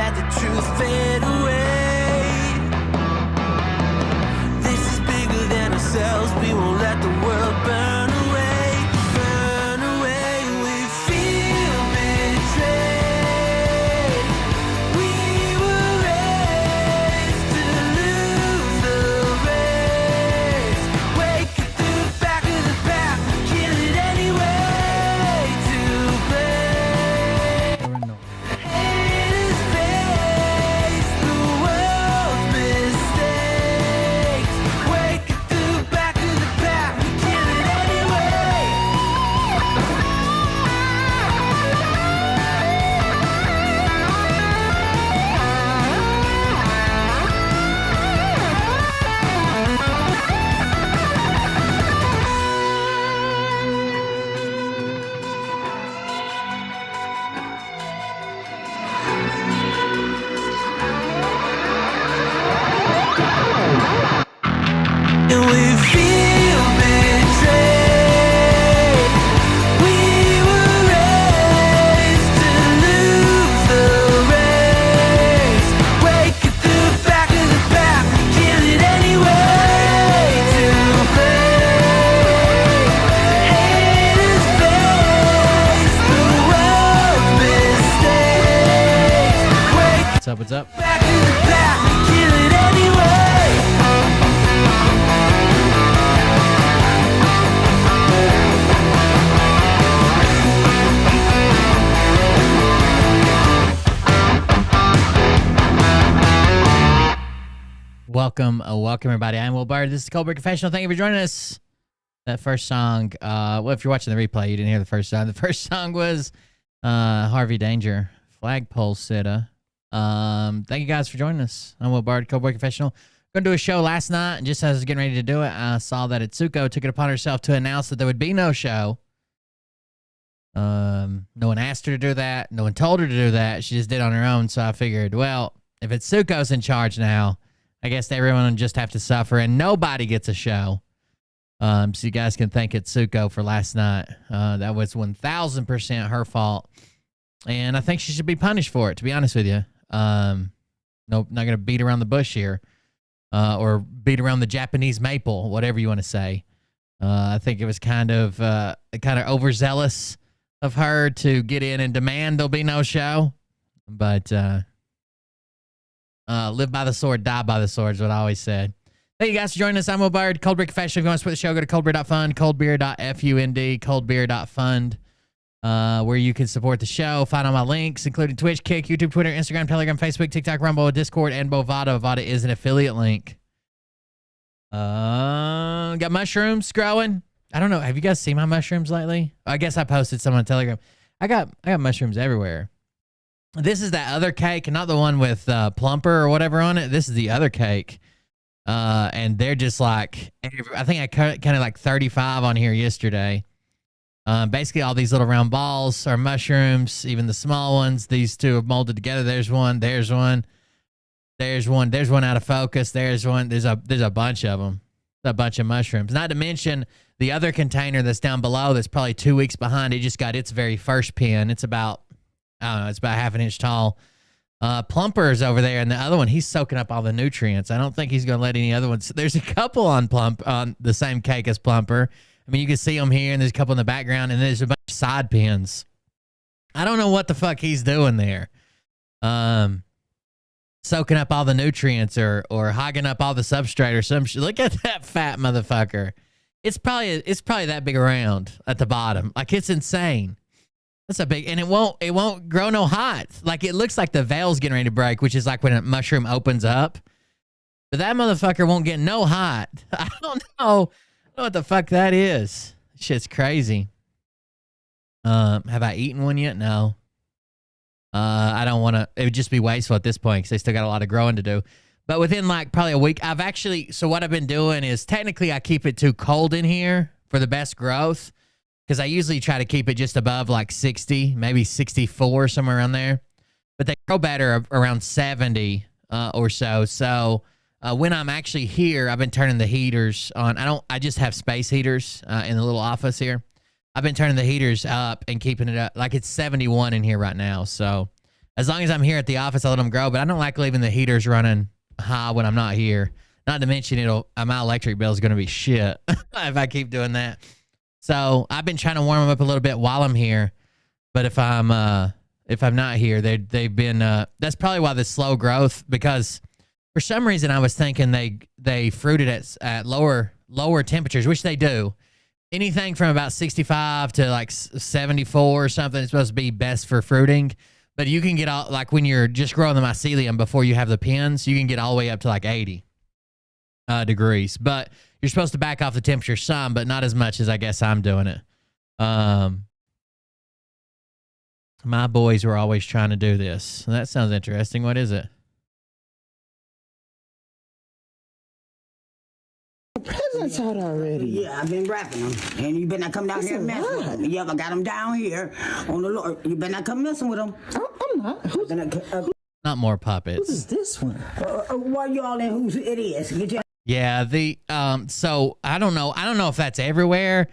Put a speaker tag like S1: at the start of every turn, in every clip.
S1: let the truth fade away. This is bigger than ourselves. We won't let the world burn away. Burn away. We feel betrayed. We were raised to lose the race. Wake it through the back of the pack. Kill it anyway. To play. Haters face the world's mistakes. Wake it through the back of the pack. Kill it anyway. And we feel betrayed. We were raised to lose the race. Wake it through the back of the pack. Kill it anyway. To play. Haters face the world's mistakes. Wake
S2: What's up? What's up?
S1: back of the pack. Kill it anyway.
S2: Welcome, everybody. I'm Will Bird. This is Cold Beer Confessional. Thank you for joining us. That first song, well, if you're watching the replay, you didn't hear the first song. The first song was Harvey Danger, Flagpole Sitta. Thank you guys for joining us. I'm Will Bird, Cold Beer Confessional. Going to do a show last night, and just as I was getting ready to do it, I saw that Itsuko took it upon herself to announce that there would be no show. No one asked her to do that. No one told her to do that. She just did it on her own, so I figured, well, if Itsuko's in charge now, I guess everyone will just have to suffer, and nobody gets a show. So you guys can thank Itsuko for last night. That was 1,000% her fault, and I think she should be punished for it, to be honest with you. No, not going to beat around the bush here, or beat around the Japanese maple, whatever you want to say. I think it was kind of overzealous of her to get in and demand there'll be no show, but live by the sword, die by the sword is what I always said. Thank you guys for joining us. I'm Will Bird, Cold Beer Confessional. If you want to support the show, go to coldbeer.fund, coldbeer.fund, coldbeer.fund, where you can support the show. Find all my links, including Twitch, Kick, YouTube, Twitter, Instagram, Telegram, Facebook, TikTok, Rumble, Discord, and Bovada. Bovada is an affiliate link. Got mushrooms growing. I don't know. Have you guys seen my mushrooms lately? I guess I posted some on Telegram. I got mushrooms everywhere. This is that other cake, not the one with plumper or whatever on it. This is the other cake. And they're just like, I think I counted like 35 on here yesterday. Basically all these little round balls are mushrooms, even the small ones. These two are molded together. There's one, there's one, there's one, there's one out of focus. There's one, there's a bunch of them, a bunch of mushrooms. Not to mention the other container that's down below that's probably 2 weeks behind. It just got its very first pin. It's about, I don't know, it's about half an inch tall. Plumper's over there, and the other one, he's soaking up all the nutrients. I don't think he's going to let any other ones. There's a couple on the same cake as Plumper. I mean, you can see them here, and there's a couple in the background, and there's a bunch of side pins. I don't know what the fuck he's doing there. Soaking up all the nutrients or hogging up all the substrate or some shit. Look at that fat motherfucker. It's probably that big around at the bottom. Like, it's insane. That's a big, and it won't grow no hot. Like, it looks like the veil's getting ready to break, which is like when a mushroom opens up. But that motherfucker won't get no hot. I don't know what the fuck that is. Shit's crazy. Have I eaten one yet? No. I don't want to. It would just be wasteful at this point because they still got a lot of growing to do. But within like probably a week, so what I've been doing is technically I keep it too cold in here for the best growth. Because I usually try to keep it just above like 60, maybe 64, somewhere around there. But they grow better around 70 or so. So when I'm actually here, I've been turning the heaters on. I just have space heaters in the little office here. I've been turning the heaters up and keeping it up. Like, it's 71 in here right now. So As long as I'm here at the office, I let them grow, but I don't like leaving the heaters running high when I'm not here. Not to mention my electric bill is going to be shit if I keep doing that. So I've been trying to warm them up a little bit while I'm here, but if I'm not here, they've been that's probably why the slow growth, because for some reason I was thinking they fruited at lower temperatures, which they do. Anything from about 65 to like 74 or something is supposed to be best for fruiting. But you can get all, like when you're just growing the mycelium before you have the pins, you can get all the way up to like 80 degrees. But you're supposed to back off the temperature some, but not as much as I guess I'm doing it. My boys were always trying to do this. That sounds interesting. What is it?
S3: Presents out already.
S4: Yeah, I've been wrapping them. And you better not come down here and mess with them. Yeah, I got them down here on the Lord. You better not come messing with them.
S3: I'm not. Who's
S2: Not more puppets.
S3: is this one?
S4: Why y'all in whose it is? Get your
S2: Yeah, so I don't know if that's everywhere.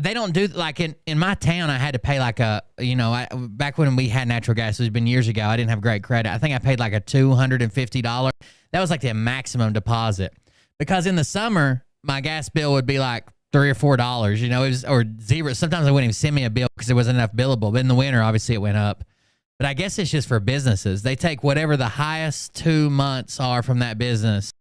S2: They don't do, like in my town, I had to pay like back when we had natural gas, it's been years ago, I didn't have great credit. I think I paid like a $250. That was like the maximum deposit. Because in the summer, my gas bill would be like $3 or $4, it was, or zero. Sometimes they wouldn't even send me a bill because there wasn't enough billable. But in the winter, obviously it went up. But I guess it's just for businesses. They take whatever the highest 2 months are from that business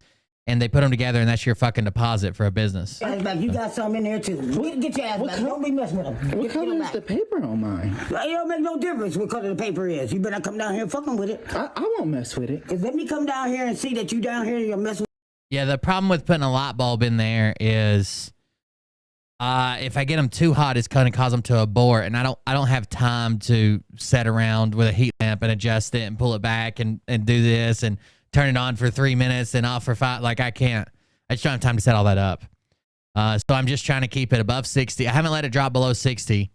S2: and they put them together, and that's your fucking deposit for a business.
S4: ass back. You got some in there too. Get your ass back. Don't be messing with them.
S3: What color is the paper on mine?
S4: It don't make no difference what color the paper is. You better not come down here fucking with it.
S3: I won't mess with it.
S4: Cause let me come down here and see that you down here and you're messing with
S2: Yeah, the problem with putting a light bulb in there is if I get them too hot, it's going to cause them to abort, and I don't have time to sit around with a heat lamp and adjust it and pull it back and do this and turn it on for 3 minutes and off for 5. Like, I can't. I just don't have time to set all that up. So I'm just trying to keep it above 60. I haven't let it drop below 60.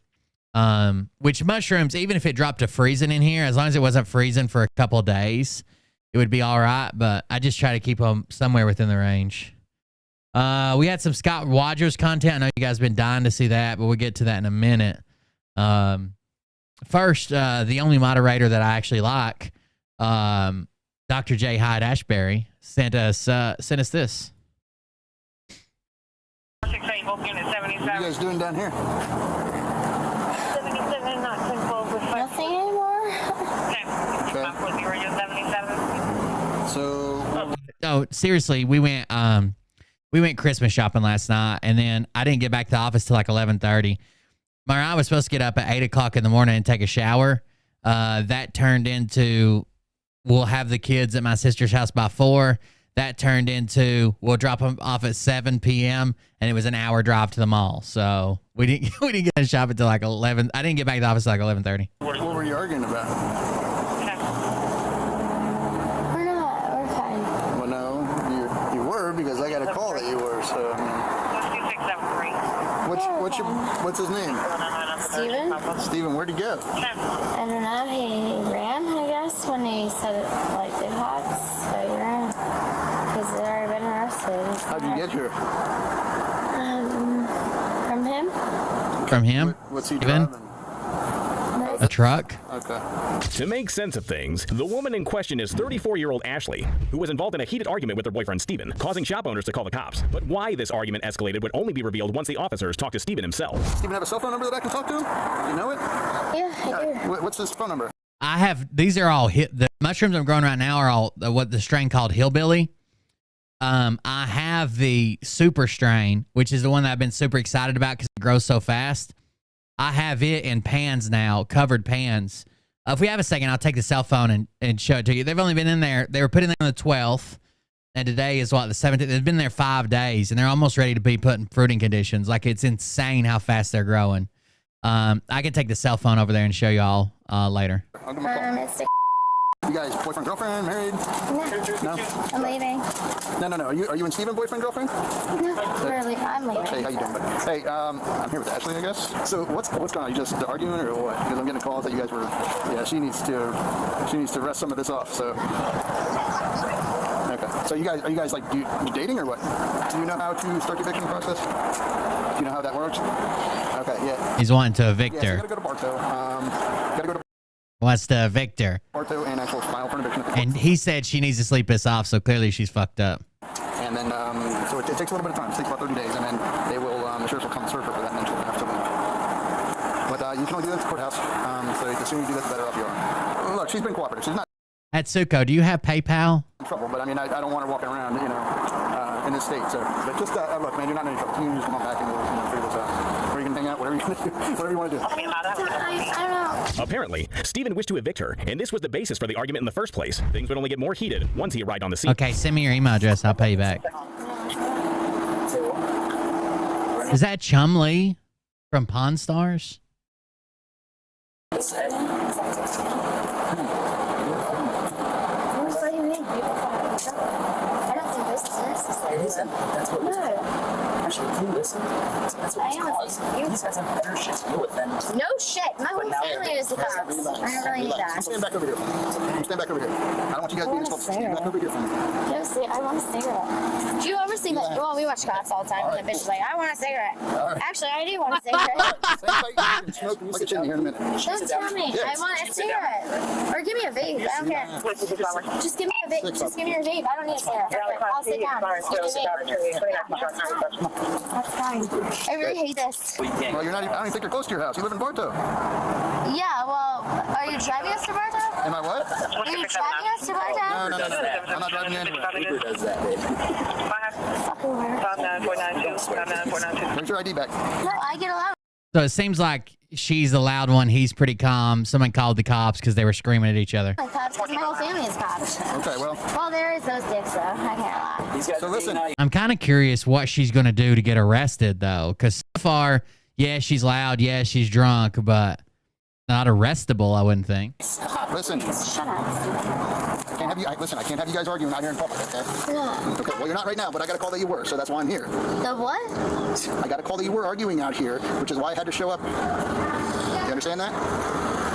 S2: Which mushrooms, even if it dropped to freezing in here, as long as it wasn't freezing for a couple of days, it would be all right. But I just try to keep them somewhere within the range. We had some Scott Rogers content. I know you guys have been dying to see that, but we'll get to that in a minute. First, the only moderator that I actually like, Dr. J. Hyde Ashbury, sent us this.
S5: 68 Volk Unit 77.
S6: What are you guys doing down here?
S5: 77, not 1012 with 5.
S7: Nothing anymore.
S5: Okay. 540 radio 77.
S6: So,
S2: Oh, seriously, we went Christmas shopping last night, and then I didn't get back to the office till like 11:30. Mariah was supposed to get up at 8 o'clock in the morning and take a shower. That turned into we'll have the kids at my sister's house by 4. That turned into we'll drop them off at 7 p.m. and it was an hour drive to the mall. So we didn't get to shop until like 11. I didn't get back to the office till like 11:30.
S6: what were you arguing about?
S5: Okay.
S7: We're not. We're fine.
S6: Well, no, you were, because I got a call that you were. So, I mean,
S5: 2673.
S6: what's his name?
S7: Steven?
S6: Steven, where'd he go?
S7: I don't know. He ran, I guess, when he said it like the hots. So he ran. Because they'd already been arrested.
S6: How'd you get here?
S7: From him?
S2: From him?
S6: What's he
S2: Steven?
S6: driving?
S2: A truck?
S6: Okay.
S8: To make sense of things, the woman in question is 34-year-old Ashley, who was involved in a heated argument with her boyfriend Steven, causing shop owners to call the cops. But why this argument escalated would only be revealed once the officers talked to Steven himself.
S6: Steven have a cell phone number that I can talk to him? You know it?
S7: Yeah, I do.
S6: What's his phone number?
S2: I have, these are all the mushrooms I'm growing right now are all what the strain called Hillbilly. I have the super strain, which is the one that I've been super excited about because it grows so fast. I have it in pans now, covered pans. If we have a second, I'll take the cell phone and show it to you. They've only been in there. They were put in there on the 12th, and today is what, the 17th. They've been there 5 days, and they're almost ready to be put in fruiting conditions. Like, it's insane how fast they're growing. I can take the cell phone over there and show y'all later.
S6: I'll give him a call.
S7: It's the
S6: You guys boyfriend, girlfriend, married? No?
S7: I'm leaving.
S6: No. Are you and Steven boyfriend, girlfriend?
S7: No, we're leaving. I'm leaving.
S6: Hey, how you doing, buddy? Hey, I'm here with Ashley, I guess. So what's going on? You just arguing or what? Because I'm getting calls that you guys were. Yeah, she needs to rest some of this off. So. Okay. So are you guys like you dating or what? Do you know how to start the evicting process? Do you know how that works? Okay. Yeah.
S2: He's wanting to evict
S6: Yeah. So
S2: her.
S6: you gotta go to Bartow. Gotta go to
S2: Wants to evict her.
S6: Bartow and actual file for an eviction.
S2: And he said she needs to sleep this off, so clearly she's fucked up.
S6: And then, so it takes a little bit of time. It takes about 30 days, and then they will, the sheriff will come serve her for that, and then she'll have to leave. But you can only do that at the courthouse, so the sooner you do that, the better off you are. Look, she's been cooperative. She's not
S2: Atsuko, do you have PayPal?
S6: in trouble, but I mean, I don't want her walking around, you know, in this state. So, but just, look, man, you're not in any trouble. You can just come on back and we'll figure this out. Or you can hang out, whatever you're going to do, whatever you want to do.
S7: I don't know.
S8: Apparently, Stephen wished to evict her, and this was the basis for the argument in the first place. Things would only get more heated once he arrived on the scene.
S2: Okay, send me your email address. I'll pay you back. Is that Chum Lee from Pawn Stars?
S7: What do you mean? I don't think this is necessary.
S9: It isn't. That's what it's called. Actually, can you listen? That's what it's called. These guys have better shit to deal with than...
S7: No shit. My whole family is the cops. I don't really need that.
S6: Stand back over here. Stand back over here. I don't want you guys being insulted. Stand back over here for me.
S7: I want a cigarette. Do you ever see that? Well, we watch cops all the time, and the bitch is like, I want a cigarette. Actually, I do want a cigarette.
S6: Smoke like a chimney here in a minute.
S7: Don't tell me. I want a cigarette. Or give me a vape. I don't care. Just give me a vape. Just give me your vape. I don't need a cigarette. I'll sit down. Just give me a vape. That's fine. I really hate this.
S6: Well, you're not even, I don't even think you're close to your house. You live in Bartow.
S7: Yeah, well, are you driving us to Bartow?
S6: Am I what?
S7: Are you driving us to Bartow?
S6: No. I'm not driving you anywhere.
S9: Uber does that, baby.
S7: Fucking weird.
S6: Bring your ID back.
S7: No, I get allowed.
S2: So it seems like she's the loud one. He's pretty calm. Someone called the cops because they were screaming at each other.
S7: Cops, 'cause my whole family is cops.
S6: Okay, well.
S7: Well, there is those dicks, though. I can't lie.
S9: These guys
S6: So listen.
S2: I'm kind of curious what she's going to do to get arrested, though, because so far, yeah, she's loud. Yeah, she's drunk, but not arrestable, I wouldn't think.
S6: Listen.
S7: Shut up.
S6: I can't have you guys arguing out here in public, okay?
S7: Yeah.
S6: Okay, well, you're not right now, but I got a call that you were, so that's why I'm here.
S7: The what?
S6: I got a call that you were arguing out here, which is why I had to show up. You understand that?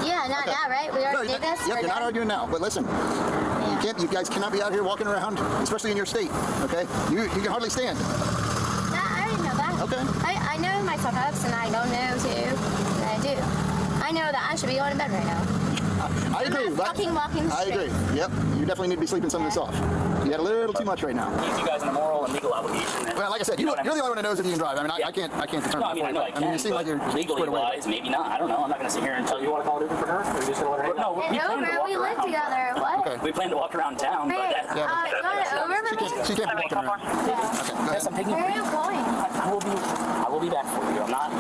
S7: Yeah, not
S6: Okay.
S7: now, right? We already did this?
S6: Yep,
S7: We're
S6: you're not
S7: done?
S6: arguing now, but listen. You guys cannot be out here walking around, especially in your state, okay? You can hardly stand.
S7: I already know that.
S6: Okay.
S7: I know my fuck-ups, and I don't know to. And I do. I know that I should be going to bed right now.
S6: I agree.
S7: I'm not fucking walking
S6: I
S7: straight.
S6: agree. Yep. You definitely need to be sleeping some of this off. You had a little too much right now.
S9: you guys in a moral and legal obligation.
S6: Well, like I said, you're the only one that knows if you can drive. I mean, I can't determine.
S9: No, I mean, I know I can.
S6: you seem like you're
S9: legally
S6: squared away.
S9: wise, maybe not. I don't know. I'm not going to sit here and tell you want to call it Uber for her. Or are you just going to let her hang out? No, we plan to
S7: Uber,
S9: walk
S7: we live
S9: around.
S7: together. What?
S6: Okay.
S9: We plan to walk around town, but
S7: Hey,
S9: that's
S7: you want an Uber for me?
S6: She can't be walking around. Okay, go
S9: Yes, I'm
S6: ahead.
S9: taking
S7: Where are you going?
S9: I will be back for you. I'm not.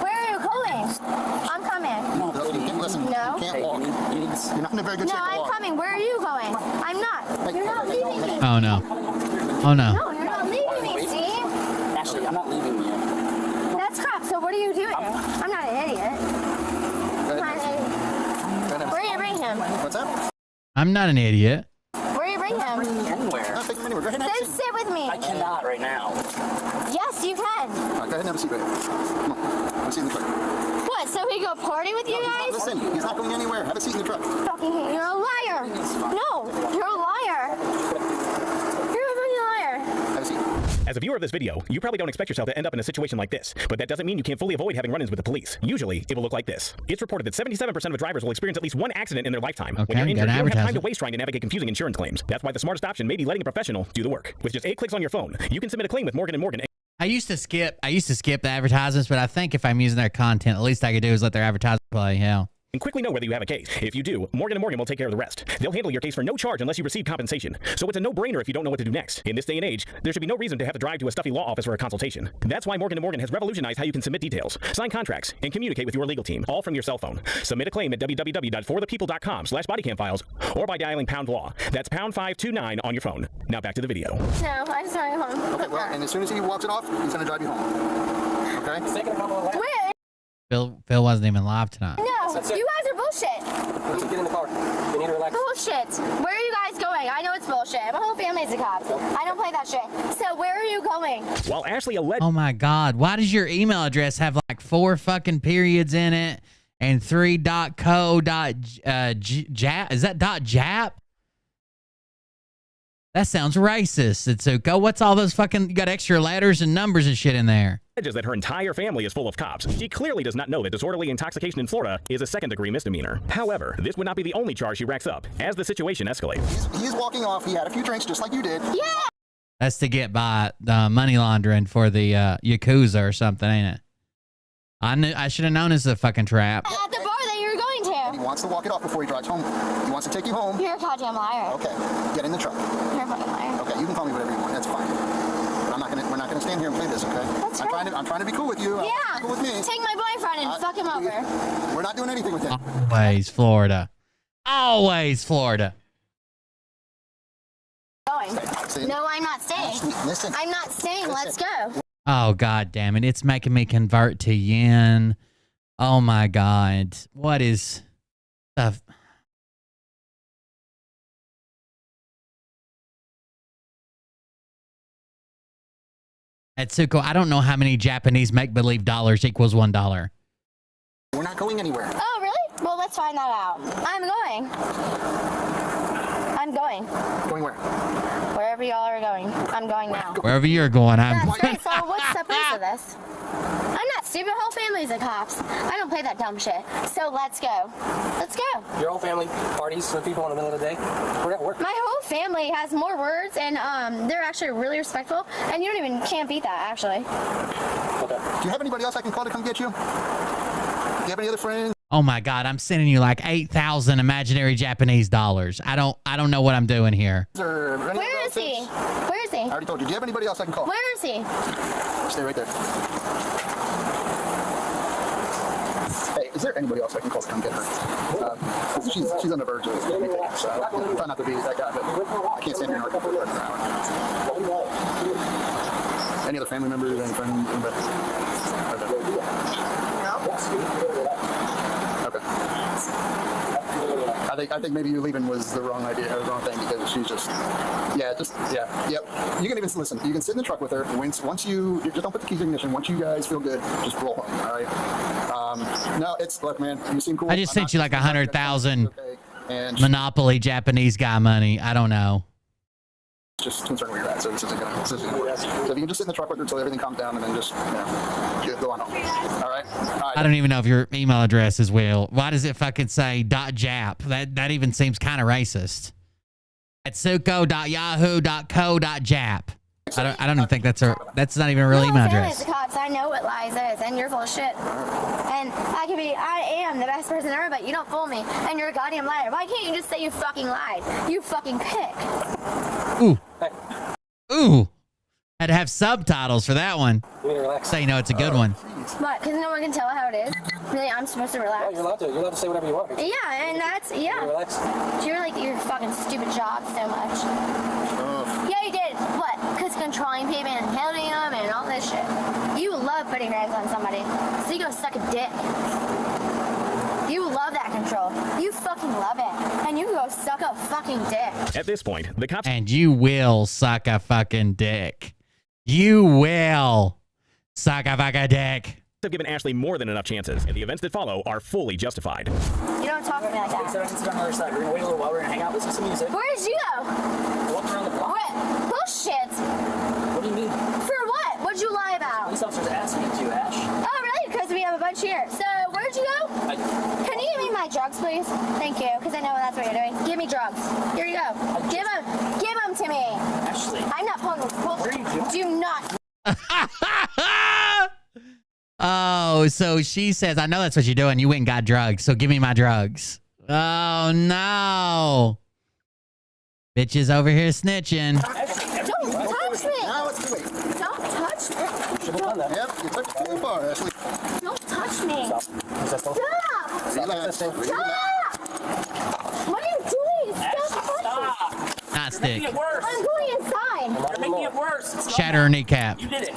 S7: Where are you going? I'm coming.
S9: No,
S6: Listen,
S7: No.
S6: you can't walk. You're not in a very good
S7: No,
S6: shape to
S7: I'm
S6: walk.
S7: coming. Where are you going? I'm not. You're not leaving me.
S2: Oh, no. Oh, no.
S7: No, you're not leaving me, Steve.
S9: Ashley, I'm not leaving you.
S7: That's crap. So what are you doing? I'm not an idiot. I'm not an idiot. Where do you bring him?
S6: What's that?
S2: I'm not an idiot.
S7: Where do you bring him?
S9: Anywhere.
S6: Not taking him anywhere. Go ahead and have a
S7: Then
S6: seat.
S7: sit with me.
S9: I cannot right now.
S7: Yes, you can.
S6: All right, go ahead and have a seat right here. Come on. Have a seat in the truck.
S7: What? So we go party with you guys?
S6: Listen, he's not going anywhere. Have a seat in the truck.
S7: Fucking hate. You're a liar. No, you're a liar. You're a fucking liar.
S6: Have a seat.
S8: As a viewer of this video, you probably don't expect yourself to end up in a situation like this, but that doesn't mean you can't fully avoid having run-ins with the police. Usually, it will look like this. It's reported that 77% of drivers will experience at least one accident in their lifetime.
S2: Okay,
S8: When you're injured,
S2: got
S8: you don't have time to
S2: advertising.
S8: waste trying to navigate confusing insurance claims. That's why the smartest option may be letting a professional do the work. With just 8 clicks on your phone, you can submit a claim with Morgan & Morgan.
S2: I used to skip the advertisements, but I think if I'm using their content, the least I could do is let their advertisement play. Hell.
S8: And quickly know whether you have a case. If you do, Morgan & Morgan will take care of the rest. They'll handle your case for no charge unless you receive compensation. So it's a no-brainer if you don't know what to do next. In this day and age, there should be no reason to have to drive to a stuffy law office for a consultation. That's why Morgan & Morgan has revolutionized how you can submit details, sign contracts, and communicate with your legal team, all from your cell phone. Submit a claim at www.forthepeople.com/bodycam-files or by dialing #law. That's #529 on your phone. Now back to the video.
S7: No, I just want to go home.
S6: Okay, well, and as soon as he walks it off, he's going to drive you home. Okay?
S7: Where?
S2: Phil wasn't even live tonight.
S7: No, you guys are bullshit.
S9: Let's get in the car. You need to relax.
S7: Bullshit. Where are you guys going? I know it's bullshit. My whole family's a cop. I don't play that shit. So where are you going?
S8: While Ashley alleged
S2: Oh, my God. Why does your email address have like 4 fucking periods in it and 3.co.jap? Is that .jap? That sounds racist. It's so go. What's all those fucking? You got extra letters and numbers and shit in there.
S8: alleges that her entire family is full of cops. She clearly does not know that disorderly intoxication in Florida is a second-degree misdemeanor. However, this would not be the only charge she racks up as the situation escalates.
S6: He's walking off. He had a few drinks just like you did.
S7: Yeah.
S2: That's to get by money laundering for the Yakuza or something, ain't it? I should have known it's a fucking trap.
S7: At the bar that you were going
S6: He
S7: to.
S6: wants to walk it off before he drives home. He wants to take you home.
S7: You're a goddamn liar.
S6: Okay, get in the truck.
S7: You're a fucking liar.
S6: Okay, you can call me whatever you want. That's fine. But we're not gonna stand here and play this, okay?
S7: That's right.
S6: I'm trying to be cool with you.
S7: Yeah.
S6: Cool with me.
S7: Take my boyfriend and fuck him over.
S6: We're not doing anything with him.
S2: Always Florida. Always Florida.
S7: Going.
S6: See?
S7: No, I'm not staying.
S6: Ashley, listen.
S7: I'm not staying. Let's go.
S2: Oh, God damn it. It's making me convert to yen. Oh, my God. What is the... Atsuko, I don't know how many Japanese make-believe dollars equals $1.
S6: We're not going anywhere.
S7: Oh, really? Well, let's find that out. I'm going. I'm going.
S6: Going where?
S7: Wherever y'all are going. I'm going now.
S2: Wherever you're going, I'm
S7: That's right. So what's the purpose of this? I'm not stupid. Whole family's a cops. I don't play that dumb shit. So let's go. Let's go.
S9: Your whole family parties with people in the middle of the day? We're at work.
S7: My whole family has more words, and they're actually really respectful. And you can't beat that, actually.
S9: Okay.
S6: Do you have anybody else I can call to come get you? Do you have any other friends?
S2: Oh my God, I'm sending you like 8,000 imaginary Japanese dollars. I don't know what I'm doing here.
S6: Or any
S7: Where is he? Where is he?
S6: I already told you. Do you have anybody else I can call?
S7: Where is he?
S6: Stay right there. Hey, is there anybody else I can call to come get her? She's on the verge of anything, so I try not to be that guy, but I can't stand here and argue for an hour. Any other family members, any friends, anybody? Okay. I think maybe you leaving was the wrong idea, or the wrong thing, because she's just, yep. You can even listen. You can sit in the truck with her. Once you just don't put the keys in ignition. Once you guys feel good, just roll home. All right. No, look, man. You seem cool.
S2: I just sent you like 100,000
S6: okay, and
S2: Monopoly Japanese guy money. I don't know.
S6: just concerned where you're at. So this isn't gonna work. So if you can just sit in the truck with her until everything calms down, and then just go on home. All right.
S2: I don't even know if your email address is Will. Why does it fucking say .jap? That even seems kind of racist. Atsuko.yahoo.co.jap. I don't even think that's not even a real email address.
S7: The cops. I know what lies is, and you're full of shit. And I am the best person ever, but you don't fool me, and you're a goddamn liar. Why can't you just say you fucking lied? You fucking pick.
S2: Ooh. Ooh. Had to have subtitles for that one.
S9: You need to relax.
S2: So you know it's a good one.
S7: What? Because no one can tell how it is. Really, I'm supposed to relax.
S9: Oh, you're allowed to. You're allowed to say whatever you want.
S7: Yeah, and that's
S9: Relax.
S7: You're like your fucking stupid job so much. Yeah, you did. What? Because controlling people and holding them and all this shit. You love putting your hands on somebody, so you go suck a dick. You love that control. You fucking love it, and you go suck a fucking dick.
S8: At this point, the cops
S2: And you will suck a fucking dick. You will suck a fucking dick.
S8: have given Ashley more than enough chances, and the events that follow are fully justified.
S7: You don't talk to me like that.
S9: So I can sit on the other side. We're gonna wait a little while. We're gonna hang out, listen to some music.
S7: Where did you go?
S9: Walk around the block.
S7: What? Bullshit.
S9: What do you mean?
S7: For what? What'd you lie about?
S9: Police officers asked me to, Ash.
S7: Oh, really? Because we have a bunch here. So, where'd you go? Can you give me my drugs, please? Thank you, because I know that's what you're doing. Give me drugs. Here you go. Give them to me.
S9: Ashley.
S7: I'm not pulling this bullshit.
S9: What are you doing?
S7: Do not.
S2: Oh, so she says, I know that's what you're doing. You went and got drugs, so give me my drugs. Oh, no. Bitches over here snitching.
S7: Don't touch me.
S6: Now it's too late.
S7: Don't touch me.
S6: Yep, you took it too far, Ashley.
S7: Don't touch me. Stop.
S6: Relax.
S7: Stop. What are you doing? Stop touching me.
S2: Not stick.
S9: Making it worse.
S7: I'm going inside.
S9: You're making it worse. Stop
S2: Shatter her
S9: that.
S2: kneecap.
S9: You did it.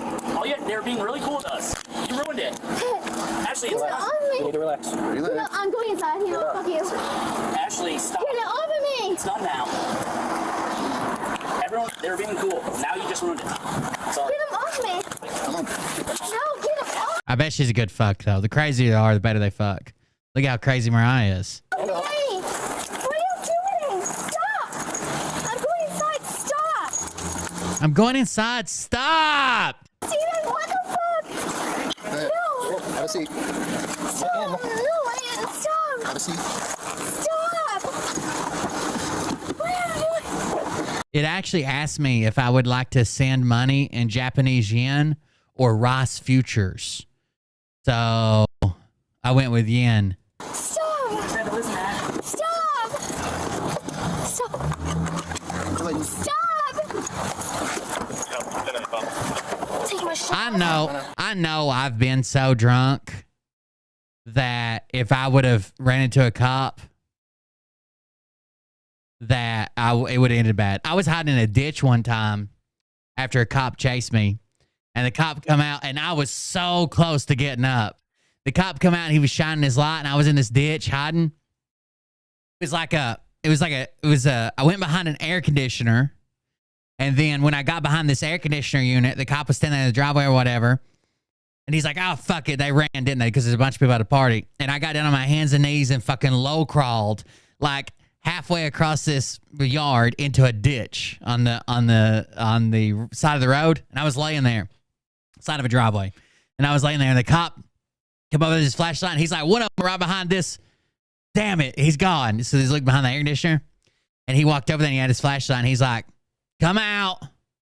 S9: They were being really cool with us. You ruined it. Ashley,
S7: Get it off
S9: you
S7: me.
S9: need to relax.
S6: Relax.
S7: I'm going inside. You know, fuck you.
S9: Ashley, stop.
S7: Get it off of me.
S9: It's not now. Everyone, they were being cool. Now you just ruined it. Sorry.
S7: Get him off me.
S6: Come on.
S7: No, get him off.
S2: I bet she's a good fuck, though. The crazier they are, the better they fuck. Look how crazy Mariah is.
S7: Hey, what are you doing? Stop. I'm going inside. Stop.
S2: I'm going inside. Stop!
S7: Steven, what the fuck?
S6: Have a seat.
S7: Stop. No, wait, stop.
S6: Have a seat.
S7: Stop. What are you doing?
S2: It actually asked me if I would like to send money in Japanese yen or Ross futures. So I went with yen.
S7: Stop. Stop. Stop. Stop. Take my shit.
S2: I know I've been so drunk that if I would have ran into a cop, that it would have ended bad. I was hiding in a ditch one time after a cop chased me, and the cop come out, and I was so close to getting up. The cop come out, and he was shining his light, and I was in this ditch hiding. I went behind an air conditioner, and then when I got behind this air conditioner unit, the cop was standing in the driveway or whatever, and he's like, oh, fuck it. They ran, didn't they? Because there's a bunch of people at a party. And I got down on my hands and knees and fucking low crawled, like, halfway across this yard into a ditch on the side of the road, and I was laying there, side of a driveway, and I was laying there, and the cop came over with his flashlight, and he's like, "One of them right behind this." Damn it, he's gone. So he's looking behind the air conditioner, and he walked over there, and he had his flashlight, and he's like, "Come out,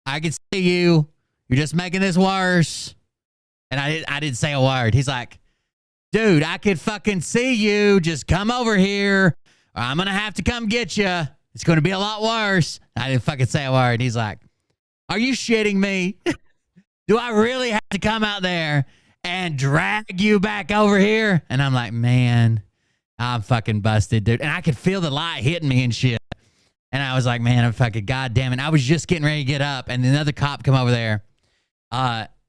S2: I can see you. You're just making this worse." And I didn't say a word. He's like, "Dude, I could fucking see you. Just come over here. I'm going to have to come get you. It's going to be a lot worse." I didn't fucking say a word. He's like, "Are you shitting me? Do I really have to come out there and drag you back over here?" And I'm like, man, I'm fucking busted, dude. And I could feel the light hitting me and shit. And I was like, man, I'm fucking goddamn it. I was just getting ready to get up, and another cop come over there.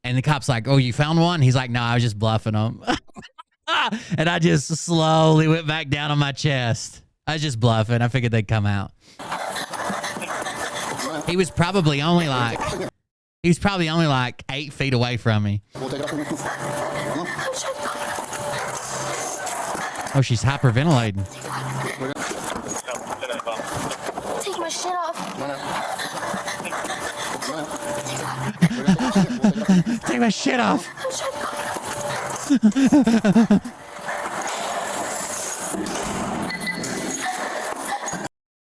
S2: And the cop's like, "Oh, you found one?" He's like, "No, I was just bluffing him." And I just slowly went back down on my chest. I was just bluffing. I figured they'd come out. He was probably only like 8 feet away from me. Oh, she's hyperventilating.
S7: Take my shit off.
S2: Take my shit off.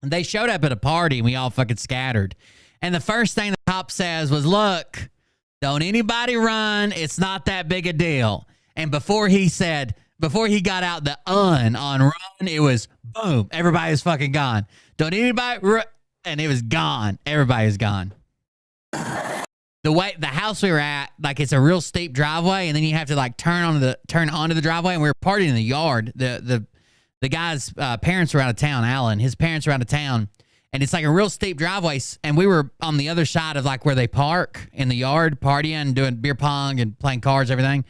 S2: They showed up at a party, and we all fucking scattered. And the first thing the cop says was, "Look, don't anybody run. It's not that big a deal." And before he got out the on run, it was boom. Everybody was fucking gone. Don't anybody run. And it was gone. Everybody was gone. The house we were at, like, it's a real steep driveway, and then you have to like turn onto the driveway, and we were partying in the yard. The guy's parents were out of town, Alan. His parents were out of town, and it's like a real steep driveway, and we were on the other side of like where they park in the yard, partying, doing beer pong and playing cards, everything.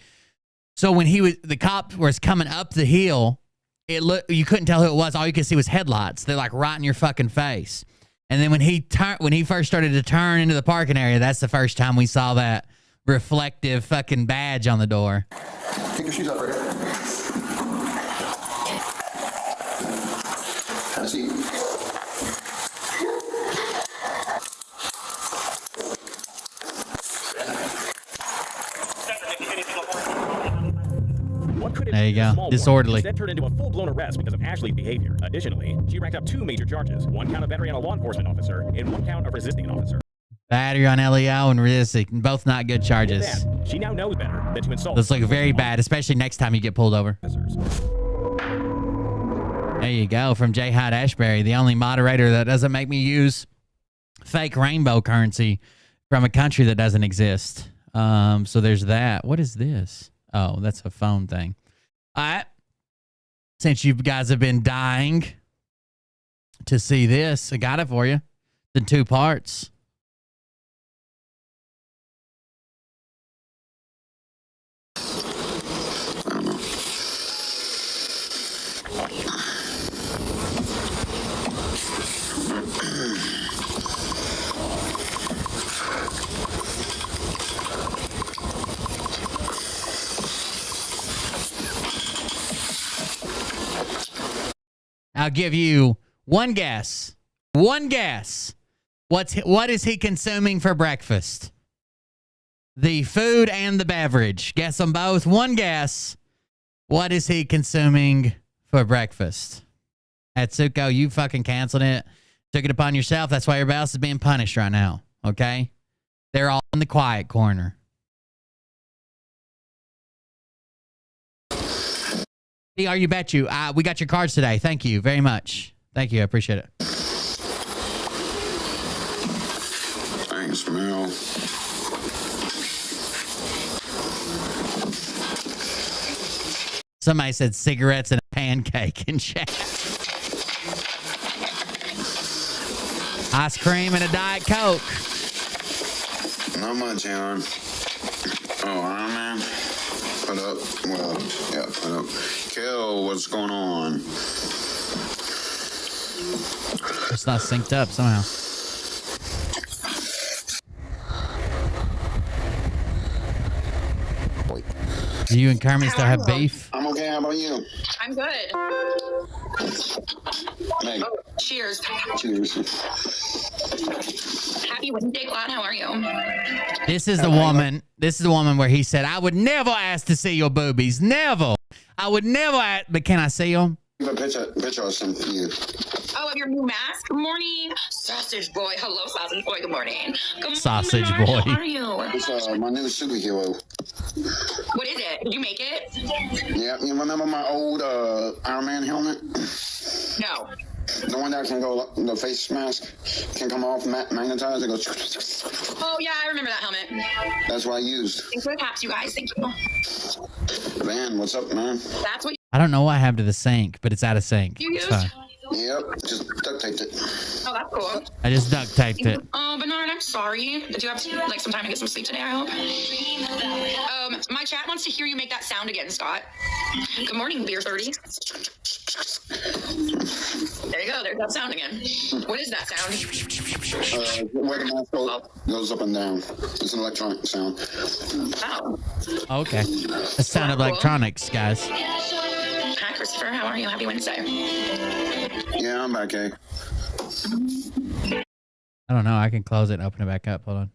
S2: So when the cop was coming up the hill, you couldn't tell who it was. All you could see was headlights. They're like right in your fucking face. And then when he first started to turn into the parking area, that's the first time we saw that reflective fucking badge on the door.
S6: Take your shoes off right here. Have a seat.
S2: There you go. Disorderly.
S8: That turned into a full-blown arrest because of Ashley's behavior. Additionally, she racked up 2 major charges: 1 count of battery on a law enforcement officer and 1 count of resisting an officer.
S2: Battery on LEO and resisting, both not good charges.
S8: That, she now knows better than to insult.
S2: Those look very bad, especially next time you get pulled over.
S8: Officers.
S2: There you go, from J. Hyde Ashbury, the only moderator that doesn't make me use fake rainbow currency from a country that doesn't exist. So there's that. What is this? Oh, that's a phone thing. All right. Since you guys have been dying to see this, I got it for you. It's in 2 parts. I'll give you one guess. One guess. What is he consuming for breakfast? the food and the beverage. Guess them both. One guess. What is he consuming for breakfast? Atsuko, you fucking canceled it. Took it upon yourself. That's why everybody else is being punished right now. Okay? They're all in the quiet corner. Are you bet you? We got your cards today. Thank you very much. Thank you. I appreciate it.
S10: Thanks, Mel.
S2: Somebody said cigarettes and a pancake in chat. Ice cream and a Diet Coke.
S10: Not much, Aaron. Oh, Iron Man. Put up. Well, yeah, put up. Kel, what's going on?
S2: It's not synced up somehow. Do you and Carmen still have beef?
S10: I'm okay. How about you?
S11: I'm good.
S10: Hey.
S11: Oh, cheers.
S10: Cheers.
S11: Happy Wednesday, Cloud. How are you?
S2: This is the woman. This is the woman where he said, "I would never ask to see your boobies. Never. I would never ask, but can I see them?"
S10: A picture or something for you.
S11: Oh, of your new mask? Good morning, sausage boy. Hello, sausage boy. Good morning. Good morning,
S2: Sausage
S11: Bernard.
S2: boy.
S11: How are you?
S10: It's my new superhero.
S11: What is it? Did you make it?
S10: Yeah, you remember my old Iron Man helmet?
S11: No.
S10: The one that can go, the face mask can come off, magnetized, it goes.
S11: Oh, yeah, I remember that helmet.
S10: That's what I used.
S11: Thanks for the caps, you guys. Thank you.
S10: Van, what's up, man?
S11: That's what
S2: I don't know what happened to the sink, but it's out of sync.
S11: you
S2: It's
S11: used?
S2: fine.
S10: Yep, just duct taped it.
S11: Oh, that's cool.
S2: I just duct taped it.
S11: Oh, Bernard, I'm sorry. Did you have like some time to get some sleep today, I hope? My chat wants to hear you make that sound again, Scott. Good morning, Beer 30. There you go. There's that sound again. What is that sound?
S10: Where the mask goes up and down. It's an electronic sound.
S11: Oh.
S2: Okay. It sounded electronics, guys.
S11: Hi, Christopher. How are you? Happy Wednesday.
S10: Yeah, I'm back, eh?
S2: I don't know. I can close it and open it back up. Hold on.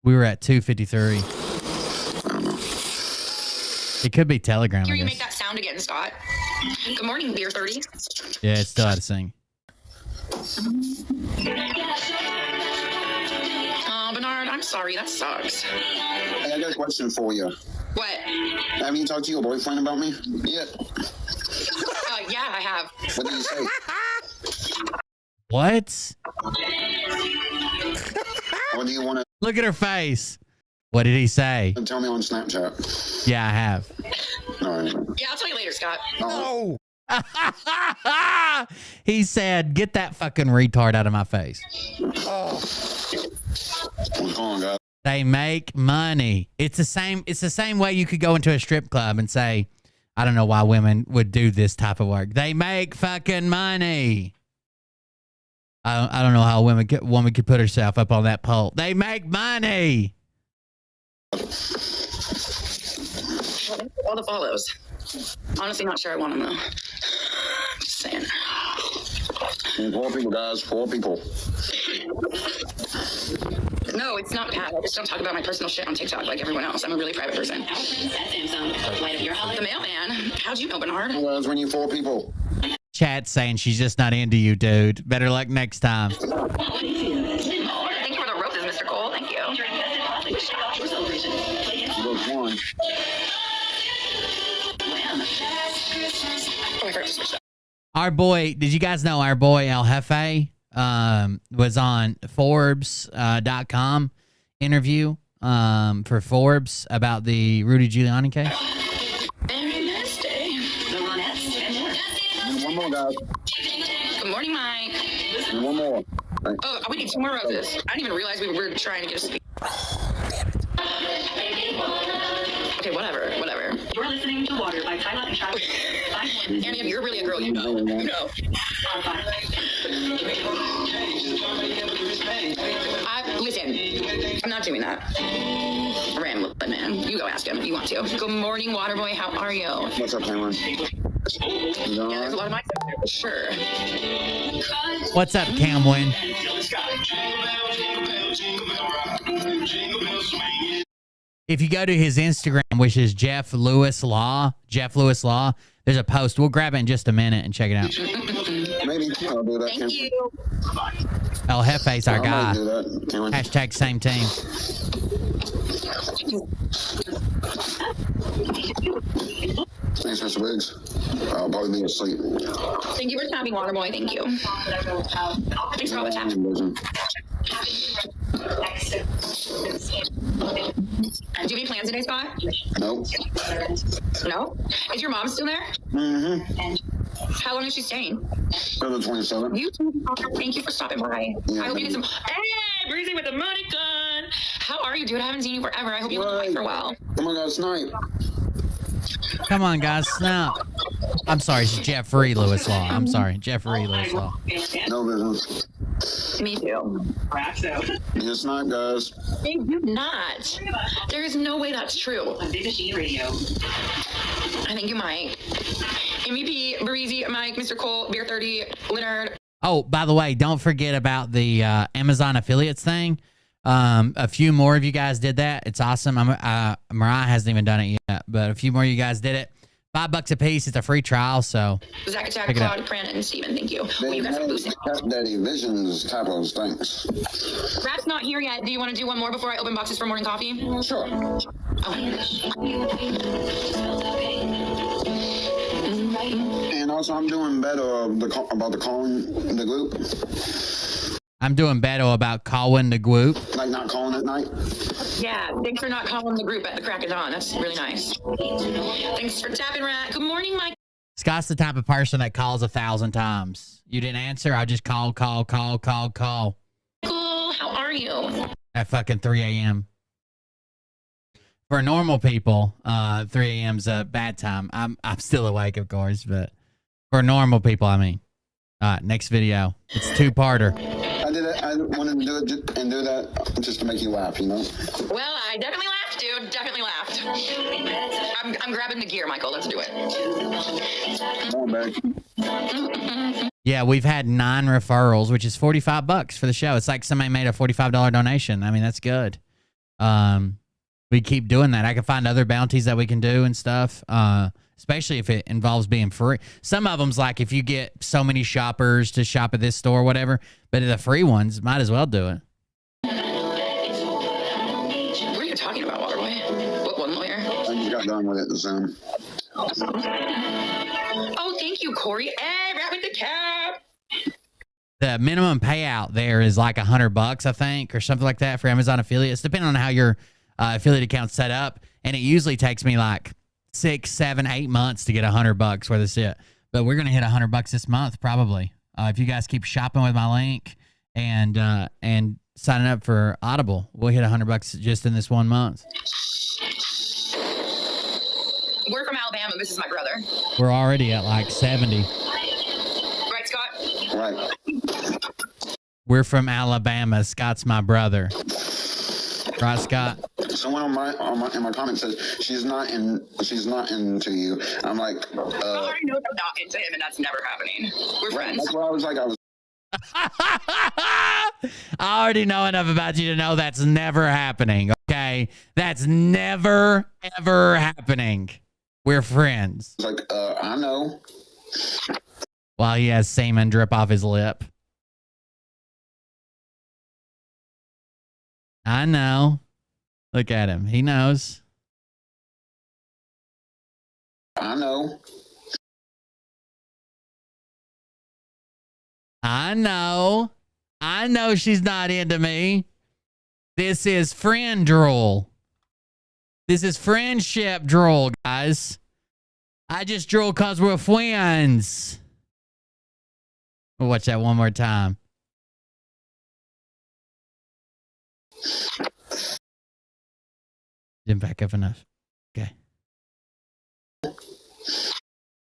S2: We were at 2:53.
S10: I don't know.
S2: It could be Telegram,
S11: Hear
S2: I
S11: you make
S2: guess.
S11: that sound again, Scott. Good morning, Beer 30.
S2: Yeah, it's still out of sync.
S11: Oh, Bernard, I'm sorry. That sucks.
S10: Hey, I got a question for you.
S11: What?
S10: Have you talked to your boyfriend about me yet?
S11: Yeah, I have.
S10: What did he say?
S2: What?
S10: Or do you want
S2: Look at her face. What did he say?
S10: to tell me on Snapchat?
S2: Yeah, I have.
S10: All right.
S11: Yeah, I'll tell you later, Scott.
S10: No.
S2: He said, "Get that fucking retard out of my face."
S10: What's going on, guys?
S2: They make money. It's the same way you could go into a strip club and say, "I don't know why women would do this type of work." They make fucking money. I don't know how a woman could put herself up on that pole. They make money.
S11: All the follows. Honestly, not sure I want them though. Just saying.
S10: 4 people, guys. 4 people.
S11: No, it's not bad. I just don't talk about my personal shit on TikTok like everyone else. I'm a really private person. The mailman. How'd you know, Bernard?
S10: Guys, when you 4 people.
S2: Chat's saying she's just not into you, dude. Better luck next time.
S11: Thank you for the roses, Mr. Cole. Thank you. Oh, I forgot to switch that.
S2: Our boy, did you guys know our boy El Jefe was on Forbes.com interview for Forbes about the Rudy Giuliani case?
S11: Very nice day.
S10: One more, guys.
S11: Good morning, Mike.
S10: One more.
S11: Oh, we need 2 more roses. I didn't even realize we were trying to get a speak. Okay, whatever.
S12: You're listening to Water by Tyler and Travis.
S11: Annie, you're really a girl, you know. You know. Listen, I'm not doing that. Random man. You go ask him if you want to. Good morning, Waterboy. How are you?
S10: What's up, Cameron?
S11: Yeah, there's a lot of mics up there for sure.
S2: What's up, Camwin? If you go to his Instagram, which is Jeff Lewis Law, there's a post. We'll grab it in just a minute and check it out.
S10: Maybe I'll do that.
S11: Thank you.
S2: El Jefe's our
S10: I might
S2: guy.
S10: do that. Can we?
S2: Hashtag same team.
S10: Thanks, Mr. Biggs. I'll probably be asleep.
S11: Thank you for tapping, Waterboy. Thank you. Thanks for all the taps. Do you have any plans today, Scott?
S10: Nope.
S11: No? Is your mom still there?
S10: Mm-hmm.
S11: How long is she staying?
S10: For the 27th.
S11: You too. Thank you for stopping by.
S10: Yeah,
S11: I hope you get some. Hey, Breezy with the money gun. How are you, dude? I haven't seen you forever. I hope you look for a while.
S10: Oh my God, Snipe.
S2: Come on, guys, snap. I'm sorry, it's Jeffrey Lewis Law. I'm sorry, Jeffrey Lewis Law.
S10: No business.
S11: Me too.
S10: You Snipe, guys.
S11: Thank you not. There is no way that's true. I think you might. MVP, Breezy, Mike, Mr. Cole, Beer 30, Leonard.
S2: Oh, by the way, don't forget about the Amazon affiliates thing. A few more of you guys did that. It's awesome. Mariah hasn't even done it yet, but a few more of you guys did it. $5 a piece. It's a free trial, so
S11: Zach Attack,
S2: check it out.
S11: Claude, Brandon, and Steven. Thank you. Well, you guys are boosting.
S10: Daddy Visions typos, thanks.
S11: Rap's not here yet. Do you want to do one more before I open boxes for morning coffee?
S10: Sure. And also, I'm doing better about the calling the group.
S2: I'm doing better about calling the group.
S10: Like not calling at night.
S11: Yeah, thanks for not calling the group at the crack of dawn. That's really nice. Thanks for tapping, Rat. Good morning, Mike.
S2: Scott's the type of person that calls 1,000 times. You didn't answer, I'll just call.
S11: Cool. How are you?
S2: At fucking 3 a.m. For normal people, 3 a.m.'s a bad time. I'm still awake, of course, but for normal people, I mean. All right, next video. It's two-parter.
S10: I did it. I wanted to do it and do that just to make you laugh, you know?
S11: Well, I definitely laughed, dude. Definitely laughed. I'm grabbing the gear, Michael. Let's do it.
S10: Come on, babe.
S2: Yeah, we've had 9 referrals, which is $45 for the show. It's like somebody made a $45 donation. I mean, that's good. We keep doing that. I can find other bounties that we can do and stuff, especially if it involves being free. Some of them's like if you get so many shoppers to shop at this store or whatever, but the free ones, might as well do it.
S11: What are you talking about, Waterboy? What one lawyer?
S10: I just got done with it, Zoom.
S11: Oh, thank you, Corey. Hey, Rat with the cap.
S2: The minimum payout there is like $100, I think, or something like that for Amazon affiliates, depending on how your affiliate account's set up. And it usually takes me like 6, 7, 8 months to get $100 worth of shit. But we're gonna hit $100 this month probably. If you guys keep shopping with my link and signing up for Audible, we'll hit $100 just in this 1 month.
S11: We're from Alabama. This is my brother.
S2: We're already at like 70.
S11: Right, Scott?
S10: Right.
S2: We're from Alabama. Scott's my brother. Right, Scott?
S10: Someone in my comments says she's not into you. I'm like,
S11: I already know I'm not into him, and that's never happening. We're friends.
S10: That's what I was like.
S2: I already know enough about you to know that's never happening, okay? That's never, ever happening. We're friends.
S10: Like, I know.
S2: While he has semen drip off his lip. I know. Look at him. He knows.
S10: I know.
S2: I know. I know she's not into me. This is friend drool. This is friendship drool, guys. I just drool because we're friends. We'll watch that one more time. Didn't back up enough. Okay.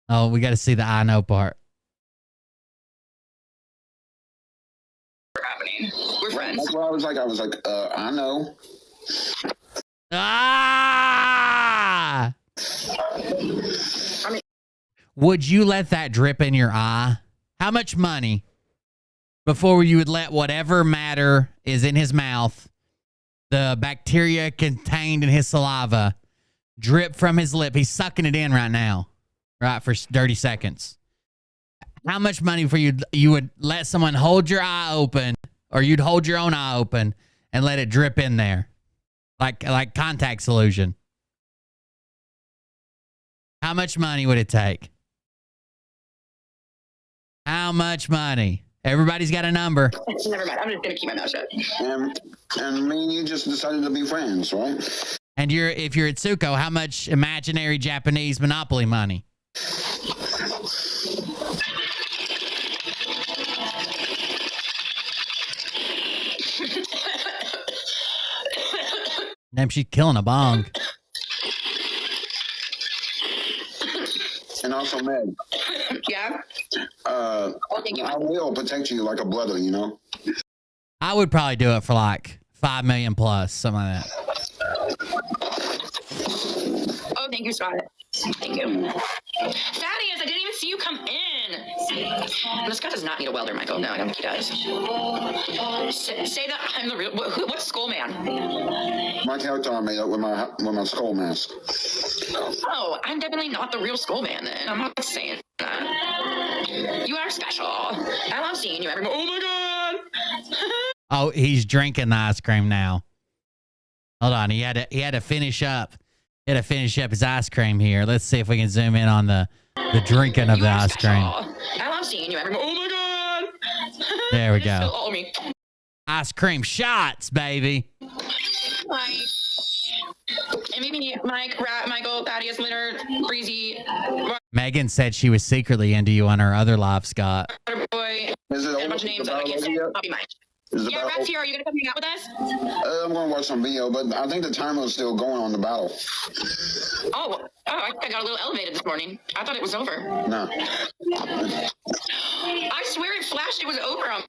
S2: Oh, we got to see the I know part.
S11: Happening. We're friends.
S10: That's what I was like. I know.
S2: Ah! Would you let that drip in your eye? How much money before you would let whatever matter is in his mouth, the bacteria contained in his saliva, drip from his lip. He's sucking it in right now, right, for 30 seconds. How much money for you would let someone hold your eye open, or you'd hold your own eye open and let it drip in there, like contact solution? How much money would it take? How much money? Everybody's got a number.
S11: Never mind. I'm just gonna keep my mouth shut.
S10: And me and you just decided to be friends, right?
S2: And if you're at Tsuko, how much imaginary Japanese Monopoly money? Damn, she's killing a bong.
S10: And also, Meg.
S11: Yeah? Thank you.
S10: I will protect you like a brother, you know?
S2: I would probably do it for like 5 million plus, something like that.
S11: Oh, thank you, Scott. Thank you. Thaddeus, I didn't even see you come in. Scott does not need a welder, Michael. No, I don't think he does. Say that I'm the real. What's Skull Man?
S10: My character I made up with my skull mask.
S11: Oh, I'm definitely not the real Skull Man then. I'm not saying that. You are special. I love seeing you every. Oh my god.
S2: Oh, he's drinking the ice cream now. Hold on, he had to finish up. He had to finish up his ice cream here. Let's see if we can zoom in on the drinking of the ice cream.
S11: I love seeing you every. Oh my god.
S2: There we go.
S11: All me.
S2: Ice cream shots, baby.
S11: Mike. And maybe Mike, Rat, Michael, Thaddeus, Leonard, Breezy,
S2: Megan said she was secretly into you on her other live, Scott.
S11: Boy,
S10: Is it
S11: and a bunch of names I can't say. I'll be Mike. Yeah, Rat's here. Are you going to come hang out with us?
S10: I'm going to watch some video, but I think the timer is still going on the battle.
S11: Oh, I got a little elevated this morning. I thought it was over.
S10: No.
S11: I swear it flashed. It was over on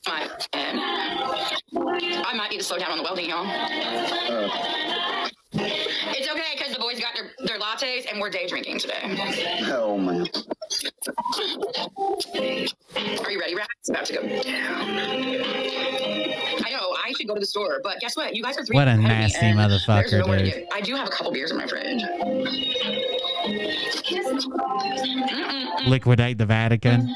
S11: my end. I might need to slow down on the welding, y'all. It's okay because the boys got their lattes and we're day drinking today.
S10: Oh, man.
S11: Are you ready, Rat? It's about to go down. I know, I should go to the store, but guess what? You guys are 3
S2: What a
S11: ahead of me,
S2: nasty
S11: and
S2: motherfucker,
S11: there's nowhere to
S2: dude.
S11: get. I do have a couple beers in my fridge.
S2: Liquidate the Vatican.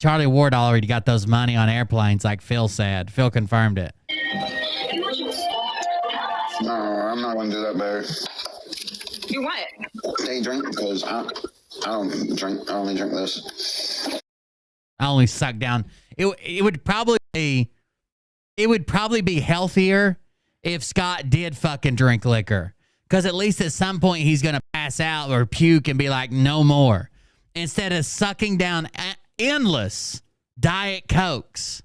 S2: Charlie Ward already got those money on airplanes, like Phil said. Phil confirmed it.
S10: No, I'm not going to do that, Barry.
S11: You what?
S10: Day drink, because I don't drink. I only drink this.
S2: I only suck down. It would probably be healthier if Scott did fucking drink liquor. Because at least at some point he's going to pass out or puke and be like, no more. Instead of sucking down endless Diet Cokes.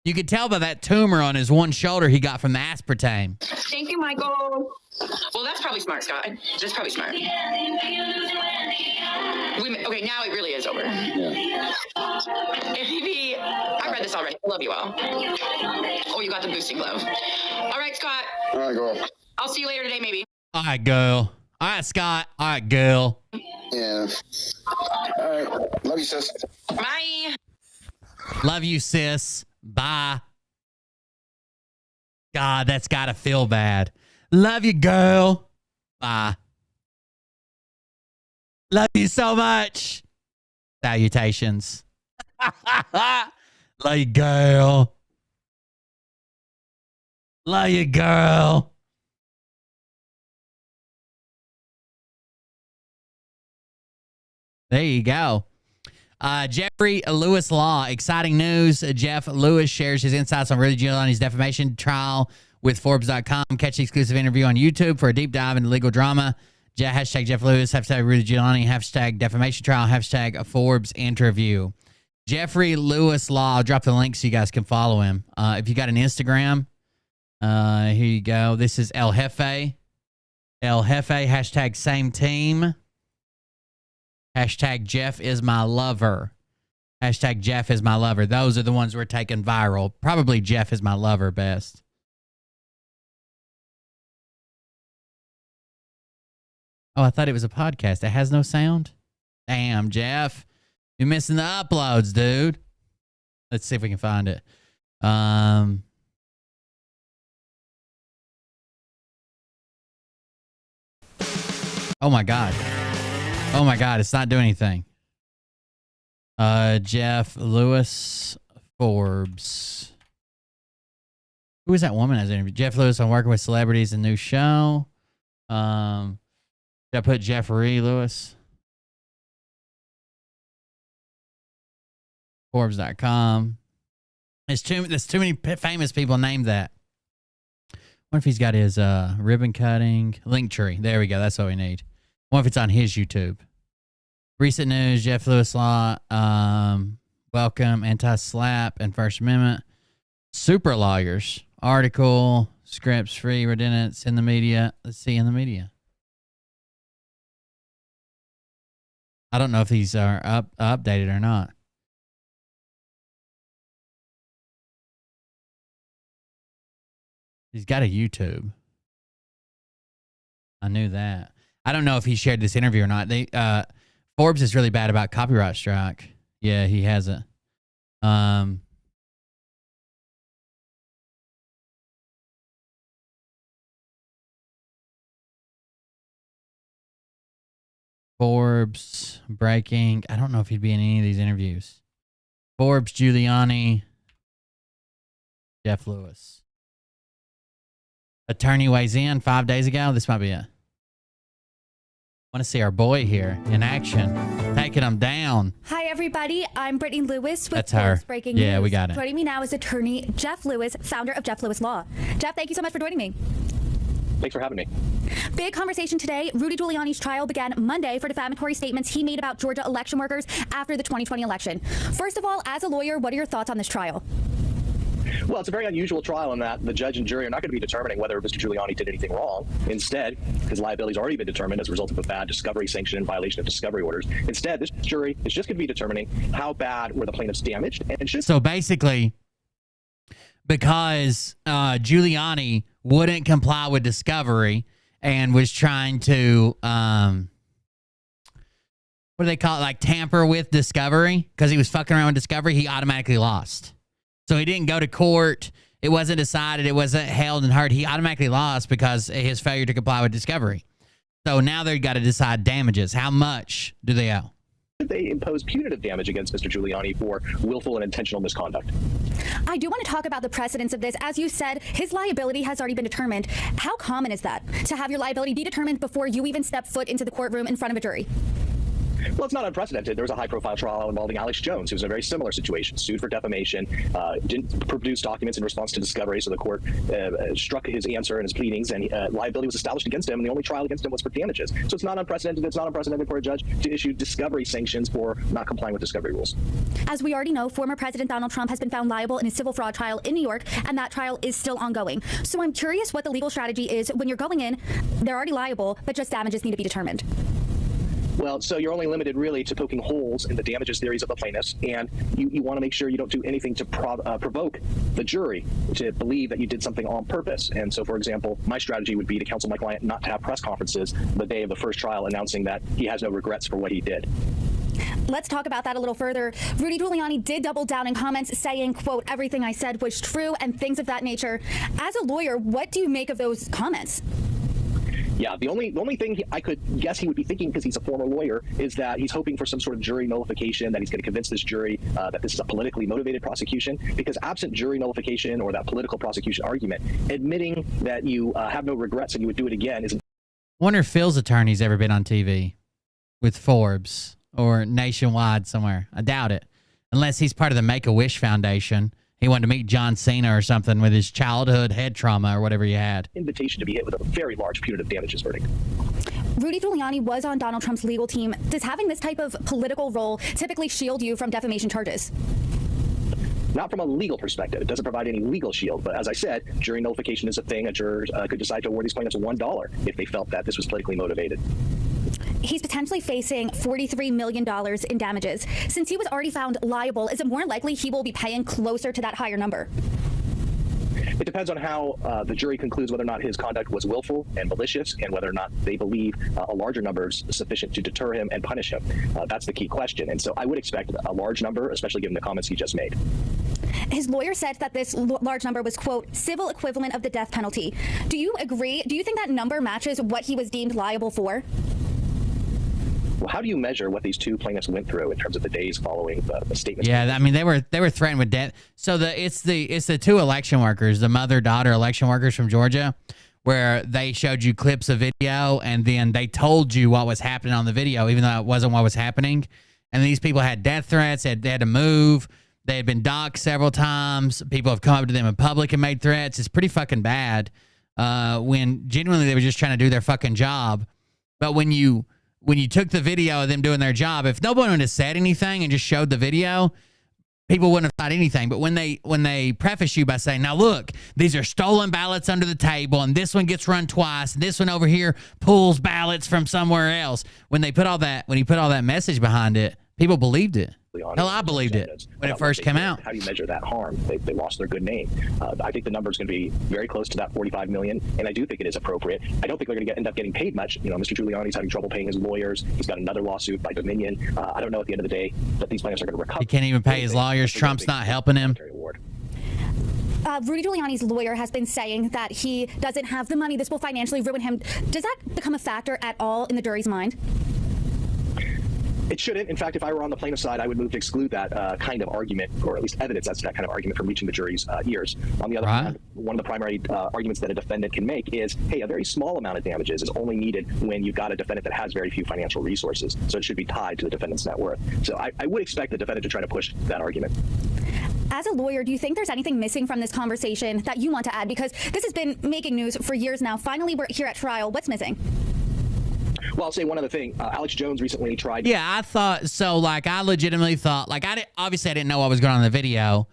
S2: You could tell by that tumor on his one shoulder he got from the aspartame.
S11: Thank you, Michael. Well, that's probably smart, Scott. That's probably smart. Okay, now it really is over.
S10: Yeah.
S11: Maybe I read this already. I love you all. Oh, you got the boosting glove. All right, Scott.
S10: All right, girl.
S11: I'll see you later today, maybe.
S2: All right, girl. All right, Scott. All right, girl.
S10: Yeah. All right. Love you, sis.
S11: Bye.
S2: Love you, sis. Bye. God, that's got to feel bad. Love you, girl. Bye. Love you so much. Salutations. Love you, girl. Love you, girl. There you go. Jeffrey Lewis Law, exciting news. Jeff Lewis shares his insights on Rudy Giuliani's defamation trial with Forbes.com. Catch the exclusive interview on YouTube for a deep dive into legal drama. Hashtag Jeff Lewis, hashtag Rudy Giuliani, hashtag defamation trial, hashtag Forbes interview. Jeffrey Lewis Law, I'll drop the link so you guys can follow him. If you got an Instagram, here you go. This is El Jefe. El Jefe, hashtag same team. Hashtag Jeff is my lover. Hashtag Jeff is my lover. Those are the ones we're taking viral. Probably Jeff is my lover best. Oh, I thought it was a podcast. It has no sound? Damn, Jeff. You're missing the uploads, dude. Let's see if we can find it. Oh my God. Oh my God, it's not doing anything. Jeff Lewis Forbes. Who is that woman as interviewed? Jeff Lewis on Working with Celebrities, a new show. Did I put Jeffrey Lewis? Forbes.com. There's too many famous people named that. What if he's got his ribbon cutting link tree? There we go. That's what we need. What if it's on his YouTube? Recent news: Jeff Lewis law, welcome anti-slap and First Amendment. Super lawyers article scripts free redundance in the media. Let's see in the media. I don't know if these are updated or not. He's got a YouTube. I knew that. I don't know if he shared this interview or not. Forbes is really bad about copyright strike. Yeah, he hasn't. Forbes breaking. I don't know if he'd be in any of these interviews. Forbes, Giuliani, Jeff Lewis. Attorney weighs in 5 days ago. This might be it. Want to see our boy here in action, taking him down.
S13: Hi, everybody. I'm Brittany Lewis with
S2: That's her.
S13: Forbes Breaking News.
S2: Yeah, we got it.
S13: Joining me now is attorney Jeff Lewis, founder of Jeff Lewis Law. Jeff, thank you so much for joining me.
S14: Thanks for having me.
S13: Big conversation today. Rudy Giuliani's trial began Monday for defamatory statements he made about Georgia election workers after the 2020 election. First of all, as a lawyer, what are your thoughts on this trial?
S14: Well, it's a very unusual trial in that the judge and jury are not going to be determining whether Mr. Giuliani did anything wrong. Instead, his liability has already been determined as a result of a bad discovery sanction in violation of discovery orders. Instead, this jury is just going to be determining how bad were the plaintiffs damaged. So
S2: basically, because Giuliani wouldn't comply with discovery and was trying to, what do they call it, like tamper with discovery, because he was fucking around with discovery, he automatically lost. So he didn't go to court. It wasn't decided. It wasn't held and heard. He automatically lost because of his failure to comply with discovery. So now they've got to decide damages. How much do they owe?
S14: they impose punitive damage against Mr. Giuliani for willful and intentional misconduct.
S13: I do want to talk about the precedence of this. As you said, his liability has already been determined. How common is that, to have your liability be determined before you even step foot into the courtroom in front of a jury?
S14: Well, it's not unprecedented. There was a high-profile trial involving Alex Jones, who was in a very similar situation, sued for defamation, didn't produce documents in response to discovery, so the court struck his answer and his pleadings, and liability was established against him, and the only trial against him was for damages. So it's not unprecedented. It's not unprecedented for a judge to issue discovery sanctions for not complying with discovery rules.
S13: As we already know, former President Donald Trump has been found liable in a civil fraud trial in New York, and that trial is still ongoing. So I'm curious what the legal strategy is when you're going in, they're already liable, but just damages need to be determined.
S14: Well, so you're only limited really to poking holes in the damages theories of the plaintiffs, and you want to make sure you don't do anything to provoke the jury to believe that you did something on purpose. And so, for example, my strategy would be to counsel my client not to have press conferences the day of the first trial announcing that he has no regrets for what he did.
S13: Let's talk about that a little further. Thrudy Giuliani did double down in comments saying, quote, everything I said was true and things of that nature. As a lawyer, what do you make of those comments?
S14: Yeah, the only thing I could guess he would be thinking, because he's a former lawyer, is that he's hoping for some sort of jury nullification, that he's going to convince this jury that this is a politically motivated prosecution, because absent jury nullification or that political prosecution argument, admitting that you have no regrets and you would do it again is...
S2: Wonder if Phil's attorney's ever been on TV with Forbes or Nationwide somewhere. I doubt it. Unless he's part of the Make-A-Wish Foundation. He wanted to meet John Cena or something with his childhood head trauma or whatever he had.
S14: Invitation to be hit with a very large punitive damages verdict.
S13: Rudy Giuliani was on Donald Trump's legal team. Does having this type of political role typically shield you from defamation charges?
S14: Not from a legal perspective. It doesn't provide any legal shield. But as I said, jury nullification is a thing. A juror could decide to award these plaintiffs $1 if they felt that this was politically motivated.
S13: He's potentially facing $43 million in damages. Since he was already found liable, is it more likely he will be paying closer to that higher number?
S14: It depends on how the jury concludes whether or not his conduct was willful and malicious, and whether or not they believe a larger number is sufficient to deter him and punish him. That's the key question. And so I would expect a large number, especially given the comments he just made.
S13: His lawyer said that this large number was, quote, civil equivalent of the death penalty. Do you agree? Do you think that number matches what he was deemed liable for?
S14: Well, how do you measure what these two plaintiffs went through in terms of the days following the statements?
S2: Yeah, I mean they were threatened with death. So it's the two election workers, the mother-daughter election workers from Georgia, where they showed you clips of video and then they told you what was happening on the video, even though it wasn't what was happening. And these people had death threats. They had to move. They had been doxxed several times. People have come up to them in public and made threats. It's pretty fucking bad. When genuinely they were just trying to do their fucking job, but when you took the video of them doing their job, if no one would have said anything and just showed the video, people wouldn't have thought anything. But when they preface you by saying, now look, these are stolen ballots under the table, and this one gets run twice, and this one over here pulls ballots from somewhere else. When he put all that message behind it, people believed it. Hell, I believed it when it first came out.
S14: How do you measure that harm? They lost their good name. I think the number is going to be very close to that 45 million, and I do think it is appropriate. I don't think they're going to end up getting paid much. You know, Mr. Giuliani's having trouble paying his lawyers. He's got another lawsuit by Dominion. I don't know at the end of the day that these plaintiffs are going to recover.
S2: He can't even pay his lawyers. Trump's not helping him.
S13: Rudy Giuliani's lawyer has been saying that he doesn't have the money. This will financially ruin him. Does that become a factor at all in the jury's mind?
S14: It shouldn't. In fact, if I were on the plaintiff's side, I would move to exclude that kind of argument, or at least evidence as to that kind of argument, from reaching the jury's ears. On the other hand, one of the primary arguments that a defendant can make is, hey, a very small amount of damages is only needed when you've got a defendant that has very few financial resources. So it should be tied to the defendant's net worth. So I would expect the defendant to try to push that argument.
S13: As a lawyer, do you think there's anything missing from this conversation that you want to add? Because this has been making news for years now. Finally, we're here at trial. What's missing?
S14: Well, I'll say one other thing. Alex Jones recently tried.
S2: Yeah, I thought so. Like, I legitimately thought, like, obviously I didn't know what was going on in the video,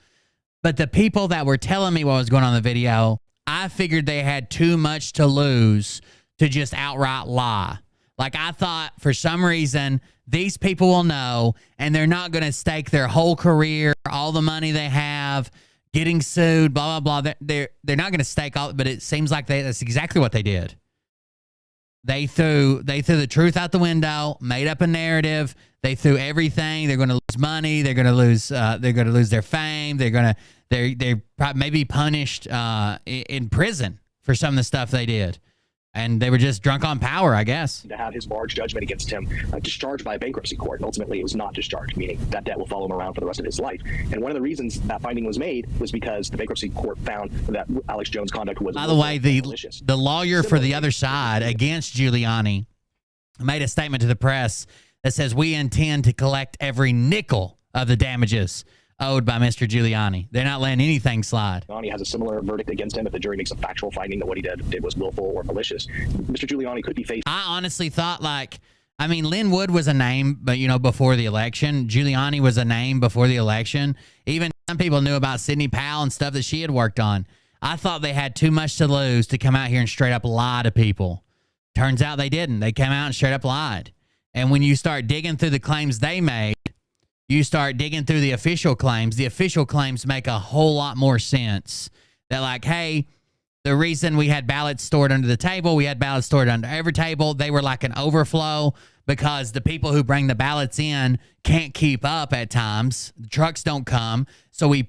S2: but the people that were telling me what was going on in the video, I figured they had too much to lose to just outright lie. Like, I thought for some reason these people will know, and they're not going to stake their whole career, all the money they have, getting sued, blah blah blah. They're not going to stake all, but it seems like that's exactly what they did. They threw the truth out the window, made up a narrative. They threw everything. They're going to lose money. They're going to lose their fame. They're probably maybe punished in prison for some of the stuff they did. And they were just drunk on power, I guess.
S14: To have his large judgment against him discharged by a bankruptcy court. And ultimately, it was not discharged, meaning that debt will follow him around for the rest of his life. And one of the reasons that finding was made was because the bankruptcy court found that Alex Jones' conduct was.
S2: By the way, the lawyer for the other side against Giuliani made a statement to the press that says, we intend to collect every nickel of the damages owed by Mr. Giuliani. They're not letting anything slide.
S14: Giuliani has a similar verdict against him if the jury makes a factual finding that what he did was willful or malicious. Mr. Giuliani could be faced.
S2: I honestly thought, Lynn Wood was a name, but before the election. Giuliani was a name before the election. Even some people knew about Sidney Powell and stuff that she had worked on. I thought they had too much to lose to come out here and straight up lie to people. Turns out they didn't. They came out and straight up lied. And when you start digging through the claims they made, you start digging through the official claims make a whole lot more sense. They're like, hey, the reason we had ballots stored under the table, we had ballots stored under every table, they were like an overflow because the people who bring the ballots in can't keep up at times. The trucks don't come. So we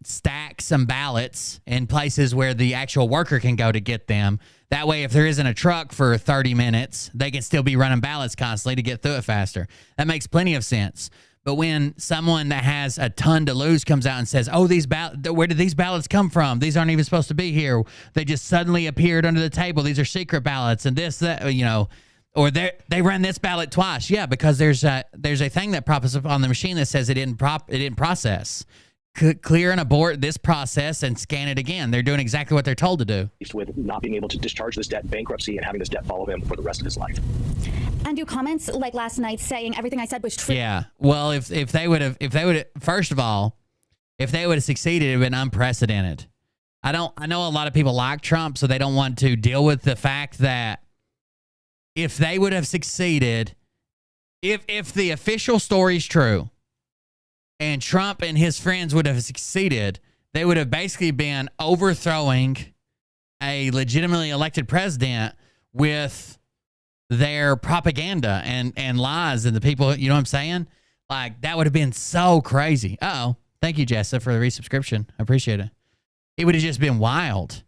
S2: stack some ballots in places where the actual worker can go to get them. That way, if there isn't a truck for 30 minutes, they can still be running ballots constantly to get through it faster. That makes plenty of sense. But when someone that has a ton to lose comes out and says, oh, where did these ballots come from? These aren't even supposed to be here. They just suddenly appeared under the table. These are secret ballots and this, that, or they ran this ballot twice. Yeah, because there's a thing that pops up on the machine that says it didn't process. Clear and abort this process and scan it again. They're doing exactly what they're told to do.
S14: With not being able to discharge this debt in bankruptcy and having this debt follow him for the rest of his life.
S13: And do comments like last night saying everything I said was true?
S2: Yeah. Well, if they would have, first of all, if they would have succeeded, it would have been unprecedented. I know a lot of people like Trump, so they don't want to deal with the fact that if they would have succeeded, if the official story is true, and Trump and his friends would have succeeded, They would have basically been overthrowing a legitimately elected president with their propaganda and lies and the people, you know what I'm saying? Like, that would have been so crazy. Uh-oh. Thank you, Jessa, for the resubscription. I appreciate it. It would have just been wild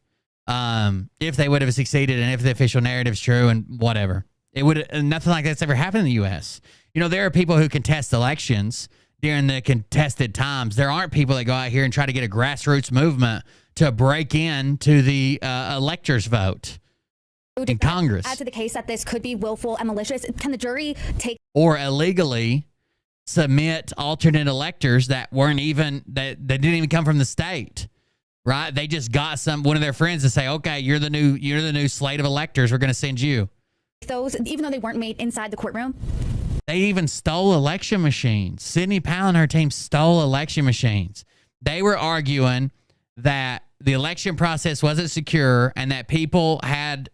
S2: if they would have succeeded and if the official narrative's true and whatever. It would nothing like that's ever happened in the U.S. You know, there are people who contest elections during the contested times. There aren't people that go out here and try to get a grassroots movement to break into the electors' vote in Congress.
S13: Add to the case that this could be willful and malicious. Can the jury take
S2: or illegally submit alternate electors that weren't even that didn't even come from the state, right? They just got one of their friends to say, "Okay, you're the new slate of electors. We're going to send you."
S13: those, even though they weren't made inside the courtroom?
S2: They even stole election machines. Sidney Powell and her team stole election machines. They were arguing that the election process wasn't secure and that people had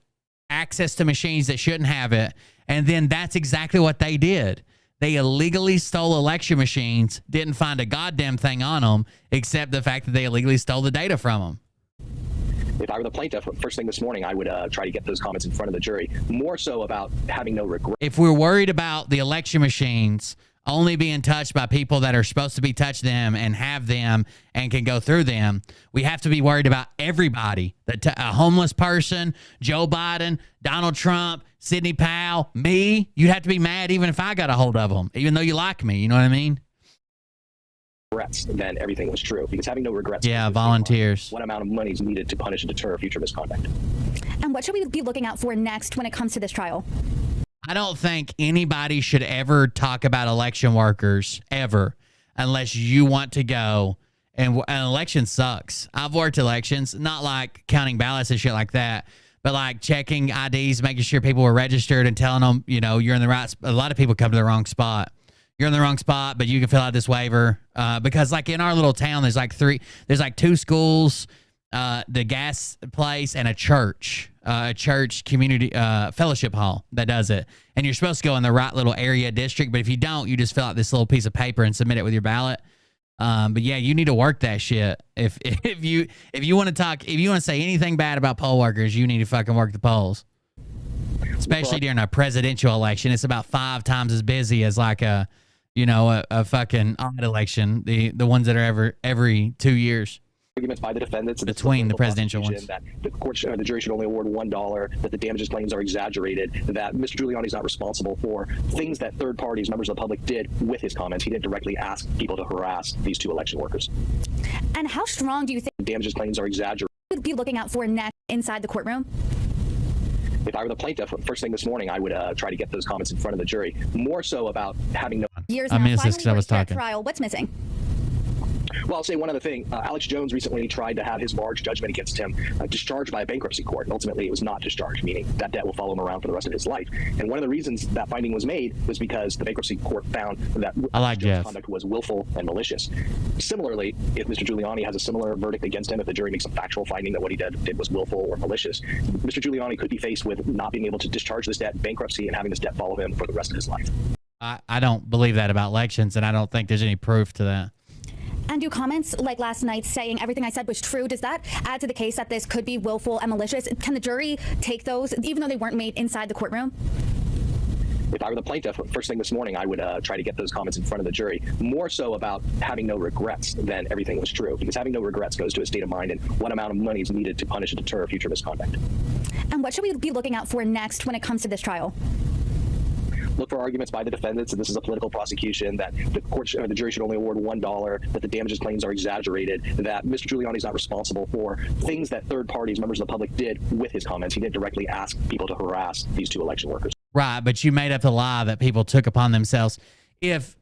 S2: access to machines that shouldn't have it. And then that's exactly what they did. They illegally stole election machines, didn't find a goddamn thing on them, except the fact that they illegally stole the data from them.
S14: If I were the plaintiff, first thing this morning, I would try to get those comments in front of the jury, more so about having no regret.
S2: If we're worried about the election machines only being touched by people that are supposed to be touch them and have them and can go through them, we have to be worried about everybody. A homeless person, Joe Biden, Donald Trump, Sidney Powell, me. You'd have to be mad even if I got a hold of them, even though you like me. You know what I mean?
S14: Regrets, then everything was true. Because having no regrets.
S2: Yeah, volunteers.
S14: What amount of money is needed to punish and deter future misconduct?
S13: And what should we be looking out for next when it comes to this trial?
S2: I don't think anybody should ever talk about election workers ever unless you want to go. And an election sucks. I've worked elections, not like counting ballots and shit like that, but like checking IDs, making sure people were registered and telling them, you know, you're in the right. A lot of people come to the wrong spot. You're in the wrong spot, but you can fill out this waiver because like in our little town, there's like two schools, the gas place, and a church community fellowship hall that does it. And you're supposed to go in the right little area district, but if you don't, you just fill out this little piece of paper and submit it with your ballot. But yeah, you need to work that shit. If you want to say anything bad about poll workers, you need to fucking work the polls. Especially during a presidential election, it's about 5 times as busy as like a fucking odd election. The ones that are every 2 years.
S14: Arguments by the defendants
S2: between the presidential ones.
S14: That the jury should only award $1, that the damages claims are exaggerated, that Mr. Giuliani is not responsible for things that third parties, members of the public, did with his comments. He didn't directly ask people to harass these 2 election workers.
S13: And how strong do you think
S14: damages claims are exaggerated?
S13: We'd be looking out for next inside the courtroom?
S14: If I were the plaintiff, first thing this morning, I would try to get those comments in front of the jury, more so about having no...
S13: Years
S2: I
S13: now,
S2: missed this because I was talking.
S13: Trial. What's missing?
S14: Well, I'll say one other thing. Alex Jones recently tried to have his large judgment against him discharged by a bankruptcy court. And ultimately, it was not discharged, meaning that debt will follow him around for the rest of his life. And one of the reasons that finding was made was because the bankruptcy court found that Jones' conduct was willful and malicious. Similarly, if Mr. Giuliani has a similar verdict against him, if the jury makes a factual finding that what he did was willful or malicious, Mr. Giuliani could be faced with not being able to discharge this debt, bankruptcy, and having this debt follow him for the rest of his life.
S2: I don't believe that about elections, and I don't think there's any proof to that.
S13: And do comments like last night saying everything I said was true, does that add to the case that this could be willful and malicious? Can the jury take those, even though they weren't made inside the courtroom?
S14: If I were the plaintiff, first thing this morning, I would try to get those comments in front of the jury, more so about having no regrets than everything was true. Because having no regrets goes to a state of mind and what amount of money is needed to punish and deter future misconduct.
S13: And what should we be looking out for next when it comes to this trial?
S14: Look for arguments by the defendants that this is a political prosecution, that the jury should only award $1, that the damages claims are exaggerated, that Mr. Giuliani is not responsible for things that third parties, members of the public, did with his comments. He didn't directly ask people to harass these 2 election workers.
S2: Right, but you made up the lie that people took upon themselves. If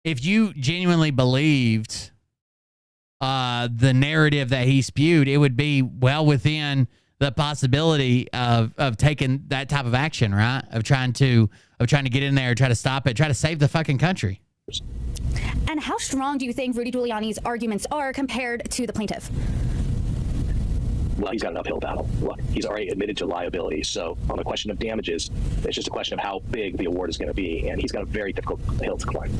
S2: you genuinely believed the narrative that he spewed, it would be well within the possibility of taking that type of action, right? Of trying to get in there, try to stop it, try to save the fucking country.
S13: And how strong do you think Rudy Giuliani's arguments are compared to the plaintiff?
S14: Well, he's got an uphill battle. Look, he's already admitted to liability. So on the question of damages, it's just a question of how big the award is going to be. And he's got a very difficult hill to climb.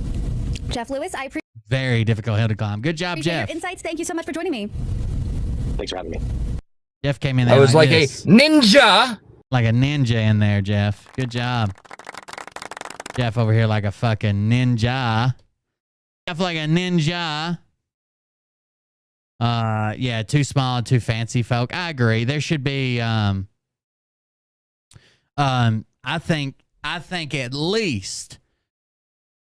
S13: Jeff Lewis, I appreciate
S2: Very difficult hill to climb. Good job,
S13: Appreciate
S2: Jeff.
S13: your insights. Thank you so much for joining me.
S14: Thanks for having me.
S2: Jeff came in there.
S15: I was like a
S2: this.
S15: ninja.
S2: Like a ninja in there, Jeff. Good job. Jeff over here like a fucking ninja. Jeff like a ninja. Yeah, too small and too fancy folk. I agree. There should be I think at least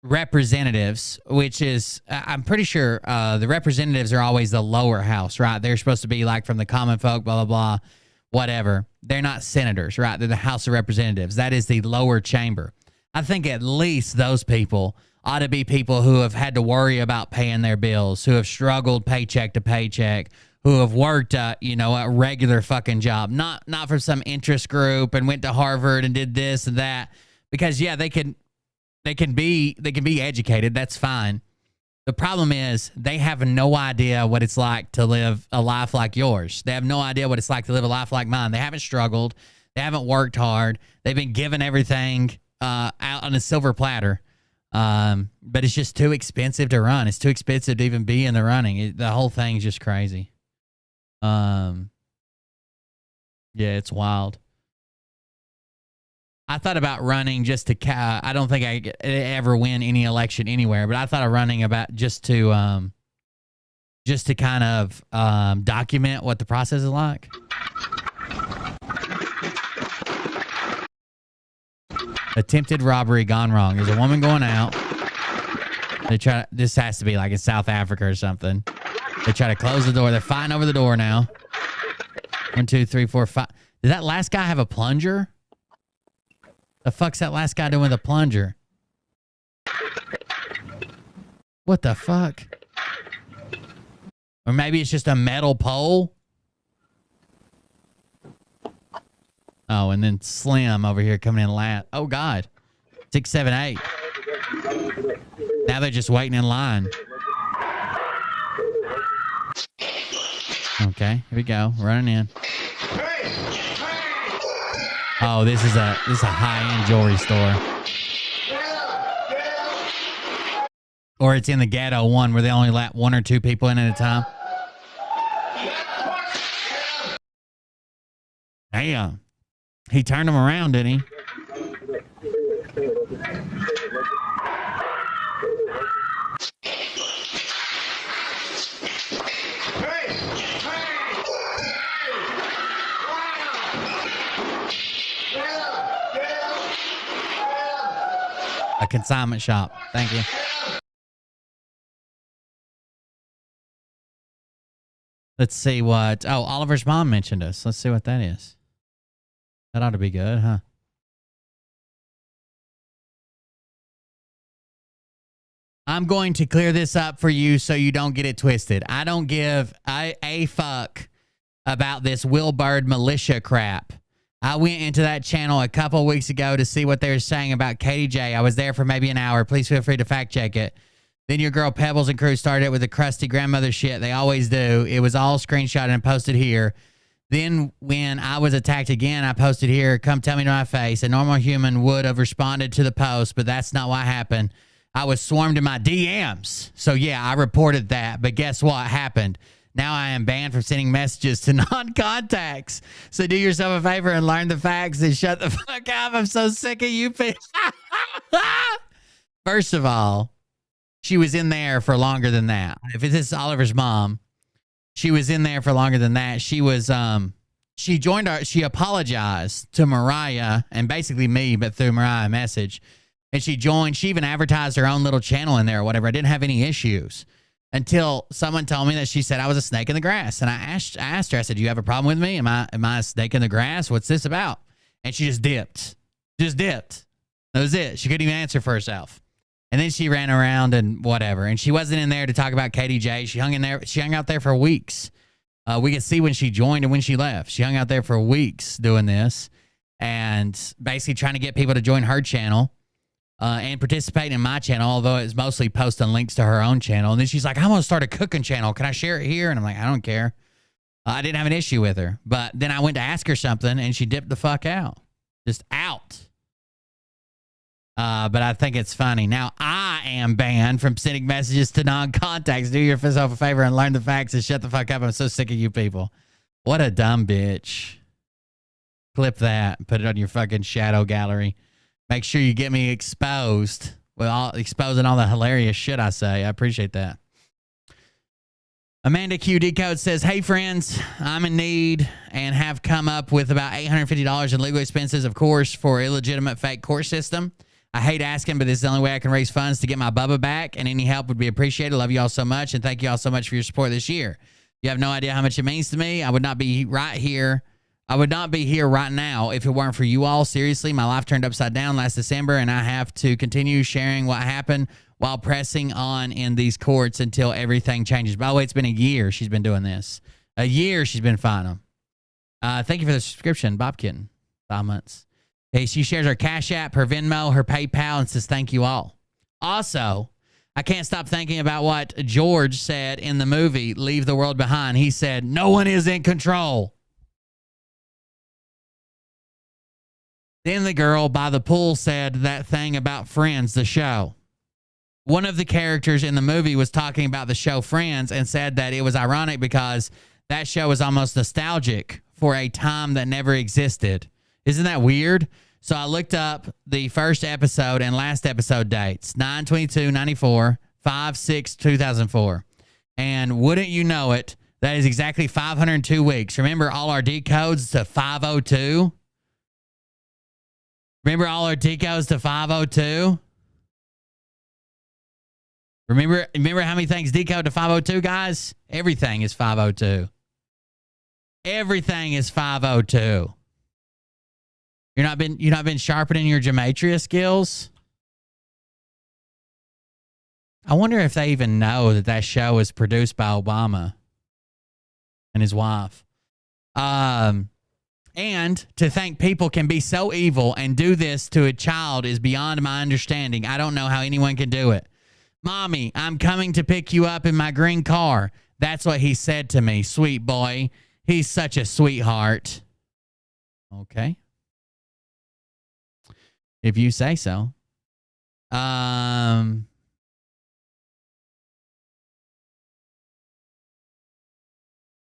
S2: representatives, which is I'm pretty sure the representatives are always the lower house, right? They're supposed to be like from the common folk, blah blah blah, whatever. They're not senators, right? They're the House of Representatives. That is the lower chamber. I think at least those people ought to be people who have had to worry about paying their bills, who have struggled paycheck to paycheck, who have worked a regular fucking job, not from some interest group and went to Harvard and did this and that. Because yeah, they can be educated. That's fine. The problem is they have no idea what it's like to live a life like yours. They have no idea what it's like to live a life like mine. They haven't struggled. They haven't worked hard. They've been given everything out on a silver platter. But it's just too expensive to run. It's too expensive to even be in the running. The whole thing's just crazy. Yeah, it's wild. I thought about running just to, I don't think I could ever win any election anywhere, but I thought of running about just to kind of document what the process is like. Attempted robbery gone wrong. There's a woman going out. This has to be like in South Africa or something. They try to close the door. They're fighting over the door now. 1, 2, 3, 4, 5. Did that last guy have a plunger? The fuck's that last guy doing with a plunger? What the fuck? Or maybe it's just a metal pole? Oh, and then Slim over here coming in last. Oh, God. 6, 7, 8. Now they're just waiting in line. Okay, here we go. Running in. Oh, this is a high-end jewelry store. Or it's in the ghetto one where they only let 1 or 2 people in at a time. Damn. He turned them around, didn't he? A consignment shop. Thank you. Let's see what... Oh, Oliver's mom mentioned us. Let's see what that is. That ought to be good, huh? I'm going to clear this up for you so you don't get it twisted. I don't give a fuck about this Will Bird militia crap. I went into that channel a couple of weeks ago to see what they were saying about KDJ. I was there for maybe an hour. Please feel free to fact check it. Then your girl Pebbles and crew started it with the crusty grandmother shit. They always do. It was all screenshotted and posted here. Then when I was attacked again, I posted here, come tell me to my face. A normal human would have responded to the post, but that's not what happened. I was swarmed in my DMs. So yeah, I reported that. But guess what happened? Now I am banned from sending messages to non-contacts. So do yourself a favor and learn the facts and shut the fuck up. I'm so sick of you. First of all, she was in there for longer than that. If this is Oliver's mom, she was in there for longer than that. She was, she joined our, she apologized to Mariah and basically me, but through Mariah message. And she joined, she even advertised her own little channel in there or whatever. I didn't have any issues until someone told me that she said I was a snake in the grass. And I asked her, I said, do you have a problem with me? Am I a snake in the grass? What's this about? And she just dipped. Just dipped. That was it. She couldn't even answer for herself. And then she ran around and whatever. And she wasn't in there to talk about KDJ. She hung in there. She hung out there for weeks. We could see when she joined and when she left. She hung out there for weeks doing this and basically trying to get people to join her channel and participate in my channel, although it's mostly posting links to her own channel. And then she's like, I want to start a cooking channel. Can I share it here? And I'm like, I don't care. I didn't have an issue with her. But then I went to ask her something and she dipped the fuck out. Just out. But I think it's funny. Now, I am banned from sending messages to non-contacts. Do yourself a favor and learn the facts and shut the fuck up. I'm so sick of you people. What a dumb bitch. Clip that and put it on your fucking shadow gallery. Make sure you get me exposed. Well, exposing all the hilarious shit I say. I appreciate that. Amanda Q Decode says, hey, friends, I'm in need and have come up with about $850 in legal expenses, of course, for illegitimate fake court system. I hate asking, but this is the only way I can raise funds to get my Bubba back, and any help would be appreciated. Love you all so much, and thank you all so much for your support this year. You have no idea how much it means to me. I would not be here right now if it weren't for you all. Seriously, my life turned upside down last December, and I have to continue sharing what happened while pressing on in these courts until everything changes. By the way, it's been a year she's been doing this. A year she's been fighting them. Thank you for the subscription, Bob Kitten. 5 months. Hey, she shares her Cash App, her Venmo, her PayPal, and says thank you all. Also, I can't stop thinking about what George said in the movie Leave the World Behind. He said, no one is in control. Then the girl by the pool said that thing about Friends, the show. One of the characters in the movie was talking about the show Friends and said that it was ironic because that show was almost nostalgic for a time that never existed. Isn't that weird? So I looked up the first episode and last episode dates, 9/22/94, 5/6/2004. And wouldn't you know it, that is exactly 502 weeks. Remember all our decodes to 502? Remember all our decodes to 502? Remember how many things decode to 502, guys? Everything is 502. Everything is 502. You're not been sharpening your gematria skills? I wonder if they even know that show was produced by Obama and his wife. And to think people can be so evil and do this to a child is beyond my understanding. I don't know how anyone can do it. Mommy, I'm coming to pick you up in my green car. That's what he said to me. Sweet boy. He's such a sweetheart. Okay. If you say so. Hi,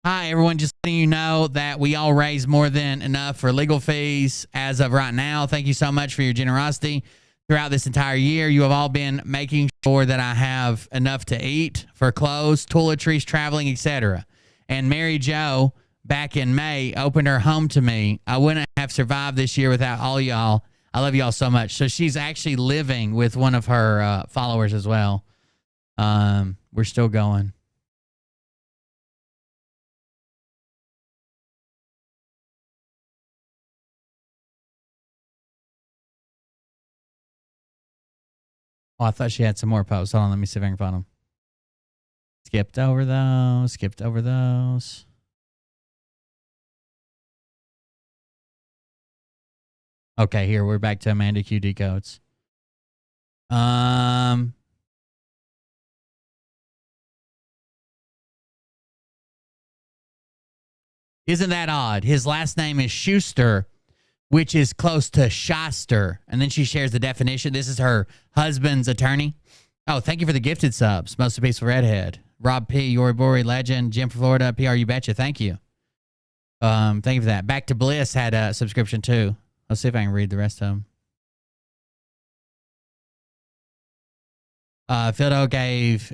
S2: everyone. Just letting you know that we all raise more than enough for legal fees as of right now. Thank you so much for your generosity. Throughout this entire year, you have all been making sure that I have enough to eat, for clothes, toiletries, traveling, etc. And Mary Jo, back in May, opened her home to me. I wouldn't have survived this year without all y'all. I love y'all so much. So she's actually living with one of her followers as well. We're still going. Oh, I thought she had some more posts. Hold on, let me see if I can find them. Skipped over those. Okay, here, we're back to Amanda Q Decodes. Isn't that odd? His last name is Schuster, which is close to Shyster. And then she shares the definition. This is her husband's attorney. Oh, thank you for the gifted subs. Most of Peaceful Redhead. Rob P, Yori Bori, Legend, Jim from Florida, PR You Betcha. Thank you. Thank you for that. Back to Bliss had a subscription too. Let's see if I can read the rest of them. Phildo gave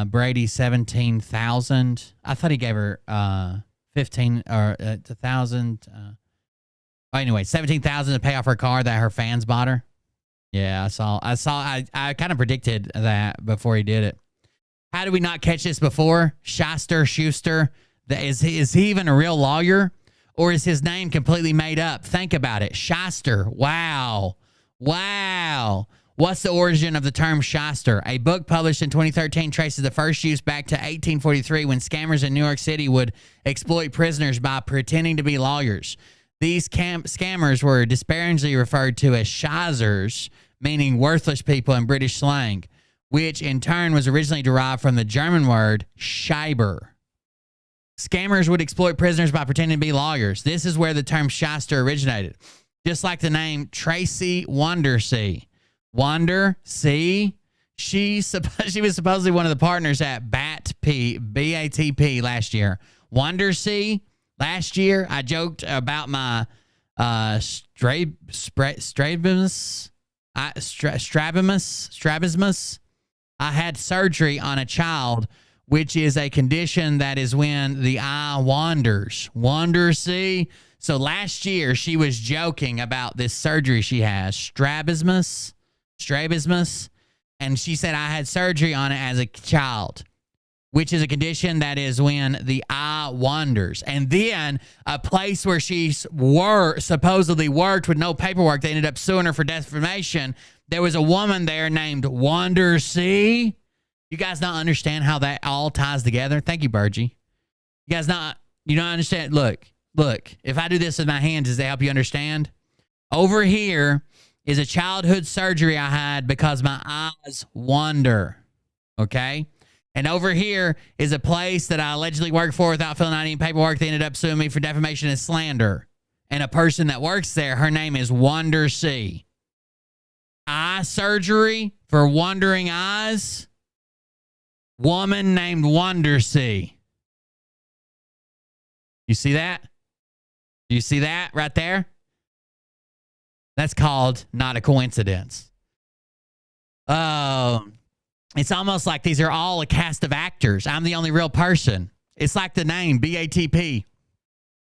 S2: Brady 17,000. I thought he gave her 15 or 1,000. Anyway, 17,000 to pay off her car that her fans bought her. Yeah, I kind of predicted that before he did it. How did we not catch this before? Schuster. Is he even a real lawyer? Or is his name completely made up? Think about it. Shyster. Wow. What's the origin of the term shyster? A book published in 2013 traces the first use back to 1843 when scammers in New York City would exploit prisoners by pretending to be lawyers. These scammers were disparagingly referred to as shizers, meaning worthless people in British slang, which in turn was originally derived from the German word Schreiber. Scammers would exploit prisoners by pretending to be lawyers. This is where the term shyster originated. Just like the name Tracy Wondersea. Wander C. She was supposedly one of the partners at BATP last year. Wander C. Last year, I joked about my strabismus. I had surgery on a child, which is a condition that is when the eye wanders. Wander C. So last year, she was joking about this surgery she has, strabismus. And she said, I had surgery on it as a child, which is a condition that is when the eye wanders. And then a place where she supposedly worked with no paperwork, they ended up suing her for defamation. There was a woman there named Wander C. You guys don't understand how that all ties together? Thank you, Burgie. You don't understand? Look, if I do this with my hands, does that help you understand? Over here is a childhood surgery I had because my eyes wander, okay? And over here is a place that I allegedly worked for without filling out any paperwork. They ended up suing me for defamation and slander. And a person that works there, her name is Wander C. Eye surgery for wandering eyes. Woman named Wander C. You see that? Do you see that right there? That's called not a coincidence. It's almost like these are all a cast of actors. I'm the only real person. It's like the name BATP.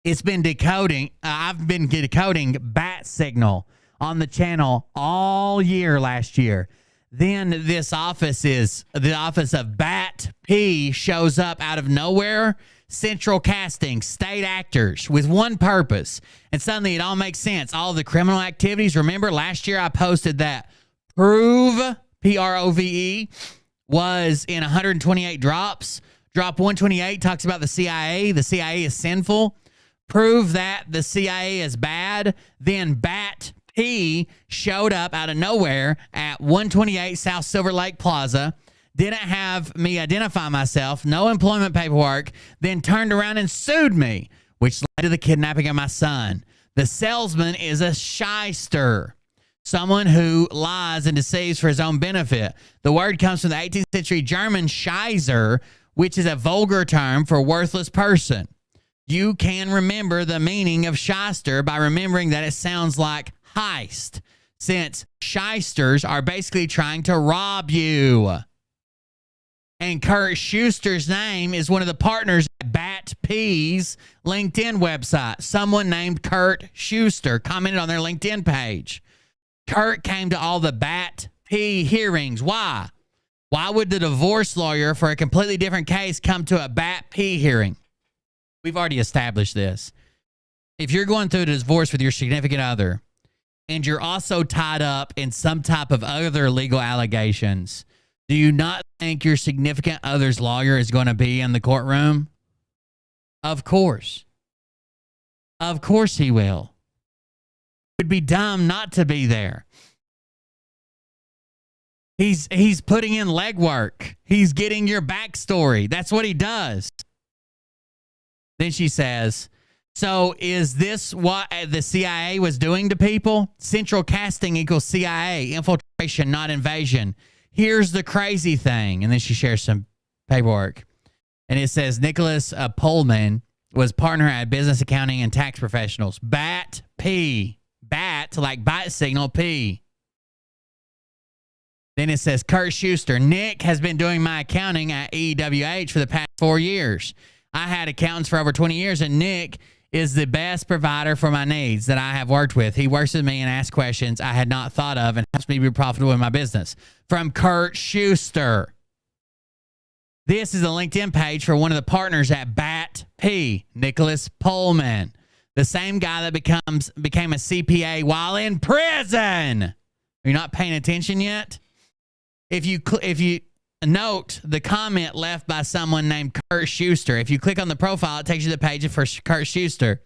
S2: It's been decoding. I've been decoding bat signal on the channel all year last year. Then this office is the office of Bat P shows up out of nowhere. Central casting, state actors with one purpose. And suddenly it all makes sense. All the criminal activities. Remember last year I posted that Prove, Prove, was in 128 drops. Drop 128 talks about the CIA. The CIA is sinful. Prove that the CIA is bad. Then Bat P showed up out of nowhere at 128 South Silver Lake Plaza. Didn't have me identify myself, no employment paperwork, then turned around and sued me, which led to the kidnapping of my son. The salesman is a shyster, someone who lies and deceives for his own benefit. The word comes from the 18th century German Scheiser, which is a vulgar term for worthless person. You can remember the meaning of shyster by remembering that it sounds like heist, since shysters are basically trying to rob you. And Kurt Schuster's name is one of the partners at Bat P's LinkedIn website. Someone named Kurt Schuster commented on their LinkedIn page. Kurt came to all the Bat P hearings. Why? Why would the divorce lawyer for a completely different case come to a Bat P hearing? We've already established this. If you're going through a divorce with your significant other and you're also tied up in some type of other legal allegations, do you not think your significant other's lawyer is going to be in the courtroom? Of course. Of course he will. It would be dumb not to be there. He's putting in legwork. He's getting your backstory. That's what he does. Then she says, so is this what the CIA was doing to people? Central casting equals CIA. Infiltration, not invasion. Here's the crazy thing. And then she shares some paperwork. And it says Nicholas Pullman was partner at Business Accounting and Tax Professionals. Bat P. Bat, like bat signal P. Then it says Kurt Schuster. Nick has been doing my accounting at EWH for the past 4 years. I had accountants for over 20 years, and Nick is the best provider for my needs that I have worked with. He works with me and asks questions I had not thought of and helps me be profitable in my business. From Kurt Schuster. This is a LinkedIn page for one of the partners at Bat P, Nicholas Pullman, the same guy that became a CPA while in prison. Are you not paying attention yet? If you note the comment left by someone named Kurt Schuster. If you click on the profile, it takes you to the page for Kurt Schuster.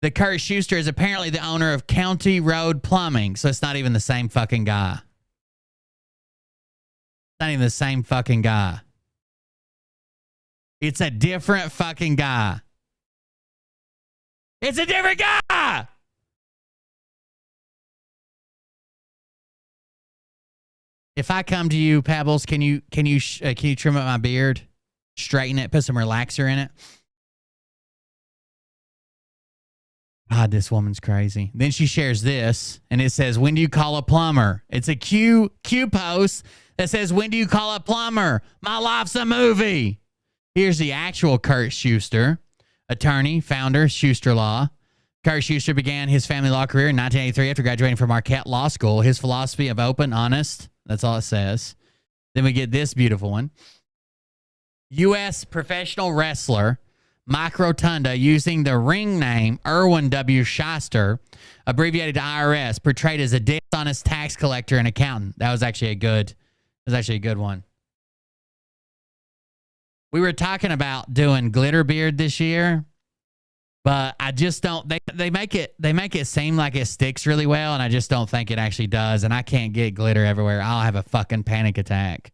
S2: The Kurt Schuster is apparently the owner of County Road Plumbing, so it's not even the same fucking guy. It's not even the same fucking guy. It's a different fucking guy. It's a different guy! If I come to you, Pebbles, can you trim up my beard, straighten it, put some relaxer in it? God, this woman's crazy. Then she shares this, and it says, "When do you call a plumber?" It's a Q post that says, "When do you call a plumber? My life's a movie." Here's the actual Kurt Schuster, attorney, founder, Schuster Law. Kurt Schuster began his family law career in 1983 after graduating from Marquette Law School. His philosophy of open, honest, that's all it says. Then we get this beautiful one. U.S. professional wrestler Mike Rotunda, using the ring name Erwin W. Schuster, abbreviated to IRS, portrayed as a dishonest tax collector and accountant. That was actually a good one. We were talking about doing glitter beard this year, but I just don't. They make it seem like it sticks really well, and I just don't think it actually does. And I can't get glitter everywhere. I'll have a fucking panic attack.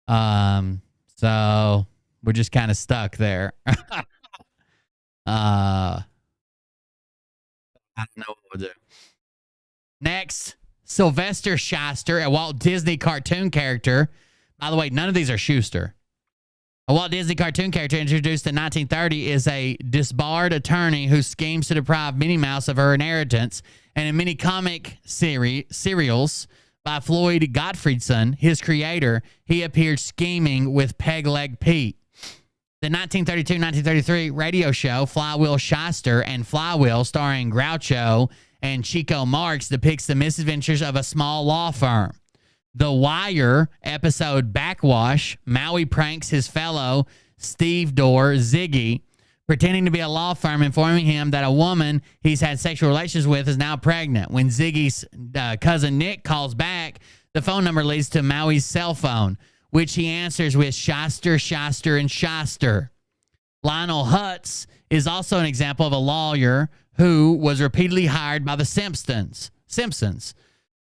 S2: So we're just kind of stuck there. I don't know what we'll do. Next, Sylvester Schuster, a Walt Disney cartoon character. By the way, none of these are Schuster. A Walt Disney cartoon character introduced in 1930 is a disbarred attorney who schemes to deprive Minnie Mouse of her inheritance. And in many comic serials by Floyd Gottfriedson, his creator, he appeared scheming with Peg Leg Pete. The 1932-1933 radio show Flywheel Schuster and Flywheel, starring Groucho and Chico Marx, depicts the misadventures of a small law firm. The Wire episode Backwash, Maui pranks his fellow stevedore Ziggy, pretending to be a law firm, informing him that a woman he's had sexual relations with is now pregnant. When Ziggy's cousin Nick calls back, the phone number leads to Maui's cell phone, which he answers with Schuster, Schuster, and Schuster. Lionel Hutz is also an example of a lawyer who was repeatedly hired by the Simpsons.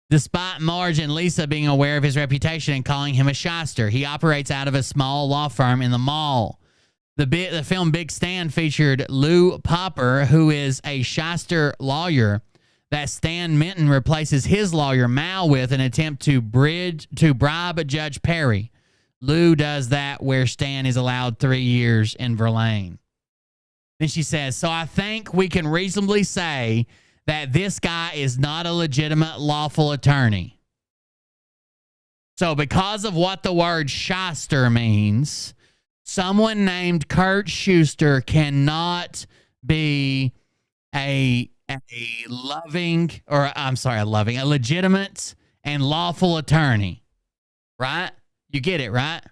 S2: Despite Marge and Lisa being aware of his reputation and calling him a Schuster, he operates out of a small law firm in the mall. The film Big Stan featured Lou Popper, who is a Schuster lawyer that Stan Minton replaces his lawyer Mal with in an attempt to bribe Judge Perry. Lou does that where Stan is allowed 3 years in Verlaine. Then she says, "So I think we can reasonably say that this guy is not a legitimate lawful attorney." So because of what the word Schuster means, someone named Kurt Schuster cannot be a legitimate and lawful attorney. Right? You get it, right?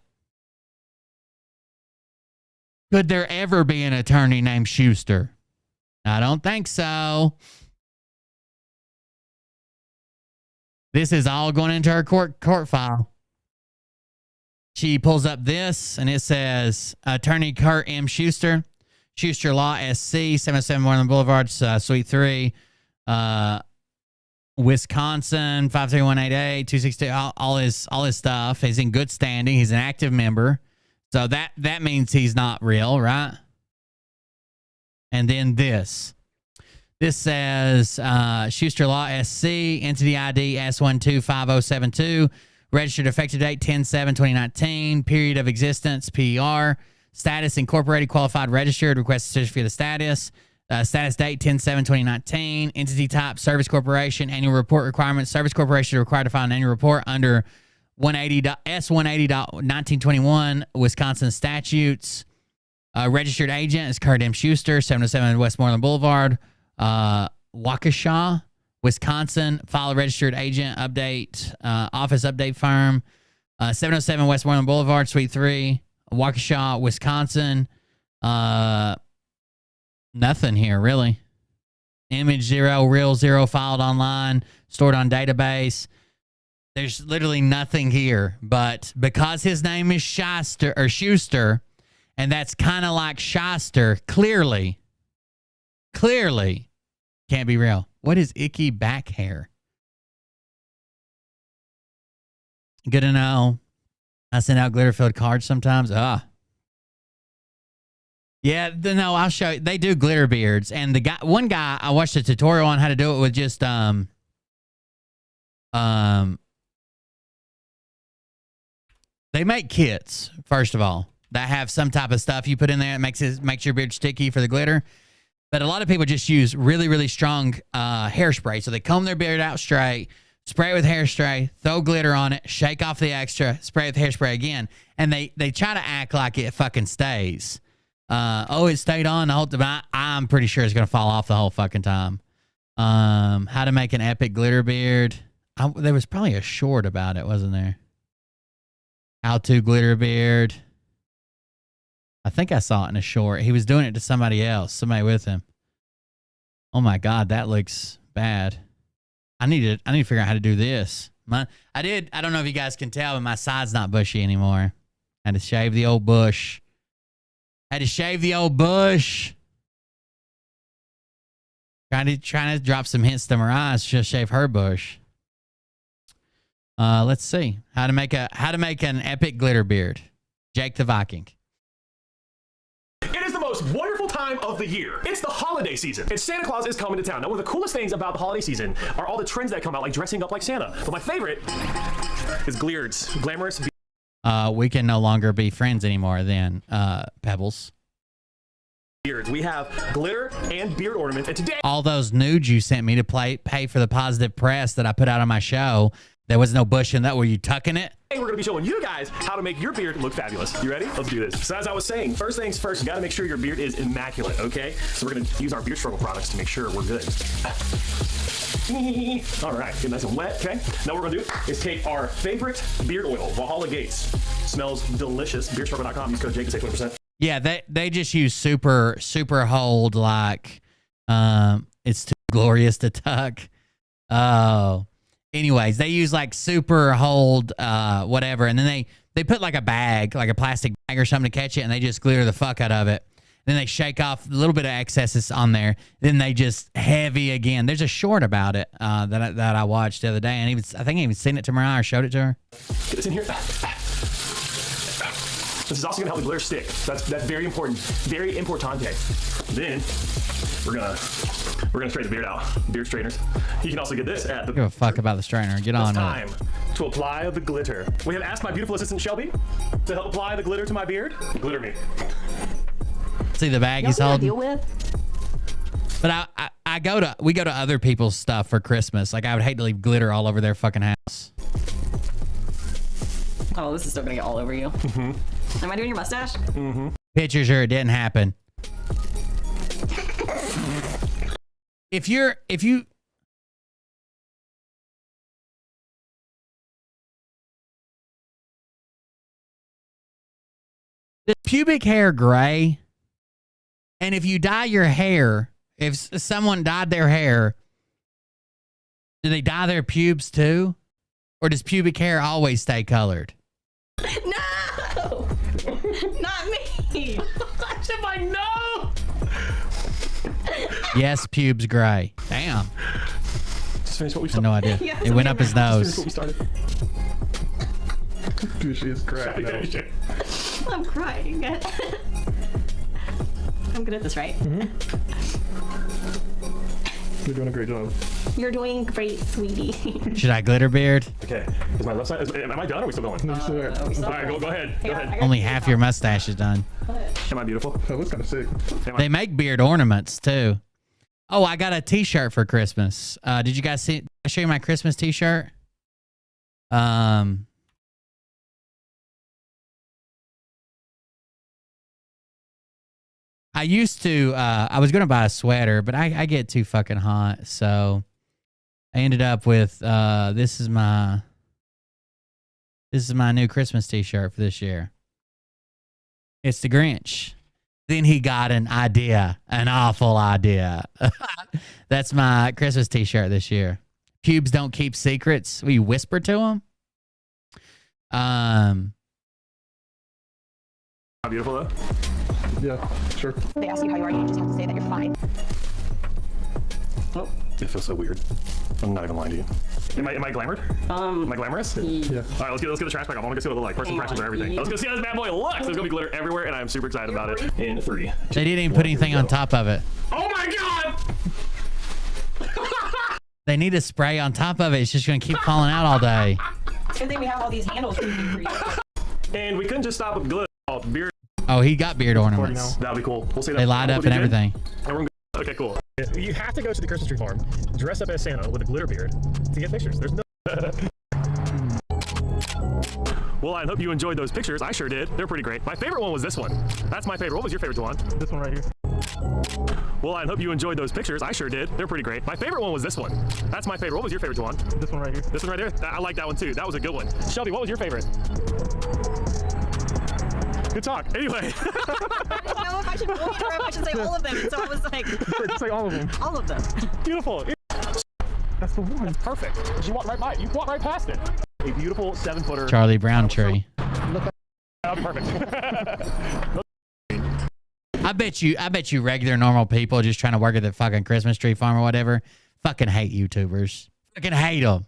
S2: Could there ever be an attorney named Schuster? I don't think so. This is all going into her court file. She pulls up this, and it says, Attorney Kurt M. Schuster, Schuster Law, SC, 707 Moreland Boulevard, Suite 3, Wisconsin, 53188, 262, all his stuff. He's in good standing. He's an active member. So that means he's not real, right? And then this. This says Schuster Law SC, entity ID S125072, registered effective date 10/7/2019, period of existence PER, status incorporated, qualified, registered, request certificate of the status, status date 10/7/2019, entity type service corporation, annual report requirements, service corporation required to file an annual report under S180.1921 Wisconsin statutes. Registered agent is Kurt M. Schuster, 707 Westmoreland Boulevard, Waukesha, Wisconsin. File a registered agent update, office update firm, 707 Westmoreland Boulevard, Suite 3, Waukesha, Wisconsin. Nothing here, really. Image 0, real 0, filed online, stored on database. There's literally nothing here, but because his name is Schuster, and that's kind of like Schuster, clearly can't be real. What is icky back hair? Good to know. I send out glitter-filled cards sometimes. Yeah, no, I'll show you. They do glitter beards, and one guy I watched a tutorial on how to do it with just They make kits, first of all, that have some type of stuff you put in there that makes your beard sticky for the glitter. But a lot of people just use really, really strong hairspray. So they comb their beard out straight, spray it with hairspray, throw glitter on it, shake off the extra, spray it with hairspray again. And they try to act like it fucking stays. It stayed on the whole time. I'm pretty sure it's going to fall off the whole fucking time. How to make an epic glitter beard. There was probably a short about it, wasn't there? How to glitter beard. I think I saw it in a short. He was doing it to somebody else, somebody with him. Oh my God, that looks bad. I need to figure out how to do this. I don't know if you guys can tell, but my side's not bushy anymore. I had to shave the old bush. Trying to drop some hints to Mariah. She'll shave her bush. Let's see how to make an epic glitter beard. Jake the Viking.
S15: It is the most wonderful time of the year. It's the holiday season, and Santa Claus is coming to town. Now, one of the coolest things about the holiday season are all the trends that come out, like dressing up like Santa. But my favorite is Gleard's glamorous.
S2: We can no longer be friends anymore then, Pebbles.
S15: Beards. We have glitter and beard ornaments, and today
S2: all those nudes you sent me to pay for the positive press that I put out on my show. There was no bush in that. Were you tucking it?
S15: we're going to be showing you guys how to make your beard look fabulous. You ready? Let's do this. So as I was saying, first things first, you got to make sure your beard is immaculate, okay? So we're going to use our beard struggle products to make sure we're good. All right, get nice and wet, okay? Now what we're going to do is take our favorite beard oil, Valhalla Gates. Smells delicious. Beardstruggle.com. Use code Jake to save 20%.
S2: Yeah, they just use super hold like it's too glorious to tuck. Oh. Anyways, they use like super hold whatever, and then they put like a bag, like a plastic bag or something to catch it, and they just glitter the fuck out of it. Then they shake off a little bit of excesses on there. Then they just heavy again. There's a short about it that I watched the other day, and I think I even seen it to Mariah or showed it to her.
S15: Get this in here. This is also gonna help the glitter stick. That's very important. Very importante. Then we're gonna straighten the beard out. Beard straighteners. You can also get this at the.
S2: Give a fuck about the straightener. Get on.
S15: It's time to apply the glitter. We have asked my beautiful assistant Shelby to help apply the glitter to my beard. Glitter me.
S2: See the bag he's holding. But we go to other people's stuff for Christmas. Like I would hate to leave glitter all over their fucking house.
S16: Oh, this is still gonna get all over you.
S15: Mm-hmm.
S16: Am I doing your mustache?
S15: Mm-hmm.
S2: Pictures or it didn't happen. If you is pubic hair gray? And if you dye your hair, if someone dyed their hair, do they dye their pubes too? Or does pubic hair always stay colored?
S16: No! Not me!
S15: If I know!
S2: Yes, pubes gray. Damn.
S15: Just finish what we
S2: I had no idea.
S16: Yeah,
S2: it went up his nose.
S15: Just finish what we started. Dude, she is crying.
S16: I'm crying. I'm good at this, right?
S15: Mm-hmm. You're doing a great job.
S16: You're doing great, sweetie.
S2: Should I glitter beard?
S15: Okay. Is my left side? Am I done or are we still going? No, you're still there. All right, go ahead. Go ahead.
S2: Only half your mustache is done.
S15: Am I beautiful? That looks kind of sick.
S2: They make beard ornaments too. Oh, I got a t-shirt for Christmas. Did you guys see? Did I show you my Christmas t-shirt? I used to, I was going to buy a sweater, but I get too fucking hot. So I ended up with, this is my new Christmas t-shirt for this year. It's the Grinch. Then he got an idea, an awful idea. That's my Christmas t-shirt this year. Pubes don't keep secrets. We whisper to them.
S15: Beautiful though? Yeah, sure.
S16: They ask you how you are, you just have to say that you're fine.
S15: Oh, it feels so weird. I'm not even lying to you. Am I glamored? Am I glamorous?
S16: Yeah.
S15: All right, let's get the trash bag off. I want to see what it looks like. First impressions are everything. Let's go see how this bad boy looks. There's gonna be glitter everywhere, and I'm super excited about it. In 3.
S2: They didn't even put anything on top of it.
S15: Oh my god!
S2: They need a spray on top of it. It's just gonna keep falling out all day.
S16: It's a good thing we have all these handles for you.
S15: just stop with glitter. Oh, beard.
S2: Oh, he got beard ornaments.
S15: That'd be cool. We'll say that.
S2: They light up and everything.
S15: Everyone go. Okay, cool. You have to go to the Christmas tree farm, dress up as Santa with a glitter beard to get pictures. There's no. Well, I hope you enjoyed those pictures. I sure did. They're pretty great. My favorite one was this one. That's my favorite. What was your favorite one? This one right here. Well, I hope you enjoyed those pictures. I sure did. They're pretty great. My favorite one was this one. That's my favorite. What was your favorite one? This one right here. This one right there? I like that one too. That was a good one. Shelby, what was your favorite? Good talk. Anyway.
S16: I didn't know if I should point or if I should say all of them, so I was like...
S15: Say all of them.
S16: All of them.
S15: Beautiful. That's the one. Perfect. You walk right by it. You walk right past it. A beautiful 7-footer.
S2: Charlie Brown tree.
S15: Perfect.
S2: I bet you regular normal people just trying to work at the fucking Christmas tree farm or whatever fucking hate YouTubers. Fucking hate them.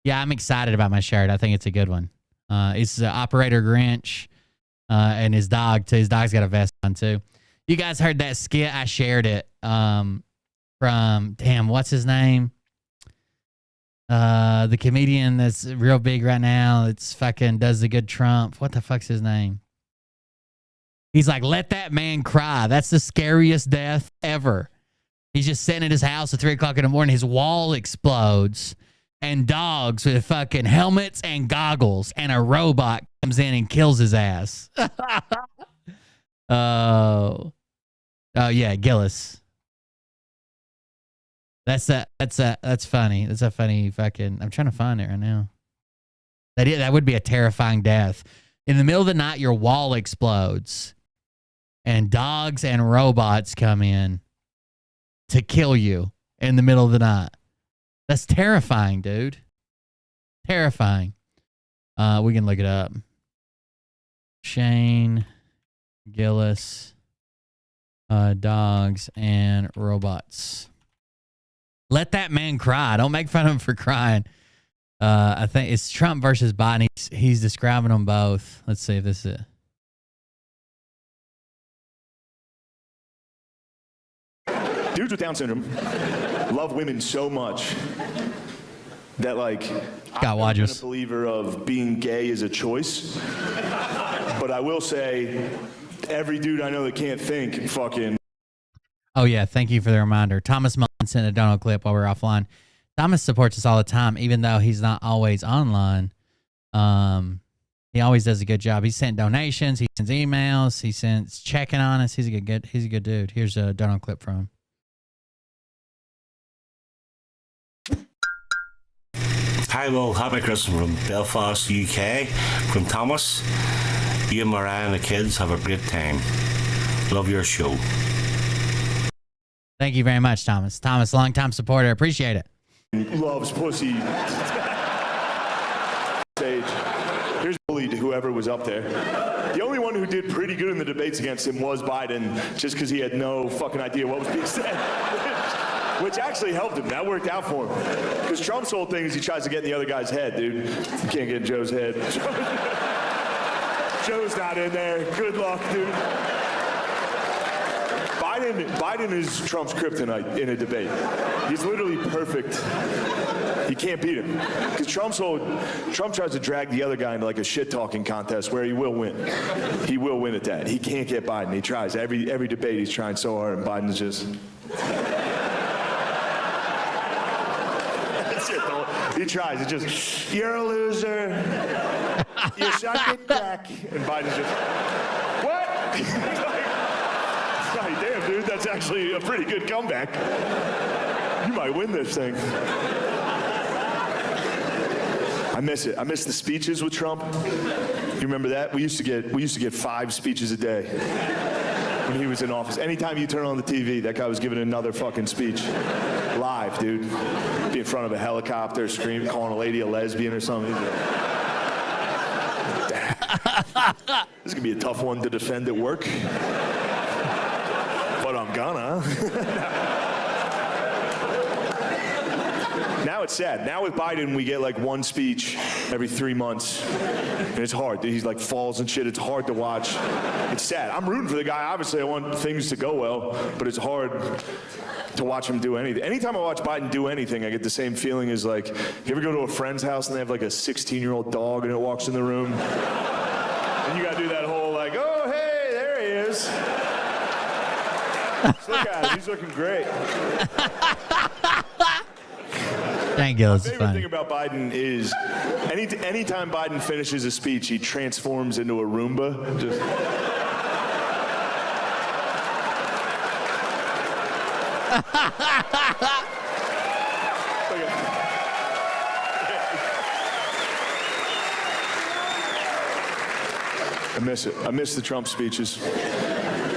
S2: Yeah, I'm excited about my shirt. I think it's a good one. It's Operator Grinch and his dog too. His dog's got a vest on too. You guys heard that skit? I shared it from, damn, what's his name? The comedian that's real big right now. It's fucking does the good Trump. What the fuck's his name? He's like, let that man cry. That's the scariest death ever. He's just sitting at his house at 3 o'clock in the morning. His wall explodes and dogs with fucking helmets and goggles and a robot comes in and kills his ass. Oh yeah, Gillis. That's funny. That's a funny fucking, I'm trying to find it right now. That would be a terrifying death. In the middle of the night, your wall explodes and dogs and robots come in to kill you in the middle of the night. That's terrifying, dude. Terrifying. We can look it up. Shane Gillis, dogs and robots. Let that man cry. Don't make fun of him for crying. I think it's Trump versus Biden. He's describing them both. Let's see if this is it.
S17: Dudes with Down syndrome love women so much that, like, I'm not a believer of being gay is a choice. But I will say, every dude I know that can't think fucking.
S2: Oh, yeah. Thank you for the reminder. Thomas Mullen sent a Donald clip while we're offline. Thomas supports us all the time, even though he's not always online. He always does a good job. He sent donations. He sends emails. He sends checking on us. He's a good dude. Here's a Donald clip from him.
S18: Hi, well, happy Christmas from Belfast, UK. From Thomas. You and Mariah and the kids have a great time. Love your show.
S2: Thank you very much, Thomas. Thomas, longtime supporter. Appreciate it.
S17: Loves pussy. Stage. Here's bullied whoever was up there. The only one who did pretty good in the debates against him was Biden, just because he had no fucking idea what was being said. Which actually helped him. That worked out for him. Because Trump's whole thing is he tries to get in the other guy's head, dude. You can't get in Joe's head. Joe's not in there. Good luck, dude. Biden is Trump's kryptonite in a debate. He's literally perfect. You can't beat him. Because Trump tries to drag the other guy into like a shit-talking contest where he will win. He will win at that. He can't get Biden. He tries. Every debate he's trying so hard, and Biden's just... That's it, though. He tries. It's just, you're a loser. You suck at crack. And Biden's just, what? Damn, dude, that's actually a pretty good comeback. You might win this thing. I miss it. I miss the speeches with Trump. You remember that? We used to get 5 speeches a day when he was in office. Anytime you turn on the TV, that guy was giving another fucking speech. Live, dude. Be in front of a helicopter, screaming, calling a lady a lesbian or something. This is gonna be a tough one to defend at work. But I'm gonna. Now it's sad. Now with Biden, we get like one speech every 3 months. And it's hard. He's like falls and shit. It's hard to watch. It's sad. I'm rooting for the guy. Obviously, I want things to go well, but it's hard to watch him do anything. Anytime I watch Biden do anything, I get the same feeling as like, you ever go to a friend's house and they have like a 16-year-old dog and it walks in the room? And you gotta do that whole like, oh hey, there he is. Just look at him, he's looking great.
S2: Thank you.
S17: My
S2: It's
S17: favorite
S2: funny.
S17: thing about Biden is anytime Biden finishes a speech, he transforms into a Roomba. Just. I miss it. I miss the Trump speeches.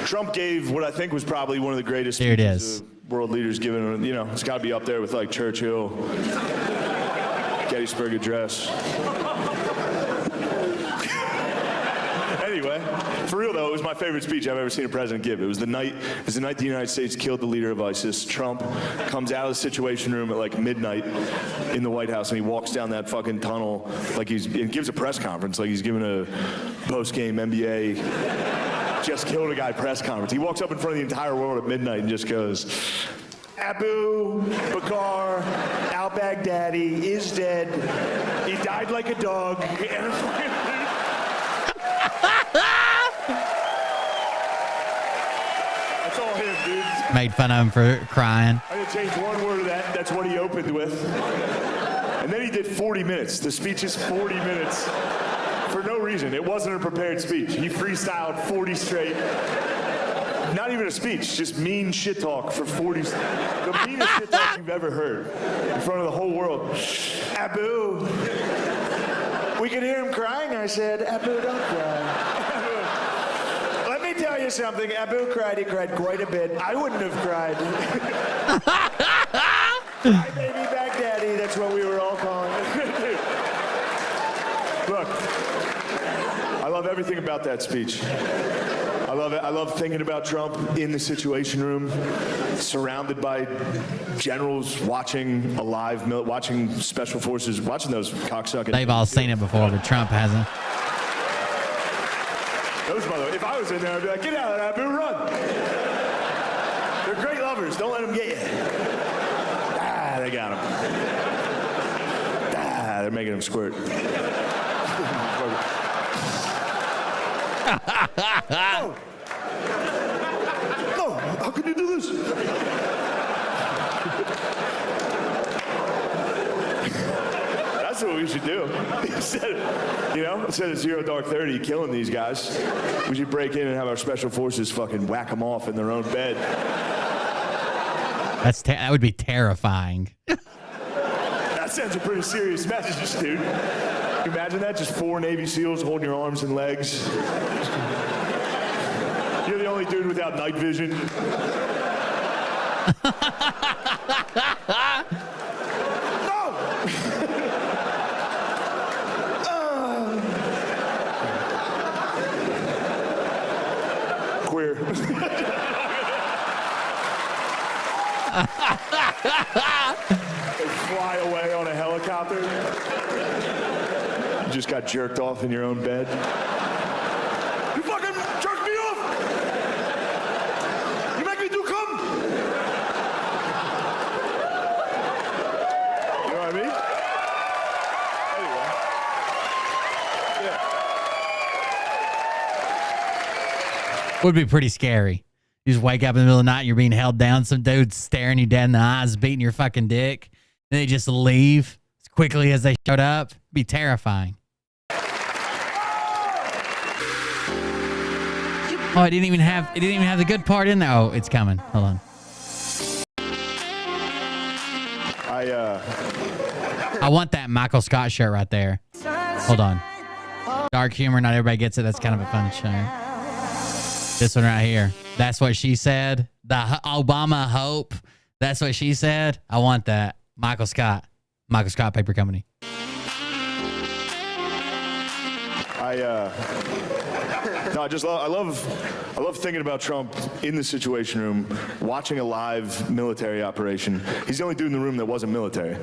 S17: Trump gave what I think was probably one of the greatest
S2: There it
S17: speeches
S2: is.
S17: world leaders given. You know, it's got to be up there with like Churchill, Gettysburg Address. Anyway, for real though, it was my favorite speech I've ever seen a president give. It was the night the United States killed the leader of ISIS. Trump comes out of the Situation Room at like midnight in the White House, and he walks down that fucking tunnel like he gives a press conference, like he's giving a post-game NBA just killed a guy press conference. He walks up in front of the entire world at midnight and just goes, Abu Bakr al-Baghdadi is dead. He died like a dog. That's all him, dude.
S2: Made fun of him for crying.
S17: I didn't change one word of that. That's what he opened with. And then he did 40 minutes. The speech is 40 minutes for no reason. It wasn't a prepared speech. He freestyled 40 straight. Not even a speech, just mean shit talk for 40. The meanest shit talk you've ever heard in front of the whole world. Abu. We could hear him crying. I said, Abu, don't cry. Let me tell you something. Abu cried. He cried quite a bit. I wouldn't have cried. Hi, baby Baghdadi. That's what we were all calling it. Look, I love everything about that speech. I love it. I love thinking about Trump in the Situation Room, surrounded by generals watching watching special forces, watching those cocksuckers.
S2: They've all seen it before, but Trump hasn't.
S17: Those if I was in there, I'd be like, get out of there, Abu, run. They're great lovers. Don't let them get you. Ah, they got him. Ah, they're making him squirt. No. No, how can you do this? That's what we should do. Instead of 0 Dark 30 killing these guys, we should break in and have our special forces fucking whack them off in their own bed.
S2: That would be terrifying.
S17: That sends a pretty serious message, dude. Can you imagine that? Just 4 Navy SEALs holding your arms and legs. You're the only dude without night vision. No! Queer. They fly away on a helicopter. You just got jerked off in your own bed. You fucking jerked me off! You make me do cum! You know what I mean? Anyway. Yeah.
S2: Would be pretty scary. You just wake up in the middle of the night and you're being held down. Some dude's staring you dead in the eyes, beating your fucking dick. And they just leave as quickly as they showed up. Be terrifying. Oh, it didn't even have the good part in there. Oh, it's coming. Hold on. I want that Michael Scott shirt right there. Hold on. Dark humor, not everybody gets it. That's kind of a fun shirt. This one right here. That's what she said. The Obama hope. That's what she said. I want that. Michael Scott. Michael Scott Paper Company.
S17: I love thinking about Trump in the Situation Room, watching a live military operation. He's the only dude in the room that wasn't military.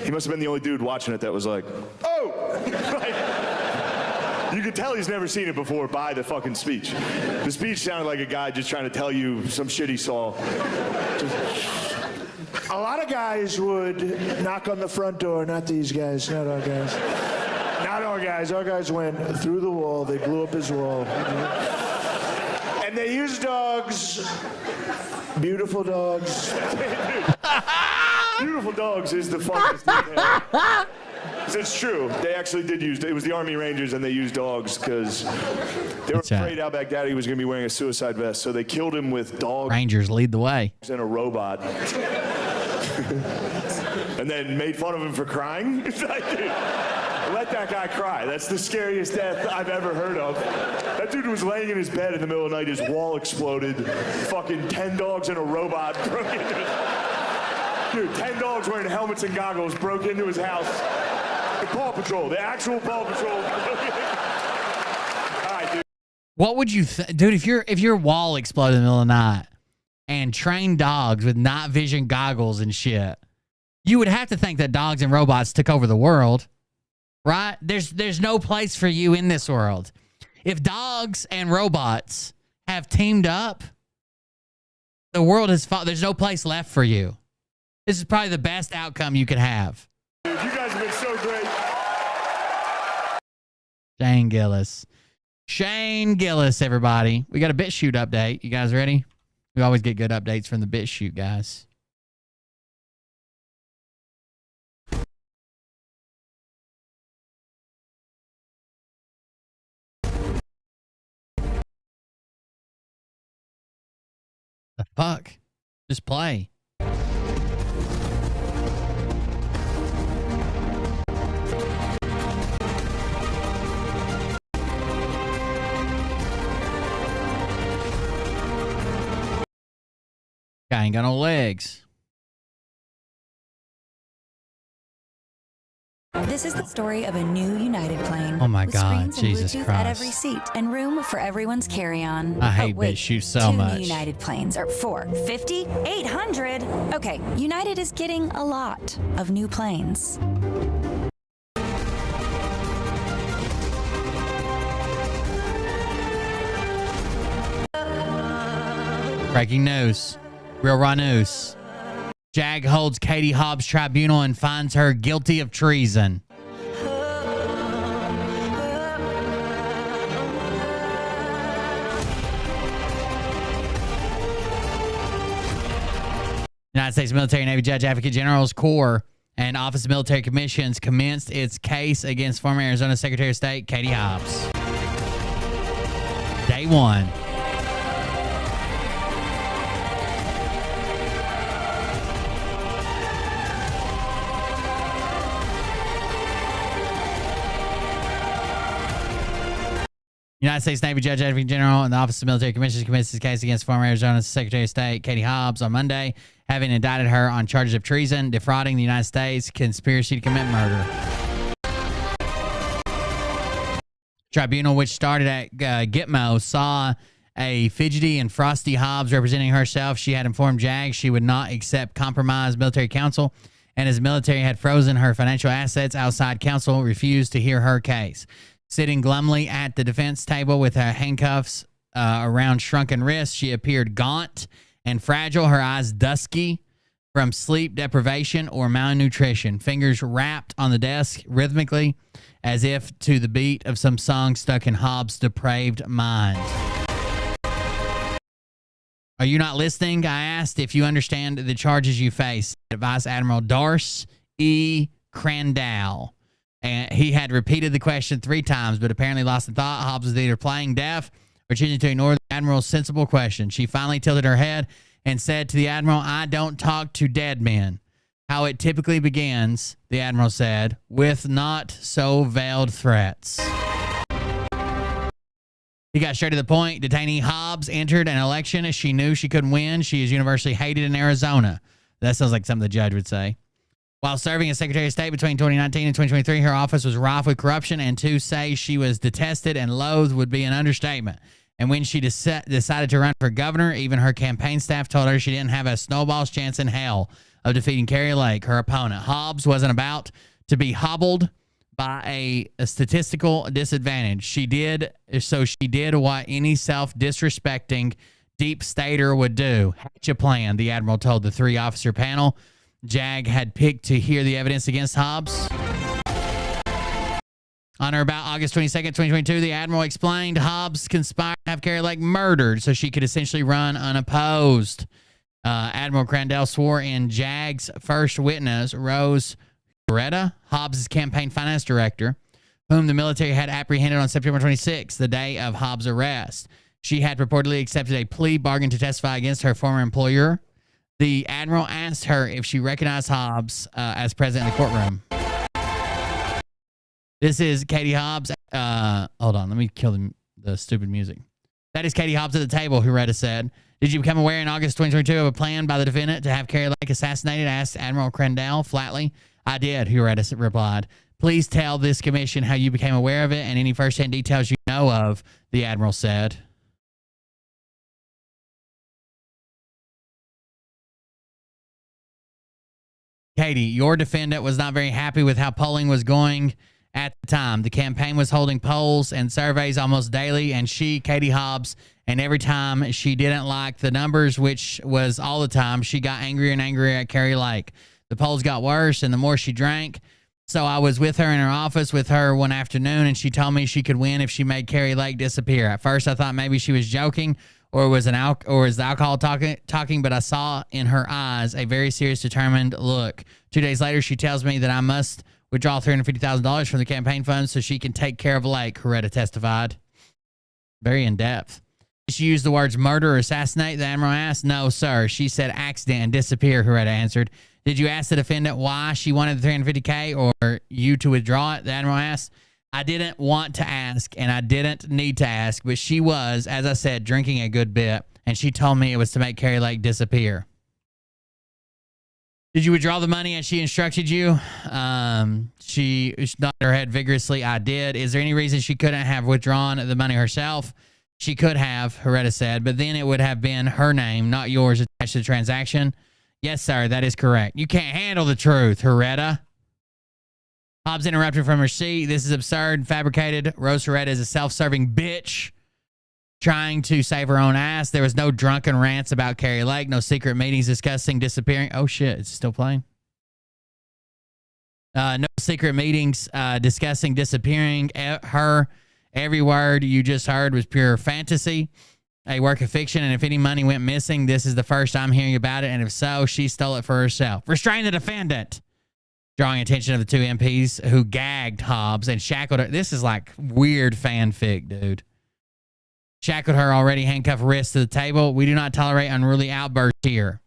S17: He must have been the only dude watching it that was like, oh! You could tell he's never seen it before by the fucking speech. The speech sounded like a guy just trying to tell you some shit he saw. A lot of guys would knock on the front door, not these guys, not our guys. Not our guys. Our guys went through the wall. They blew up his wall. And they used dogs. Beautiful dogs. Beautiful dogs is the funniest detail. It's true. They actually did use, it was the Army Rangers, and they used dogs because they were afraid al-Baghdadi was going to be wearing a suicide vest, so they killed him with dogs.
S2: Rangers lead the way.
S17: And a robot. And then made fun of him for crying. It's like, dude, let that guy cry. That's the scariest death I've ever heard of. That dude was laying in his bed in the middle of the night, his wall exploded, fucking 10 dogs and a robot broke into his... Dude, 10 dogs wearing helmets and goggles broke into his house. The Paw Patrol, the actual Paw Patrol. All right, dude.
S2: What would you dude, if your wall exploded in the middle of the night and trained dogs with night vision goggles and shit, you would have to think that dogs and robots took over the world, right? There's no place for you in this world. If dogs and robots have teamed up, the world has fought. There's no place left for you. This is probably the best outcome you could have.
S17: Dude, you guys have been so great.
S2: Shane Gillis. Shane Gillis, everybody. We got a BitChute update. You guys ready? We always get good updates from the BitChute guys. The fuck? Just play. Guy ain't got no legs.
S19: This is the story of a new United plane.
S2: Oh my
S19: with
S2: God,
S19: screens and
S2: Jesus
S19: Bluetooth
S2: Christ.
S19: at every seat and room for everyone's carry-on.
S2: I hate
S19: wait,
S2: BitChute so
S19: 2
S2: much.
S19: New United planes, or 4, 50, 800. Okay, United is getting a lot of new planes.
S2: Breaking news. Real raw news. Jag holds Katie Hobbs tribunal and finds her guilty of treason. United States Military and Navy Judge Advocate General's Corps and Office of Military Commissions commenced its case against former Arizona Secretary of State Katie Hobbs. Day one. United States Navy Judge Advocate General and the Office of Military Commissions commenced its case against former Arizona Secretary of State Katie Hobbs on Monday, having indicted her on charges of treason, defrauding the United States, conspiracy to commit murder. Tribunal, which started at Gitmo, saw a fidgety and frosty Hobbs representing herself. She had informed JAG she would not accept compromised military counsel, and as the military had frozen her financial assets, outside counsel refused to hear her case. Sitting glumly at the defense table with her handcuffs around shrunken wrists, she appeared gaunt and fragile, her eyes dusky from sleep deprivation or malnutrition, fingers wrapped on the desk rhythmically as if to the beat of some song stuck in Hobbs' depraved mind. Are you not listening? I asked if you understand the charges you face. Vice Admiral Darce E. Crandall. And he had repeated the question 3 times, but apparently lost the thought. Hobbs was either playing deaf or choosing to ignore the Admiral's sensible question. She finally tilted her head and said to the Admiral, "I don't talk to dead men." How it typically begins, the Admiral said, with not so veiled threats. He got straight to the point. Detainee Hobbs entered an election as she knew she couldn't win. She is universally hated in Arizona. That sounds like something the judge would say. While serving as Secretary of State between 2019 and 2023, her office was rife with corruption, and to say she was detested and loathed would be an understatement. And when she decided to run for governor, even her campaign staff told her she didn't have a snowball's chance in hell of defeating Carrie Lake, her opponent. Hobbs wasn't about to be hobbled by a statistical disadvantage. She did what any self-disrespecting deep stater would do. Hatch a plan, the Admiral told the 3-officer panel JAG had picked to hear the evidence against Hobbs. On or about August 22nd, 2022, the Admiral explained Hobbs conspired to have Carrie Lake murdered so she could essentially run unopposed. Admiral Crandell swore in JAG's first witness, Rose Beretta, Hobbs' campaign finance director, whom the military had apprehended on September 26th, the day of Hobbs' arrest. She had purportedly accepted a plea bargain to testify against her former employer. The Admiral asked her if she recognized Hobbs as present in the courtroom. This is Katie Hobbs. Hold on, let me kill the stupid music. That is Katie Hobbs at the table, Hureta said. Did you become aware in August 2022 of a plan by the defendant to have Carrie Lake assassinated? Asked Admiral Crandell flatly. I did, Hureta replied. Please tell this commission how you became aware of it and any first-hand details you know of, the Admiral said. Katie, your defendant was not very happy with how polling was going at the time. The campaign was holding polls and surveys almost daily, and she, Katie Hobbs, and every time she didn't like the numbers, which was all the time, she got angrier and angrier at Carrie Lake. The polls got worse, and the more she drank. So I was with her in her office with her one afternoon, and she told me she could win if she made Carrie Lake disappear. At first, I thought maybe she was joking or was the alcohol talking, but I saw in her eyes a very serious, determined look. 2 days later, she tells me that I must withdraw $350,000 from the campaign funds so she can take care of Lake, Hureta testified. Very in-depth. Did she use the words murder or assassinate, the Admiral asked. No, sir. She said accident and disappear, Hureta answered. Did you ask the defendant why she wanted the $350K or you to withdraw it, the Admiral asked. I didn't want to ask, and I didn't need to ask, but she was, as I said, drinking a good bit, and she told me it was to make Carrie Lake disappear. Did you withdraw the money as she instructed you? She nodded her head vigorously. I did. Is there any reason she couldn't have withdrawn the money herself? She could have, Hureta said, but then it would have been her name, not yours, attached to the transaction. Yes, sir, that is correct. You can't handle the truth, Hureta. Hobbs interrupted from her seat. This is absurd, fabricated. Rose Hureta is a self-serving bitch trying to save her own ass. There was no drunken rants about Carrie Lake, no secret meetings discussing disappearing. Oh, shit, it's still playing. No secret meetings discussing disappearing. Every word you just heard was pure fantasy, a work of fiction, and if any money went missing, this is the first I'm hearing about it, and if so, she stole it for herself. Restrain the defendant. Drawing attention of the two MPs who gagged Hobbs and shackled her. This is like weird fanfic, dude. Shackled her already handcuffed wrists to the table. We do not tolerate unruly outbursts here.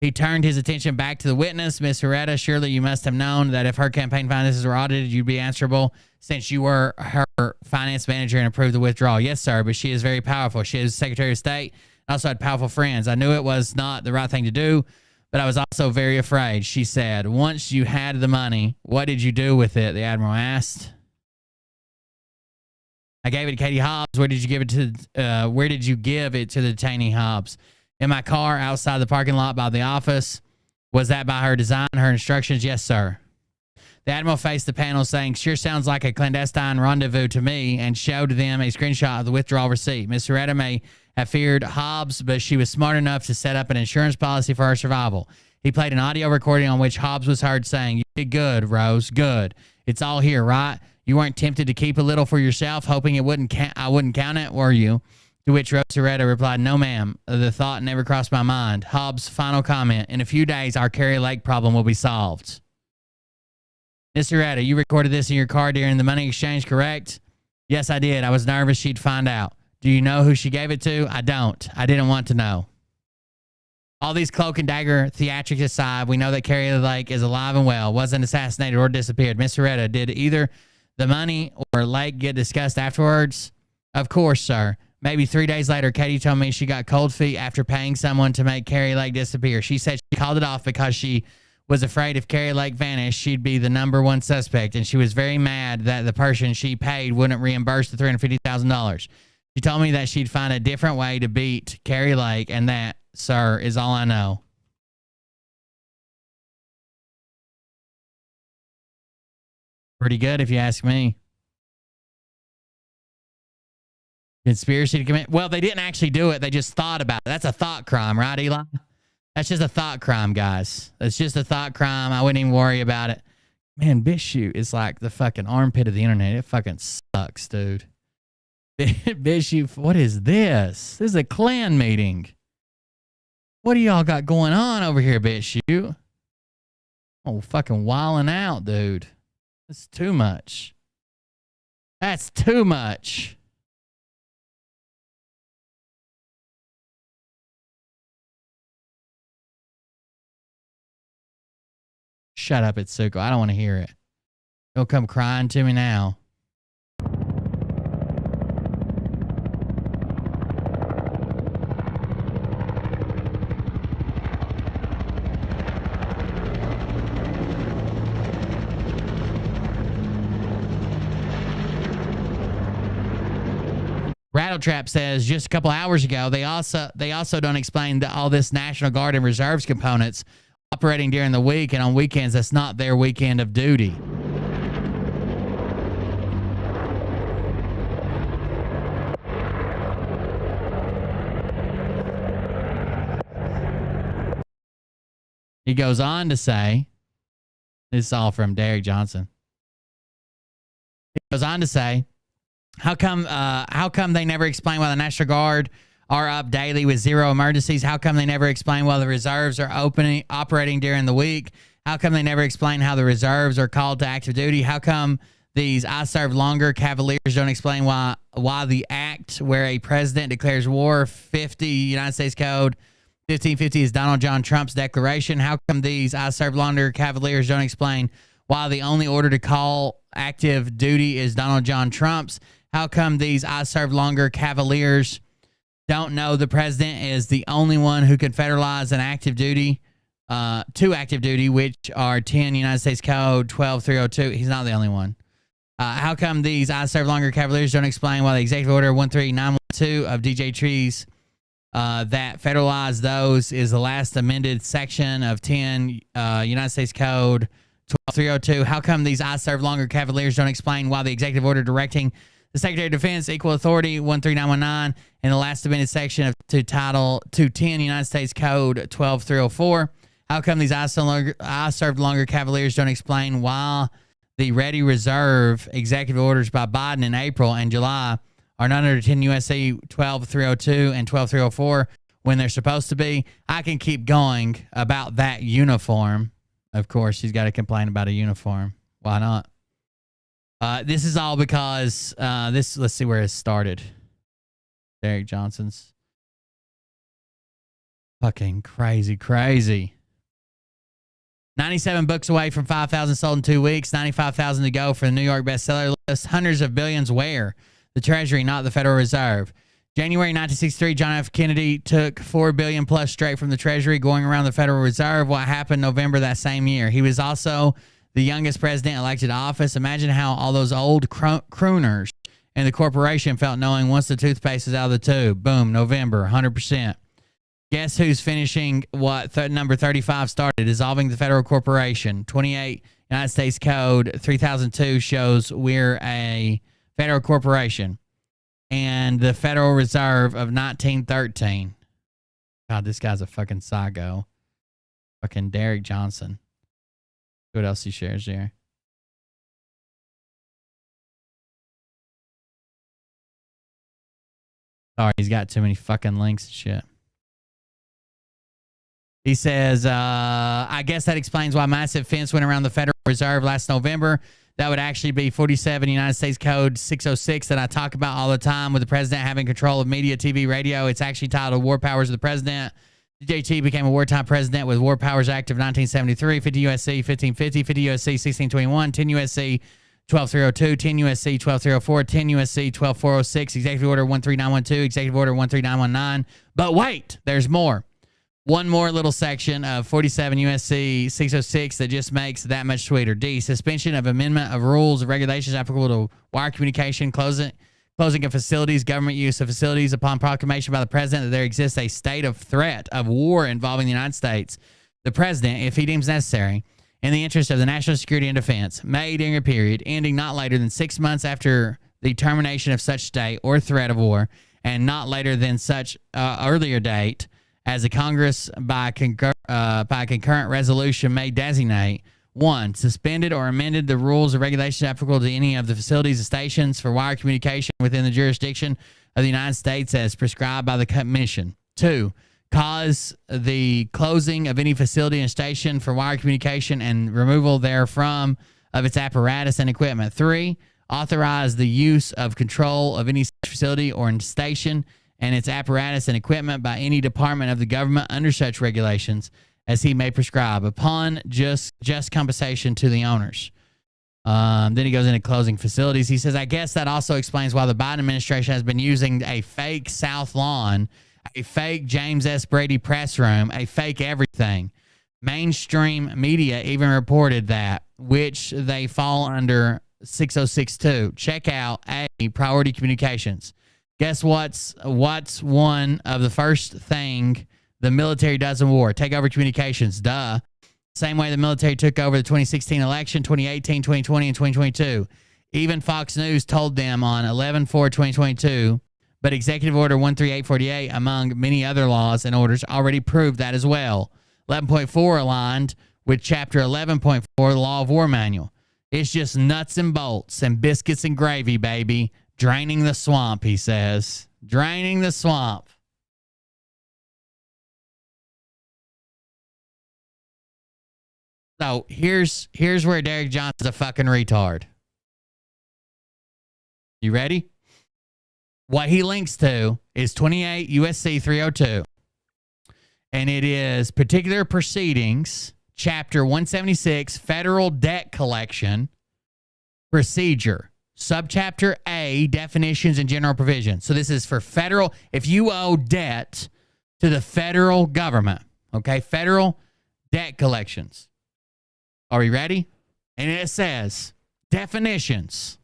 S2: He turned his attention back to the witness. Miss Hureta, surely you must have known that if her campaign finances were audited, you'd be answerable since you were her finance manager and approved the withdrawal. Yes, sir, but she is very powerful. She is Secretary of State and also had powerful friends. I knew it was not the right thing to do, but I was also very afraid, she said. Once you had the money, what did you do with it? The Admiral asked. I gave it to Katie Hobbs. Where did you give it to? Where did you give it to the detainee Hobbs? In my car outside the parking lot by the office. Was that by her design, her instructions? Yes, sir. The Admiral faced the panel saying, sure sounds like a clandestine rendezvous to me, and showed them a screenshot of the withdrawal receipt. Miss Hureta may have feared Hobbs, but she was smart enough to set up an insurance policy for her survival. He played an audio recording on which Hobbs was heard saying, you did good, Rose, good. It's all here, right? You weren't tempted to keep a little for yourself, hoping I wouldn't count it, were you? To which Rose Hureta replied, no, ma'am. The thought never crossed my mind. Hobbs' final comment, in a few days, our Carrie Lake problem will be solved. Miss Hureta, you recorded this in your car during the money exchange, correct? Yes, I did. I was nervous she'd find out. Do you know who she gave it to? I don't. I didn't want to know. All these cloak and dagger theatrics aside, we know that Carrie Lake is alive and well, wasn't assassinated or disappeared. Miss Hureta, did either the money or Lake get discussed afterwards? Of course, sir. Maybe 3 days later, Katie told me she got cold feet after paying someone to make Carrie Lake disappear. She said she called it off because she was afraid if Carrie Lake vanished, she'd be the #1 suspect, and she was very mad that the person she paid wouldn't reimburse the $350,000. She told me that she'd find a different way to beat Carrie Lake, and that, sir, is all I know. Pretty good, if you ask me. Conspiracy to commit. Well, they didn't actually do it. They just thought about it. That's a thought crime, right, Eli? That's just a thought crime, guys. That's just a thought crime. I wouldn't even worry about it. Man, BitChute is like the fucking armpit of the internet. It fucking sucks, dude. BitChute, what is this? This is a Klan meeting. What do y'all got going on over here, BitChute? Oh, fucking wilding out, dude. That's too much. That's too much. Shut up, Itsuko. I don't want to hear it. Don't come crying to me now. Rattletrap says just a couple hours ago, they also don't explain all this National Guard and Reserves components operating during the week and on weekends. That's not their weekend of duty. He goes on to say, this is all from Derek Johnson. He goes on to say, how come they never explain why the National Guard are up daily with zero emergencies? How come they never explain why the reserves are operating during the week? How come they never explain how the reserves are called to active duty? How come these I serve longer cavaliers don't explain why the act where a president declares war, 50 United States Code 1550 is Donald John Trump's declaration? How come these I serve longer cavaliers don't explain why the only order to call active duty is Donald John Trump's? How come these I serve longer cavaliers don't know the president is the only one who can federalize an active duty to active duty, which are 10 United States Code 12302? He's not the only one. How come these I serve longer cavaliers don't explain why the Executive Order 13912 of DJ Trees that federalize those is the last amended section of 10 United States Code 12302? How come these I serve longer cavaliers don't explain why the Executive Order directing the Secretary of Defense Equal Authority 13919 in the last amended section of to Title 210 United States Code 12304? How come these I served longer cavaliers don't explain why the Ready Reserve executive orders by Biden in April and July are not under 10 U.S.C. 12302 and 12304 when they're supposed to be? I can keep going about that uniform. Of course, she's got to complain about a uniform. Why not? This is all because let's see where it started. Derek Johnson's fucking crazy. 97 books away from 5,000 sold in 2 weeks, 95,000 to go for the New York bestseller list. Hundreds of billions where? The Treasury, not the Federal Reserve. January 1963, John F. Kennedy took $4 billion plus straight from the Treasury, going around the Federal Reserve. What happened November that same year? He was also the youngest president elected to office. Imagine how all those old crooners in the corporation felt knowing once the toothpaste is out of the tube. Boom, November, 100%. Guess who's finishing what number 35 started? Dissolving the federal corporation. 28 United States Code 3002 shows we're a federal corporation. And the Federal Reserve of 1913. God, this guy's a fucking psycho. Fucking Derek Johnson. What else he shares here? Sorry, he's got too many fucking links and shit. He says, I guess that explains why massive fence went around the Federal Reserve last November. That would actually be 47 United States Code 606 that I talk about all the time, with the president having control of media, TV, radio. It's actually titled War Powers of the President. JT became a wartime president with War Powers Act of 1973, 50 U.S.C. 1550, 50 U.S.C. 1621, 10 U.S.C. 12302, 10 U.S.C. 12304, 10 U.S.C. 12406, Executive Order 13912, Executive Order 13919. But wait, there's more. One more little section of 47 U.S.C. 606 that just makes that much sweeter. D, suspension of amendment of rules and regulations applicable to wire communication, closing of facilities, government use of facilities upon proclamation by the president that there exists a state of threat of war involving the United States. The president, if he deems necessary, in the interest of the national security and defense, may during a period ending not later than 6 months after the termination of such state or threat of war, and not later than such earlier date as the Congress by concurrent resolution may designate, 1. Suspended or amended the rules or regulations applicable to any of the facilities and stations for wire communication within the jurisdiction of the United States as prescribed by the Commission. 2. Cause the closing of any facility and station for wire communication and removal therefrom of its apparatus and equipment. 3. Authorize the use of control of any such facility or station and its apparatus and equipment by any department of the government under such regulations as he may prescribe upon just compensation to the owners. Then he goes into closing facilities. He says, I guess that also explains why the Biden administration has been using a fake South Lawn, a fake James S. Brady press room, a fake everything. Mainstream media even reported that, which they fall under 6062. Check out A, priority communications. Guess what's one of the first thing the military does in war? Take over communications. Duh. Same way the military took over the 2016 election, 2018, 2020, and 2022. Even Fox News told them on 11/4/2022, but Executive Order 13848, among many other laws and orders, already proved that as well. 11.4 aligned with Chapter 11.4 of the Law of War Manual. It's just nuts and bolts and biscuits and gravy, baby. Draining the swamp, he says. Draining the swamp. So here's where Derek Johnson's a fucking retard. You ready? What he links to is 28 USC 302. And it is particular proceedings, chapter 176, federal debt collection procedure. Subchapter A, definitions and general provisions. So this is for federal, if you owe debt to the federal government, okay, federal debt collections. Are we ready? And it says, definitions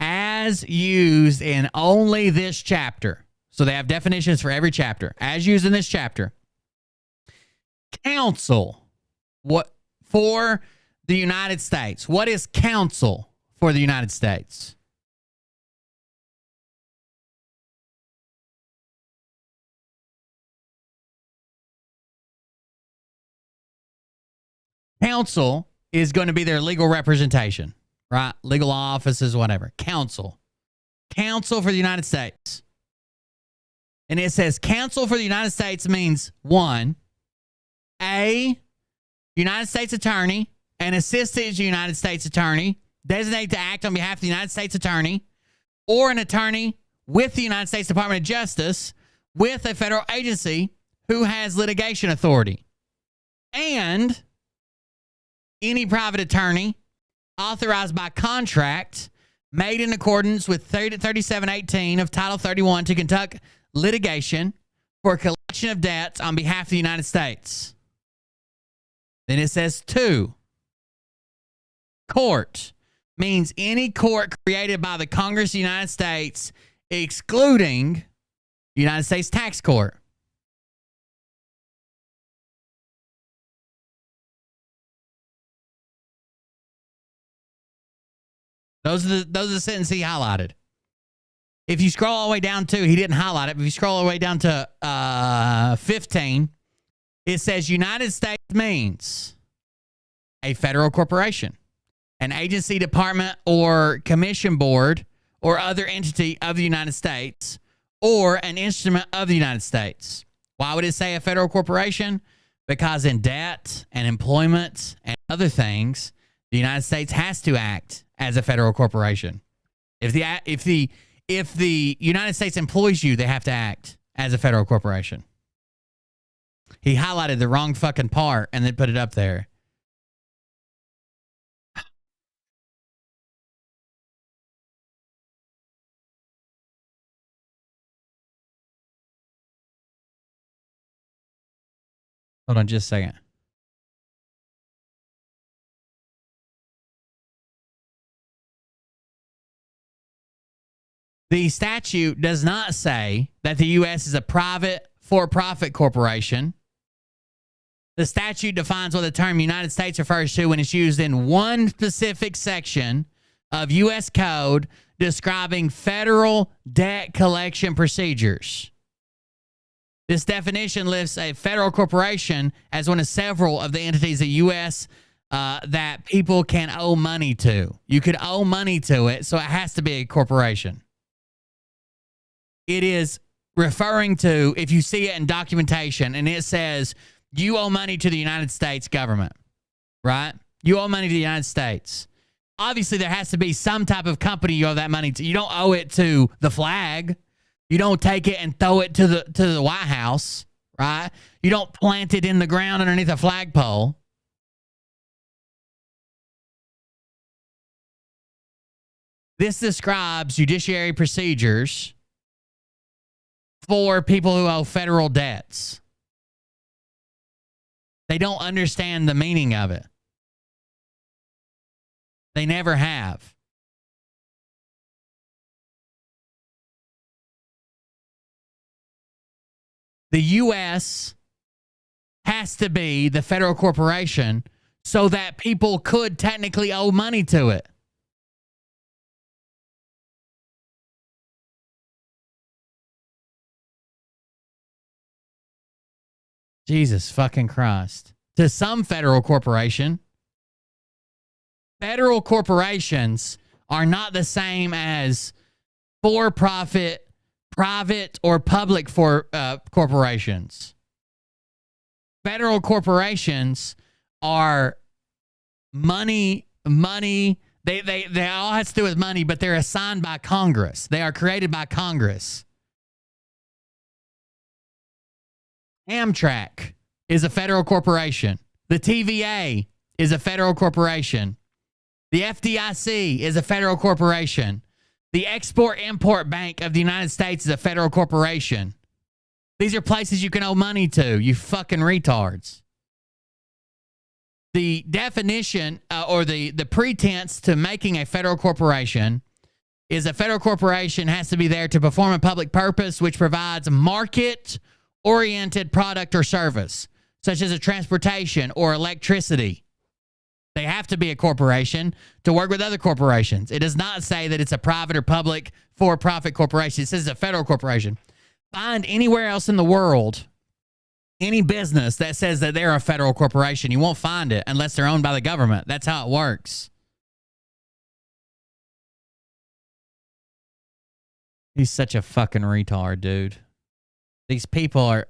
S2: as used in only this chapter. So they have definitions for every chapter. As used in this chapter. Counsel. What for the United States? What is counsel for the United States? Counsel is going to be their legal representation, right? Legal offices, whatever. Counsel. Counsel for the United States. And it says counsel for the United States means 1, a United States attorney, an assistant United States attorney, designated to act on behalf of the United States attorney, or an attorney with the United States Department of Justice with a federal agency who has litigation authority. And any private attorney authorized by contract made in accordance with 3718 of Title 31 to conduct litigation for collection of debts on behalf of the United States. Then it says 2. Court means any court created by the Congress of the United States, excluding the United States Tax Court. Those are the sentences he highlighted. If you scroll all the way down to, he didn't highlight it, but if you scroll all the way down to 15, it says United States means a federal corporation, an agency, department, or commission board, or other entity of the United States, or an instrument of the United States. Why would it say a federal corporation? Because in debt and employment and other things, the United States has to act as a federal corporation. If the United States employs you, they have to act as a federal corporation. He highlighted the wrong fucking part and then put it up there. Hold on just a second. The statute does not say that the U.S. is a private for-profit corporation. The statute defines what the term United States refers to when it's used in one specific section of U.S. Code describing federal debt collection procedures. This definition lists a federal corporation as one of several of the entities the U.S. that people can owe money to. You could owe money to it, so it has to be a corporation. It is referring to, if you see it in documentation and it says you owe money to the United States government, right? You owe money to the United States. Obviously, there has to be some type of company you owe that money to. You don't owe it to the flag. You don't take it and throw it to the White House, right? You don't plant it in the ground underneath a flagpole. This describes judiciary procedures for people who owe federal debts. They don't understand the meaning of it. They never have. The U.S. has to be the federal corporation so that people could technically owe money to it. Jesus fucking Christ. To some federal corporation, federal corporations are not the same as for-profit, private, or public corporations. Federal corporations are money. They all have to do with money, but they're assigned by Congress. They are created by Congress. Amtrak is a federal corporation. The TVA is a federal corporation. The FDIC is a federal corporation. The Export-Import Bank of the United States is a federal corporation. These are places you can owe money to, you fucking retards. The definition or the pretense to making a federal corporation is a federal corporation has to be there to perform a public purpose which provides market-oriented product or service, such as a transportation or electricity. They have to be a corporation to work with other corporations. It does not say that it's a private or public for-profit corporation. It says it's a federal corporation. Find anywhere else in the world any business that says that they're a federal corporation. You won't find it unless they're owned by the government. That's how it works. He's such a fucking retard, dude. These people are...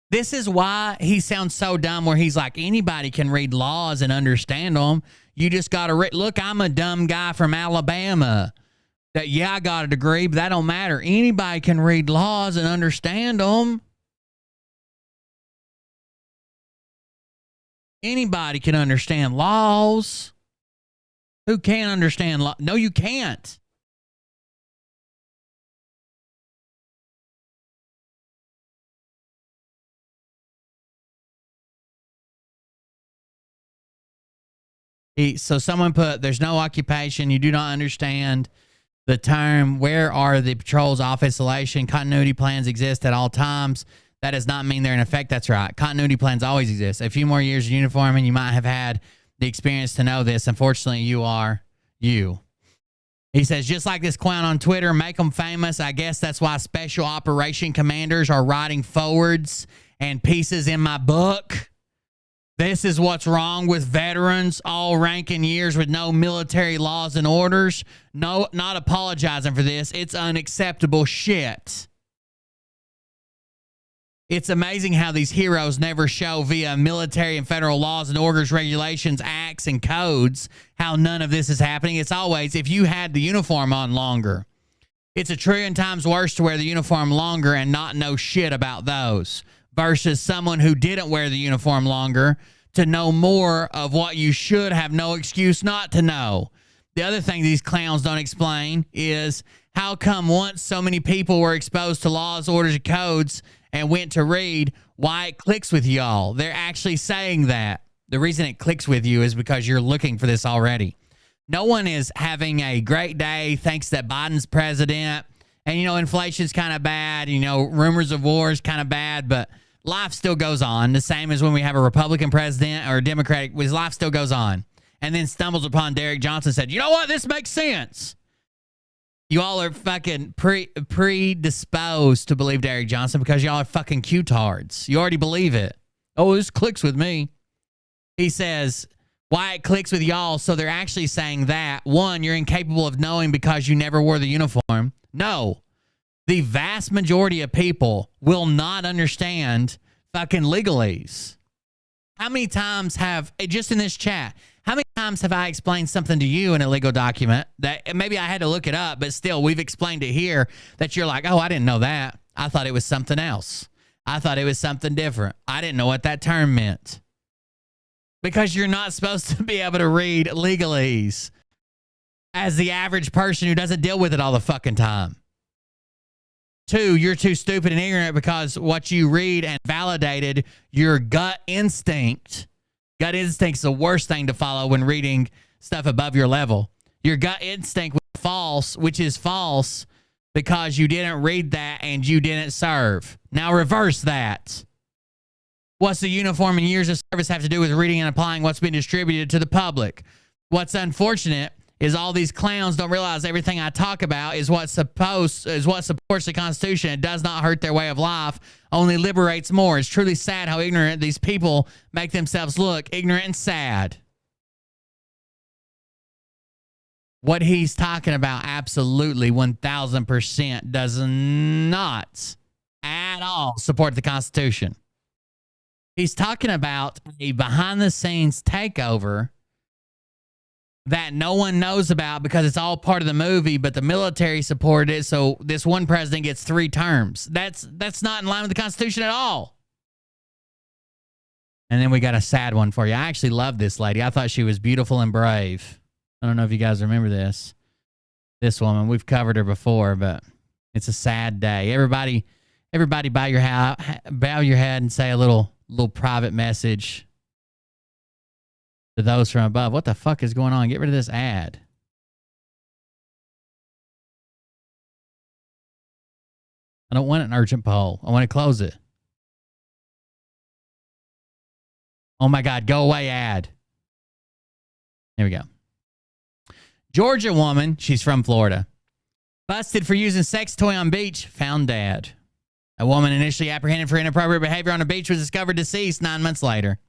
S2: This is why he sounds so dumb where he's like, anybody can read laws and understand them. You just got to... Look, I'm a dumb guy from Alabama. That, yeah, I got a degree, but that don't matter. Anybody can read laws and understand them. Anybody can understand laws. Who can't understand law? No, you can't. So someone put, there's no occupation. You do not understand the term. Where are the patrol's office isolation? Continuity plans exist at all times. That does not mean they're in effect. That's right. Continuity plans always exist. A few more years of uniforming, you might have had the experience to know this. Unfortunately, you are you. He says, just like this clown on Twitter, make them famous. I guess that's why special operation commanders are writing forwards and pieces in my book. This is what's wrong with veterans, all ranking years with no military laws and orders. No, not apologizing for this. It's unacceptable shit. It's amazing how these heroes never show via military and federal laws and orders, regulations, acts, and codes how none of this is happening. It's always, if you had the uniform on longer, it's a trillion times worse to wear the uniform longer and not know shit about those versus someone who didn't wear the uniform longer to know more of what you should have no excuse not to know. The other thing these clowns don't explain is how come once so many people were exposed to laws, orders, and codes and went to read, why it clicks with y'all. They're actually saying that. The reason it clicks with you is because you're looking for this already. No one is having a great day thanks that Biden's president. And, you know, inflation's kind of bad. You know, rumors of war is kind of bad, but life still goes on. The same as when we have a Republican president or a Democratic, his life still goes on. And then stumbles upon Derek Johnson and said, you know what? This makes sense. You all are fucking predisposed to believe Derek Johnson because y'all are fucking Q-tards. You already believe it. Oh, this clicks with me. He says, Why it clicks with y'all, so they're actually saying that, one, you're incapable of knowing because you never wore the uniform. No. The vast majority of people will not understand fucking legalese. How many times just in this chat, how many times have I explained something to you in a legal document that maybe I had to look it up, but still we've explained it here that you're like, oh, I didn't know that. I thought it was something else. I thought it was something different. I didn't know what that term meant. Because you're not supposed to be able to read legalese as the average person who doesn't deal with it all the fucking time. Two, you're too stupid and ignorant because what you read and validated your gut instinct. Gut instinct's the worst thing to follow when reading stuff above your level. Your gut instinct was false, which is false because you didn't read that and you didn't serve. Now reverse that. What's the uniform and years of service have to do with reading and applying what's been distributed to the public? What's unfortunate is all these clowns don't realize everything I talk about is what supports the Constitution. It does not hurt their way of life, only liberates more. It's truly sad how ignorant these people make themselves look, ignorant and sad. What he's talking about absolutely 1000% does not at all support the Constitution. He's talking about a behind-the-scenes takeover that no one knows about because it's all part of the movie, but the military supported it, so this one president gets 3 terms. That's not in line with the Constitution at all. And then we got a sad one for you. I actually love this lady. I thought she was beautiful and brave. I don't know if you guys remember this. This woman, we've covered her before, but it's a sad day. Everybody bow your head and say a little private message to those from above. What the fuck is going on? Get rid of this ad. I don't want an urgent poll. I want to close it. Oh my God, go away ad. Here we go. Georgia woman, she's from Florida, busted for using sex toy on beach, found dead. A woman initially apprehended for inappropriate behavior on a beach was discovered deceased 9 months later.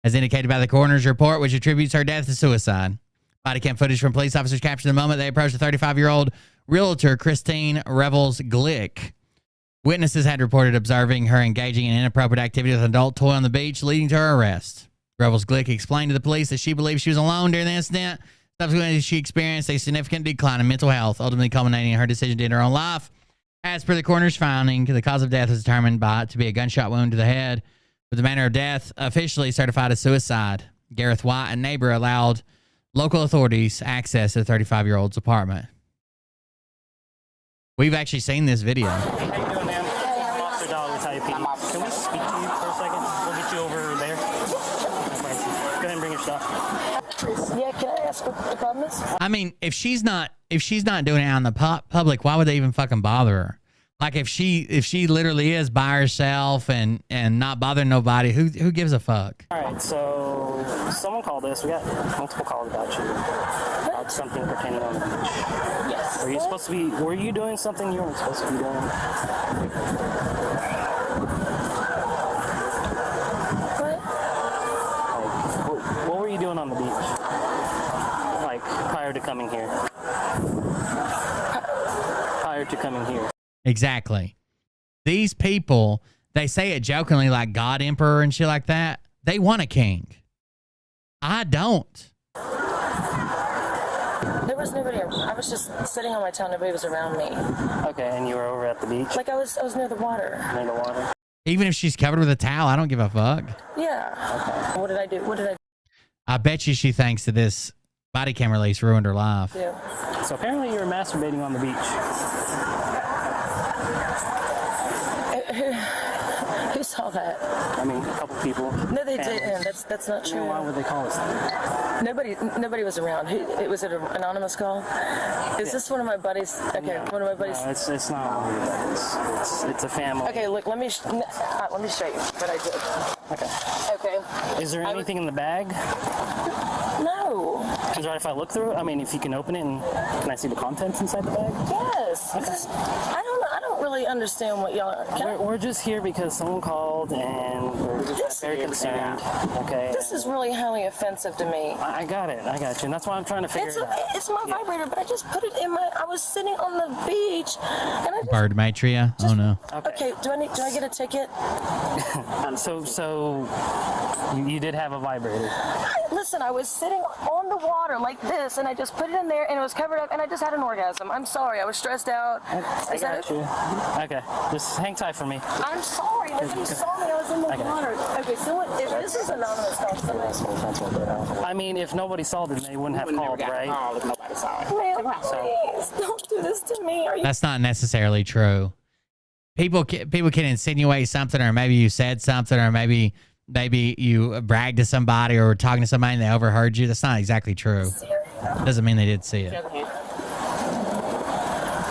S2: As indicated by the coroner's report, which attributes her death to suicide. Body cam footage from police officers captured the moment they approached the 35-year-old realtor, Christine Revels Glick. Witnesses had reported observing her engaging in inappropriate activity with an adult toy on the beach, leading to her arrest. Revels Glick explained to the police that she believed she was alone during the incident. Subsequently, she experienced a significant decline in mental health, ultimately culminating in her decision to end her own life. As per the coroner's finding, the cause of death was determined to be a gunshot wound to the head, with the manner of death officially certified as suicide. Gareth White, a neighbor, allowed local authorities access to the 35-year-old's apartment. We've actually seen this video.
S20: How you doing, ma'am? Officer Dollar, Can we speak to you for a second? We'll get you over there. Go ahead and bring your stuff.
S16: Yeah, can I ask what the problem is?
S2: I mean, if she's not doing it out in the public, why would they even fucking bother her? Like if she literally is by herself and not bothering nobody, who gives a fuck?
S20: All right, so someone called us. We got multiple calls about you. About something pertaining on the beach.
S16: Yes.
S20: Were you supposed to be? Were you doing something you weren't supposed to be doing? What were you doing on the beach? Like prior to coming here. Prior to coming here.
S2: Exactly. These people, they say it jokingly like God Emperor and shit like that. They want a king. I don't.
S16: There was nobody. I was just sitting on my towel. Nobody was around me.
S20: Okay, and you were over at the beach?
S16: Like I was near the water.
S20: Near the water?
S2: Even if she's covered with a towel, I don't give a fuck.
S16: Yeah. Okay. What did I do?
S2: I bet you she thinks that this body cam release ruined her life.
S16: Yeah.
S20: So apparently you were masturbating on the beach.
S16: Who saw that?
S20: I mean, a couple people.
S16: No, they didn't. That's not true.
S20: Why would they call us that?
S16: Nobody was around. Was it an anonymous call? Is this one of my buddies? Okay, one of my buddies.
S20: No, it's not one of your buddies. It's a family.
S16: Okay, look, let me show you what I did.
S20: Okay.
S16: Okay.
S20: Is there anything in the bag?
S16: No.
S20: Is it right if I look through it? I mean, if you can open it and can I see the contents inside the bag?
S16: Yes.
S20: Okay.
S16: I don't know. don't really understand what y'all are.
S20: We're just here because someone called and we're just very concerned. Okay.
S16: This is really highly offensive to me.
S20: I got it. I got you. And that's why I'm trying to figure it out.
S16: It's my vibrator, but I just put it in my. I was sitting on the beach, and I just.
S2: Bird matria. Oh no.
S16: Okay. Do I get a ticket?
S20: So you did have a vibrator.
S16: Listen, I was sitting on the water like this, and I just put it in there, and it was covered up, and I just had an orgasm. I'm sorry. I was stressed out.
S20: I got you. Okay. Just hang tight for me.
S16: I'm sorry. Nobody saw me. I was in the water. Okay. So if this is anonymous,
S20: I mean, if nobody saw them, they wouldn't have called, right?
S16: If nobody saw it. Man, please don't do this to me.
S2: That's not necessarily true. People can insinuate something, or maybe you said something, or maybe you bragged to somebody or were talking to somebody and they overheard you. That's not exactly true. Doesn't mean they did see it.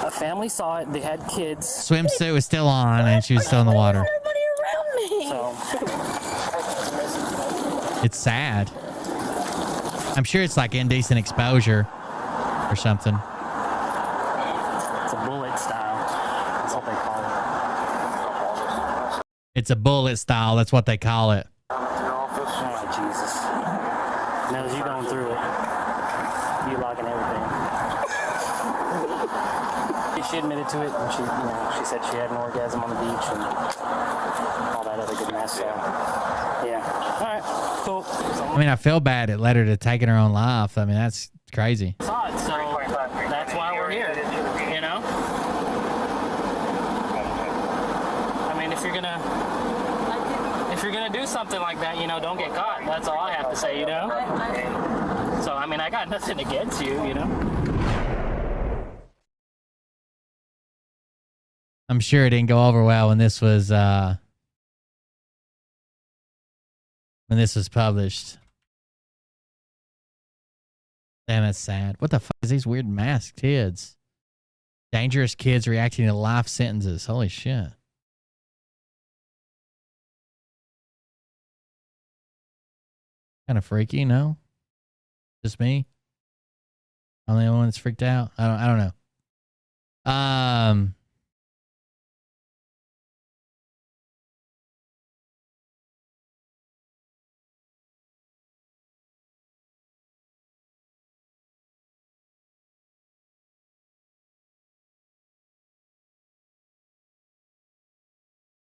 S20: A family saw it. They had kids.
S2: Swimsuit was still on and she was still in the water.
S20: So
S2: it's sad. I'm sure it's like indecent exposure or something.
S20: It's a bullet style. That's what they call it.
S2: It's a bullet style. That's what they call it.
S20: Oh, Jesus. Knows you going through it. You locking everything. She admitted to it, and she said she had an orgasm on the beach and all that other good mess. So, yeah. All right. Cool.
S2: I mean, I feel bad it led her to taking her own life. I mean, that's crazy.
S20: So that's why we're here. You know. I mean, if you're gonna do something like that, don't get caught. That's all I have to say, So, I mean, I got nothing against you,
S2: I'm sure it didn't go over well when this was published. Damn, that's sad. What the fuck is these weird masked kids? Dangerous kids reacting to life sentences. Holy shit. Kind of freaky, no? Just me? I'm the only one that's freaked out. I don't know.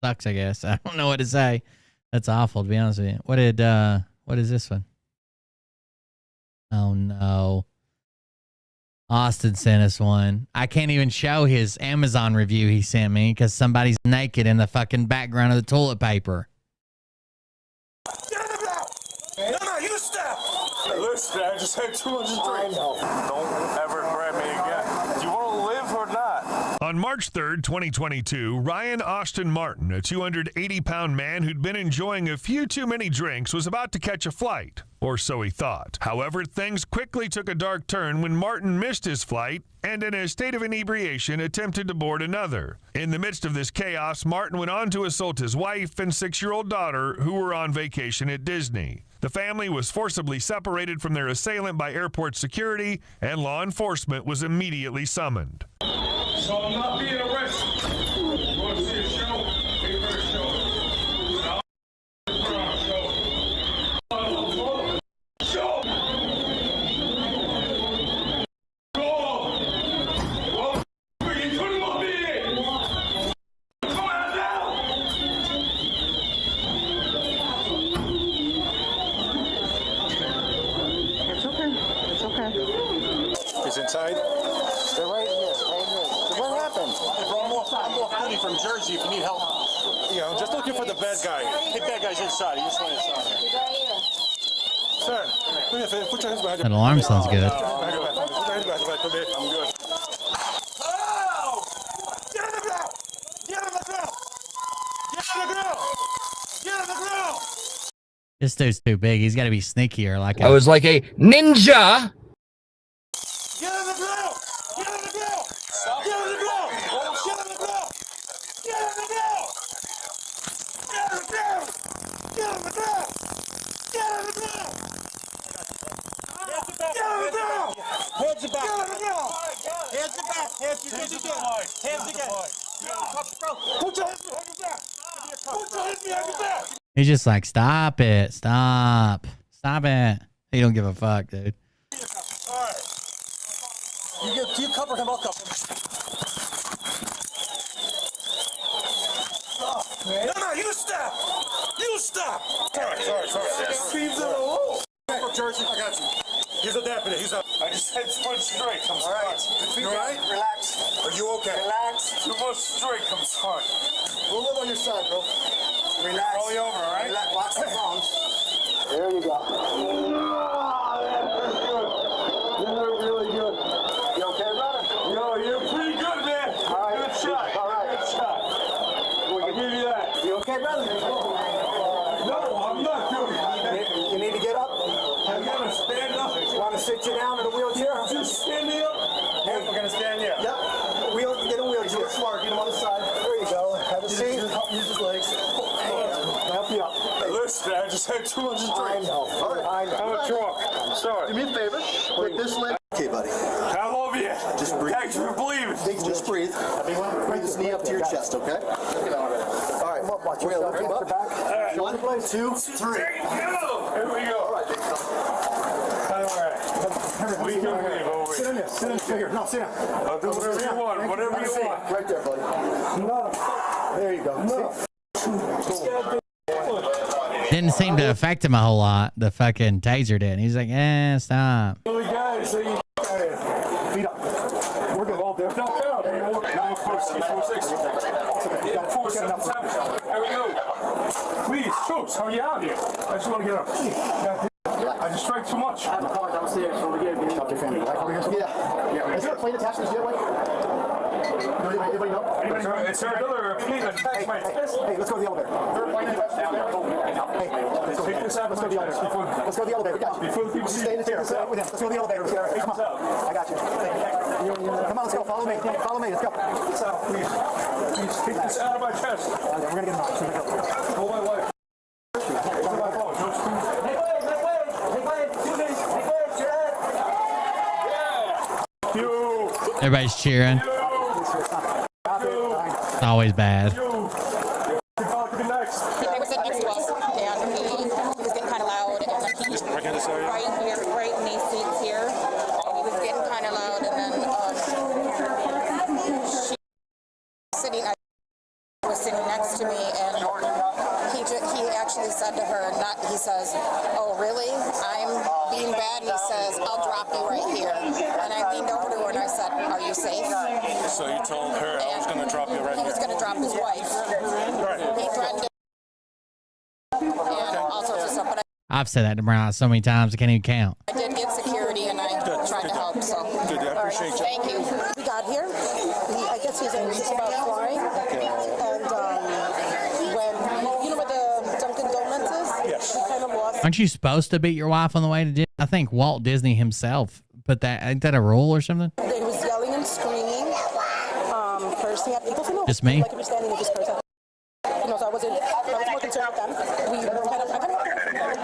S2: Sucks, I guess. I don't know what to say. That's awful, to be honest with you. What is this one? Oh no. Austin sent us one. I can't even show his Amazon review he sent me because somebody's naked in the fucking background of the toilet paper.
S21: No, you stop! Hey, listen, I just had too much to drink. Don't ever grab me again. Do you want to live or not?
S22: On March 3rd, 2022, Ryan Austin Martin, a 280-pound man who'd been enjoying a few too many drinks, was about to catch a flight. Or so he thought. However, things quickly took a dark turn when Martin missed his flight and in a state of inebriation attempted to board another. In the midst of this chaos, Martin went on to assault his wife and 6-year-old daughter who were on vacation at Disney. The family was forcibly separated from their assailant by airport security, and law enforcement was immediately summoned.
S21: So I'm not being arrested. You want to see a show? Pay for the show.
S23: Is it tight? They're right here. What happened? Hey, bro, I'm more Clooney from Jersey if you need help. Yeah, I'm just looking for the bad guy. Hey, bad guy's inside. He just went inside. Sir, put your hands behind your
S2: That alarm sounds good.
S23: I'm good. Oh! Get on the ground! Get on the ground! Get on the ground! Get on the ground!
S2: This dude's too big. He's got to be sneakier.
S24: I was like a ninja.
S23: Get on the ground! Get on the ground! Get on the ground! Get on the ground! Get on the ground! Get on the ground! Get on the ground! Get on the ground! Get on the ground! Hands back! Get on the ground! Hands back! Hands again! Hands again! Put your hands behind your back. Put your hands behind your back.
S2: He's just like, stop it. Stop it. He don't give a fuck, dude.
S23: All right. You cover him, I'll cover him. No, you stop. You stop. Sorry. Steve's in the hole. Jersey, I got you. He's a deputy. He's up. I just had too much straight. I'm sorry. All right. You all right? Relax. Are you okay? Relax. Too much straight. I'm sorry. We'll live on your side, bro. Relax. Roll you over, all right? Relax. Watch the phones. There you go. You're really good. You okay, brother? Yo, you're pretty good, man. All right. Good shot. All right. Good shot. I'll give you that. You okay, brother? No, I'm not doing it. You need to get up? I'm going to stand up. You want to sit you down in a wheelchair? Just stand me up. Hey, we're going to stand you. Yep. Get a wheelchair. You're smart. Get him on the side. There you go. Have a seat. Use his legs. Help you up. Hey, listen, I just had too much to drink. I know. I'm drunk. I'm sorry. Do me a favor. With this leg. Okay, buddy. I love you. Just breathe. Thanks for believing. Just breathe. Bring this knee up to your chest, okay? All right. Watch yourself. Get your back. All right. 1, 2, 3. Here we go. All right. We can leave over here. Sit in here. No, sit down. I'll do whatever you want. Whatever you want. Right there, buddy. No. There you go. No.
S2: Didn't seem to affect him a whole lot. The fucking taser did. He's like, stop.
S23: Feet up. We're good. All there. No, 9, 4, 6. Yeah, 4, 7, 7. There we go. Please, troops, how are you out here? I just want to get up. I just drank too much. I have a car downstairs from the gate. Talk to your family. Yeah. Is there a plane attached to this jetway? Anybody know? It's her another plane attached. Hey, let's go to the elevator. Hey, take this out. Let's go to the elevator. Let's go to the elevator. Got you. Before the people stay in the chair. Let's go to the elevator. Hey, come on. I got you. Come on, let's go. Follow me. Let's go. Take this out, please. Please take this out of my chest. We're gonna get him out. Hold my wife.
S2: Everybody's cheering. It's always bad.
S1: He was sitting next to us, and he was getting kind of loud, and then he right in these seats here, and he was getting kind of loud, and then she was sitting next to me, and he actually said to her, he says, "Oh, really? I'm being bad," and he says, "I'll drop you right here." And I leaned over to her and I said, "Are you safe?"
S21: So you told her I was going to drop you right here?
S1: He was going to drop his wife.
S21: Right.
S1: He threatened and all sorts of stuff. But
S2: I've said that to Brian so many times I can't even count.
S1: I did get security and I tried to help. So
S21: good. I appreciate you.
S1: Thank you.
S16: We got here. I guess he's anxious about flying. And when the Dunkin' Donuts is,
S21: yes.
S16: we kind of lost.
S2: Aren't you supposed to beat your wife on the way to Disney? I think Walt Disney himself put that. Ain't that a rule or something?
S16: He was yelling and screaming, cursing at people. So no,
S2: Just me?
S16: Like if you're standing there, just curse at so I was more concerned with them.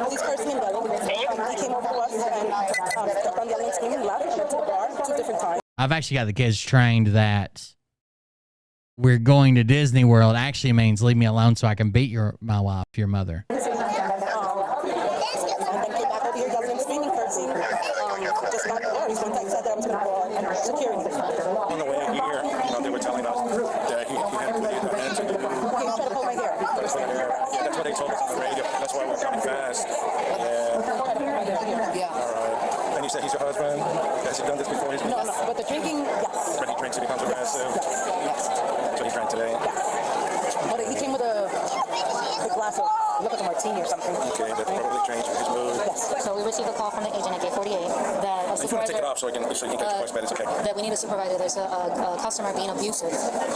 S16: He's cursing and yelling. He came over to us and kept on yelling and screaming and left and went to the bar 2 different times.
S2: I've actually got the kids trained that we're going to Disney World actually means leave me alone so I can beat my wife, your mother.
S16: And then came back over here yelling and screaming, cursing. Just got there. He's one time said that I was going to call security.
S21: On the way here, they were telling us that he had put in the hands of the
S16: Okay, he's trying to pull my hair.
S21: Yeah, that's what they told us on the radio. That's why we're coming fast. Yeah. All right. And you said he's your husband? Has he done this before?
S16: No, but the drinking, yes.
S21: When he drinks, he becomes aggressive?
S16: Yes.
S21: So he drank today?
S16: Yes. But he came with a glass of, look like a martini or something.
S21: Okay, that probably changed his mood.
S16: Yes.
S3: So we received a call from the agent at gate 48 that a
S21: If you want to take it off so he can get your voice better, it's okay.
S3: that we need a supervisor. There's a customer being abusive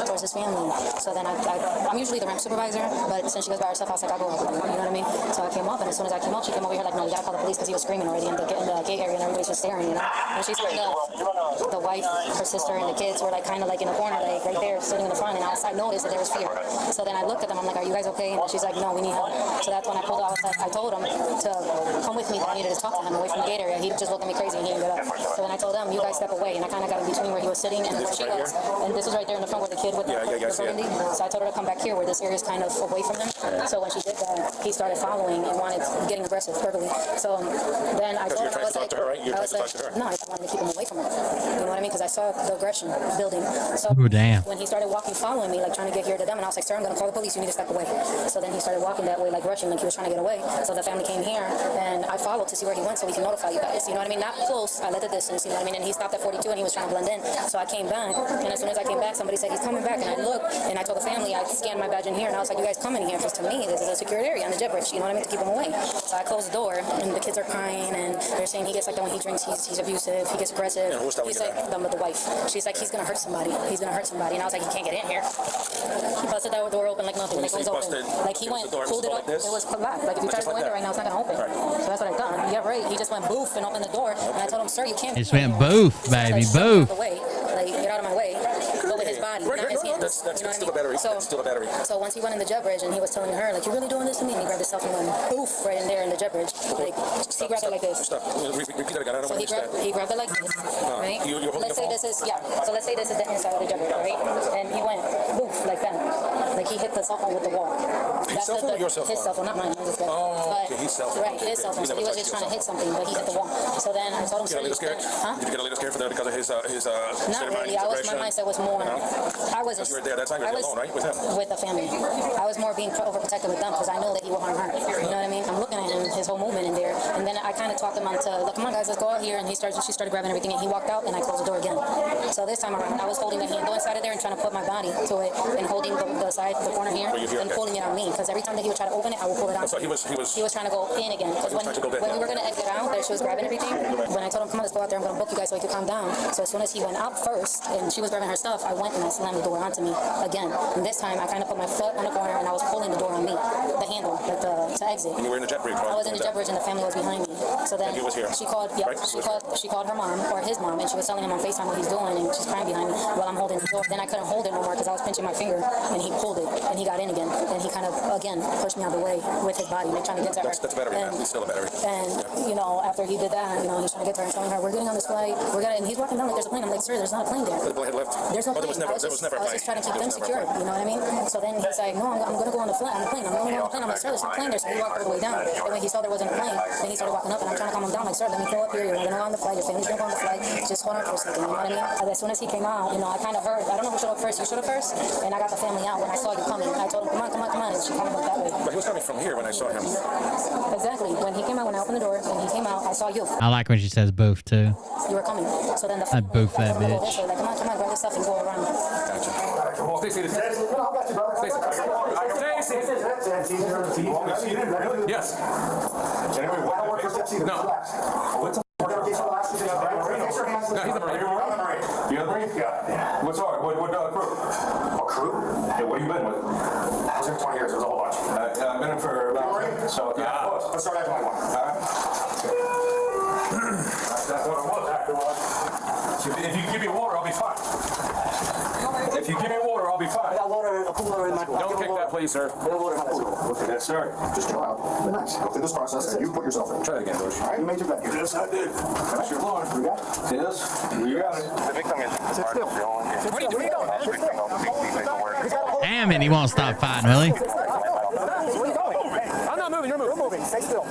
S3: towards his family. So then I'm usually the ramp supervisor, but since she goes by herself, I was like, I'll go over. You know what I mean? So I came up, and as soon as I came up, she came over here like, no, you gotta call the police because he was screaming already in the gate area, and everybody's just staring, you know? And she's trying to the wife, her sister, and the kids were like kind of like in a corner, like right there, sitting in the front. And I noticed that there was fear. So then I looked at them. I'm like, "Are you guys okay?" And she's like, "No, we need help." So that's when I pulled out. I told him to come with me. That I needed to talk to him away from the gate area. He just looked at me crazy and he ended up. So then I told them, "You guys step away." And I kind of got in between where he was sitting and where she was. And this was right there in the front where the kid with the burgundy. So I told her to come back here where this area is kind of away from him. So when she did that, he started following and getting aggressive verbally. So then I told him, I was like, no, I wanted to keep him away from her. You know what I mean? Because I saw the aggression building. So
S2: Ooh, damn.
S3: when he started walking, following me, like trying to get here to them, and I was like, "Sir, I'm going to call the police. You need to step away." So then he started walking that way, like rushing, like he was trying to get away. So the family came here, and I followed to see where he went so we can notify you guys. You know what I mean? Not close. I let the distance. You know what I mean? And he stopped at 42, and he was trying to blend in. So I came back, and as soon as I came back, somebody said he's coming back, and I looked, and I told the family, I scanned my badge in here, and I was like, "You guys come in here, because to me, this is a secured area on the jet bridge. You know what I mean? To keep him away." So I closed the door, and the kids are crying, and they're saying he gets like that when he drinks, he's abusive, he gets aggressive.
S6: And who's that
S3: He's like them with the wife. She's like, "He's gonna hurt somebody. He's gonna hurt somebody." And I was like, "He can't get in here." He busted that door open like nothing. Like it was open. Like he went, pulled it up. It was locked. Like if you try to go in there right now, it's not gonna open. So that's what I done. Yeah, right. He just went boof and opened the door, and I told him, "Sir, you can't."
S2: He just went boof, baby, boof.
S3: Like get out of my way. Go with his body, not his hands.
S6: That's still a battery. That's still a battery.
S3: So once he went in the jet bridge and he was telling her, like, "You're really doing this to me?" And he grabbed his cell phone and went boof right in there in the jet bridge. Like he grabbed it like this.
S6: Stop. Repeat that again. I don't
S3: So he grabbed it like this, right? Let's say this is So let's say this is the inside of the jet bridge, right? And he went boof like that. Like he hit the cell phone with the wall.
S6: His cell phone or your cell phone?
S3: His cell phone, not mine. His cell phone.
S6: Oh, okay. His cell phone.
S3: Right, his cell phone. So he was just trying to hit something, but he hit the wall. So then I told him,
S6: Did you get a little scared?
S3: Huh?
S6: Did you get a little scared for that because of his
S3: Not really. My mindset was more. I was.
S6: You were there that time. You were alone, right? With him.
S3: With the family. I was more being overprotective with them because I know that he will harm her. You know what I mean? I'm looking at him, his whole movement in there, and then I kind of talked him onto, "Look, come on, guys, let's go out here." And she started grabbing everything, and he walked out, and I closed the door again. So this time around, I was holding the handle inside of there and trying to put my body to it, and holding the side, the corner here, and pulling it on me. Because every time that he would try to open it, I would pull it on.
S6: So he was
S3: trying to go in again. Because when we were gonna exit out, there she was grabbing everything. When I told him, "Come on, let's go out there. I'm gonna book you guys so he could calm down." So as soon as he went out first, and she was grabbing her stuff, I went and I slammed the door onto me again. And this time I kind of put my foot on the corner and I was pulling the door on me, the handle, like to exit.
S6: And you were in the jet bridge, right?
S3: I was in the jet bridge and the family was behind me. So then
S6: he was here.
S3: she called, yeah,
S6: Right?
S3: she called her mom or his mom, and she was telling him on FaceTime what he's doing, and she's crying behind me while I'm holding the door. Then I couldn't hold it no more because I was pinching my finger, and he pulled it, and he got in again, and he kind of again pushed me out of the way with his body, like trying to get to her.
S6: That's a battery. It's still a battery.
S3: And you know, after he did that, you know, he's trying to get to her and telling her, "We're getting on this flight. And he's walking down like there's a plane. I'm like, "Sir, there's not a plane there."
S6: The plane had left.
S3: There's no plane.
S6: There was never a
S3: I was
S6: plane.
S3: just trying to keep them secure. You know what I mean? So then he's like, "No, I'm going to go on the plane. I'm going to go on the plane." I'm like, "Sir, there's no plane there." So he walked all the way down. And when he saw there wasn't a plane, then he started walking up, and I'm trying to calm him down. Like, "Sir, let me pull up here. You're going to go on the flight. Your family's going to go on the flight. Just hold on for a second." You know what I mean? And as soon as he came out, you know, I kind of heard. I don't know who showed up first. You showed up first, and I got the family out when I saw you coming. I told him, "Come on, come on, come on." And she kind of went that way.
S6: But he was coming from here when I saw him.
S3: Exactly. When he came out, when I opened the door, and he came out, I saw you.
S2: I like when she says boof too.
S3: You were coming. So then the
S2: I'd boof that bitch.
S3: like, come on, grab your stuff and go around.
S21: Stacey, yes. No. What's no, he's the Marine. You the Marine? Yeah. What's hard? What crew? A crew? Yeah, what have you been with? I was here 20 years. It was a whole bunch. I've been in for about... So, yeah. Let's start at 21. All right. That's what it was after one. If you give me water, I'll be fine. If you give me water, I'll be fine. I got water, a cooler in my car. Don't kick that, please, sir. Okay, yes, sir. Just chill out. Relax. Go through this process and you put yourself in. Try it again, Bush. All right, you made your bet. Yes, I did. That's your floor. You got it? Yes. You got it. The victim is sit still. What are you doing?
S2: Damn it, he won't stop fighting, will he?
S21: I'm not moving. You're moving. You're moving. Stay still.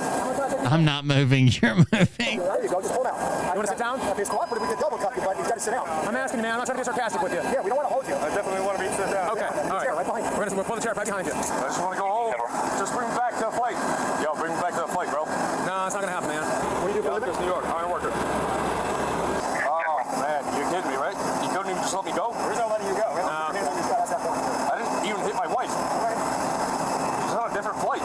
S2: I'm not moving, you're moving.
S21: There you go. Just hold out. You want to sit down? If he's cooperative, we can double cuff you, but you've got to sit down. I'm asking you, man. I'm not trying to get sarcastic with you. Yeah, we don't want to hold you. I definitely want to be sit down. Okay. All right. Right behind you. We'll pull the chair right behind you. I just want to go home. Just bring me back to the flight. Yo, bring me back to the flight, bro. No, it's not going to happen, man. What do you do for a living? New York. Iron worker. Oh, man. You're kidding me, right? You couldn't even just let me go? Where's not letting you go? I didn't even hit my wife. She's on a different flight.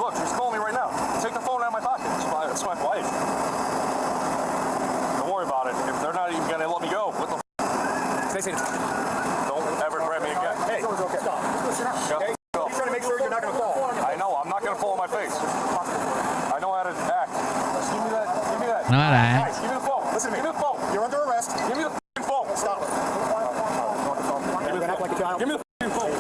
S21: Look, she's calling me right now. Take the phone out of my pocket. It's my wife. Don't worry about it. If they're not even going to let me go, what the Stacey, don't ever grab me again. Hey, okay. Stop. Just sit down. Okay? You're trying to make sure you're not going to fall. I know. I'm not going to fall on my face. I know how to act. Just give me that. Give me that.
S2: Know how to act.
S21: Guys, give me the phone. Listen to me. Give me the phone. like a child.
S23: Give me the f***ing phone.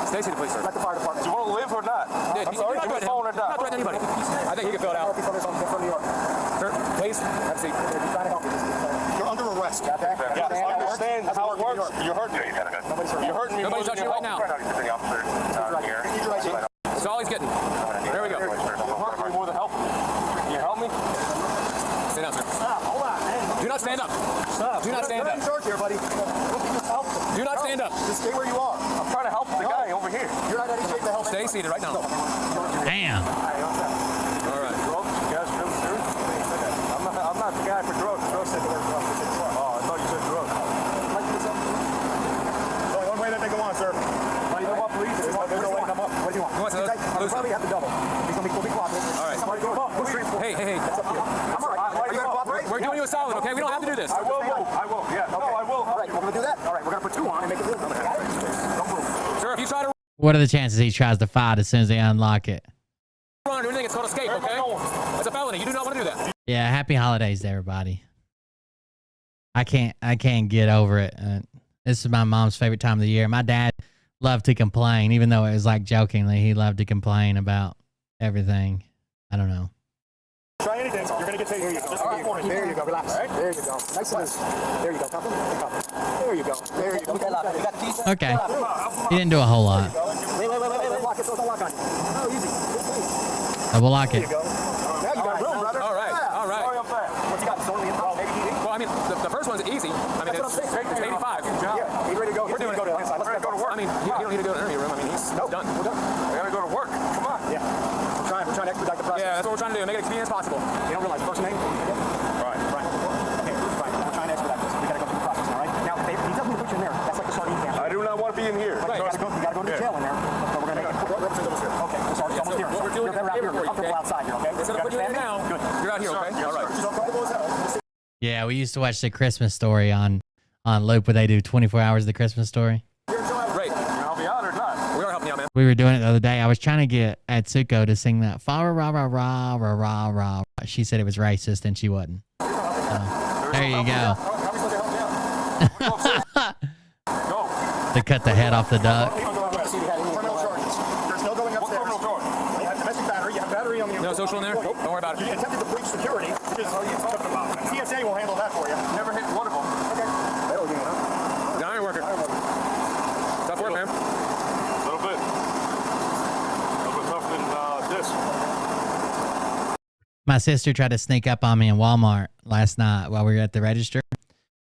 S21: Stay seated, please, sir. Let the fire department.
S23: Do you want to live or not?
S21: Yeah,
S23: I'm sorry.
S21: not
S23: Give me the phone or not?
S21: Not threatening anybody. I think he can fill it out. From New York. Sir, please, have a seat. We're trying to help you. You're under arrest. Okay?
S23: Yeah, I understand how it works. You're hurting me. You're hurting me.
S21: Nobody's touching you right now. That's all he's getting. There we go.
S23: You're hurting me more than helping. Can you help me?
S21: Stand up, sir.
S23: Stop. Hold on, man.
S21: Do not stand up.
S23: Stop.
S21: Do not stand up.
S23: You're in charge here, buddy. Help.
S21: Do not stand up.
S23: Just stay where you are. I'm trying to help the guy over here. You're not any shape to help.
S21: Stay seated right now.
S2: Damn.
S21: All right.
S23: Drugs? You guys really serious? I'm not the guy for drugs. Drugs said they were drugs. Oh, I thought you said drugs.
S21: Only one way that they go on, sir.
S23: You know what, please?
S21: There's no way to come up. What do you want? You probably have to double. He's going to be cooperative. All right. Hey. That's up to you. I'm all right. Are you going to cooperate? We're doing you a solid, okay? We don't have to do this.
S23: I will. Yeah. No, I will.
S21: All right, we're going to do that? All right, we're going to put 2 on and make it real. Don't move. Sir, if you try to
S2: What are the chances he tries to fight as soon as they unlock it?
S21: run or do anything, it's called escape, okay? It's a felony. You do not want to do that.
S2: Yeah, happy holidays to everybody. I can't get over it. This is my mom's favorite time of the year. My dad loved to complain, even though it was like jokingly. He loved to complain about everything. I don't know.
S21: Try anything. You're going to get taken. Here you go. All right. There you go. Relax. Right. There you go. Nice and loose. There you go. There you go. There you go. You got the keys?
S2: Okay. He didn't do a whole lot.
S21: Wait. Lock it so it's not lock on you. Oh, easy.
S2: Double lock it.
S21: There you go. Now you got room, brother. All right. Sorry, I'm fast. What's you got? Totally in well, I mean, the first one's easy. I mean, it's 85. Yeah, he's ready to go. We're doing go to inside. Let's go to work. I mean, you don't need to go to the interview room. I mean, he's done. We're done.
S23: We gotta go to work. Come on.
S21: Yeah. We're trying to expedite the process. Yeah, that's what we're trying to do. Make it as convenient as possible. You don't realize first name?
S23: Right.
S21: Okay, right. We're trying to expedite this. We gotta go through the process now, right? Now, if he tells me to put you in there, that's like the sardine can.
S23: I do not want to be in here.
S21: Right. You gotta go to the jail in there. So we're gonna make it. Okay, we're sorry. Almost here. What we're doing is comfortable outside here, okay? Instead of putting you in now, you're out here, okay? All right.
S2: Yeah, we used to watch the Christmas Story on loop where they do 24 hours of the Christmas Story.
S21: Great.
S23: Help me out or not?
S21: We are helping you out, man.
S2: We were doing it the other day. I was trying to get Atsuko to sing that fa ra ra ra ra ra ra. She said it was racist and she wasn't. There you go. To cut the head off the duck.
S21: There's no going upstairs. You have domestic battery. You have battery on the. No social in there. Nope. Don't worry about it. You attempted to breach security. Which is how you talking about. TSA will handle that for you.
S23: Never hit one of them.
S21: Okay. That'll do it, huh? The iron worker. Tough work, man.
S23: A little bit tougher than this.
S2: My sister tried to sneak up on me in Walmart last night while we were at the register.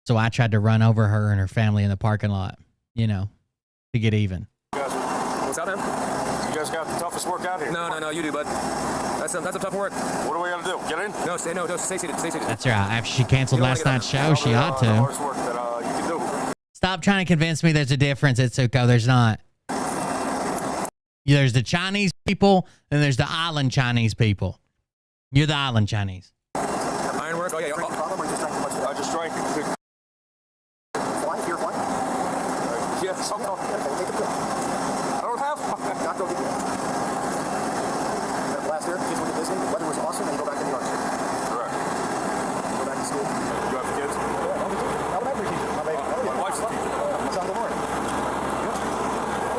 S2: So I tried to run over her and her family in the parking lot, you know, to get even.
S21: What's up, man?
S23: You guys got the toughest work out here.
S21: No, you do, bud. That's a tough work.
S23: What do we gotta do? Get in?
S21: No, stay seated.
S2: That's right. After she canceled last night's show, she ought to.
S23: Hardest work that you can do.
S2: Stop trying to convince me there's a difference, Itsuko. There's not. There's the Chinese people, and there's the island Chinese people. You're the island Chinese.
S21: Ironwork? Oh, yeah.
S23: I just drank. Yes. I don't have one.
S21: Not go get you. Last year, kids went to Disney. The weather was awesome, and you go back to New York.
S23: Correct.
S21: Go back to school.
S23: You have kids?
S21: Yeah, I'm every teacher. My baby.
S23: My wife's a teacher.
S21: What's on the morning?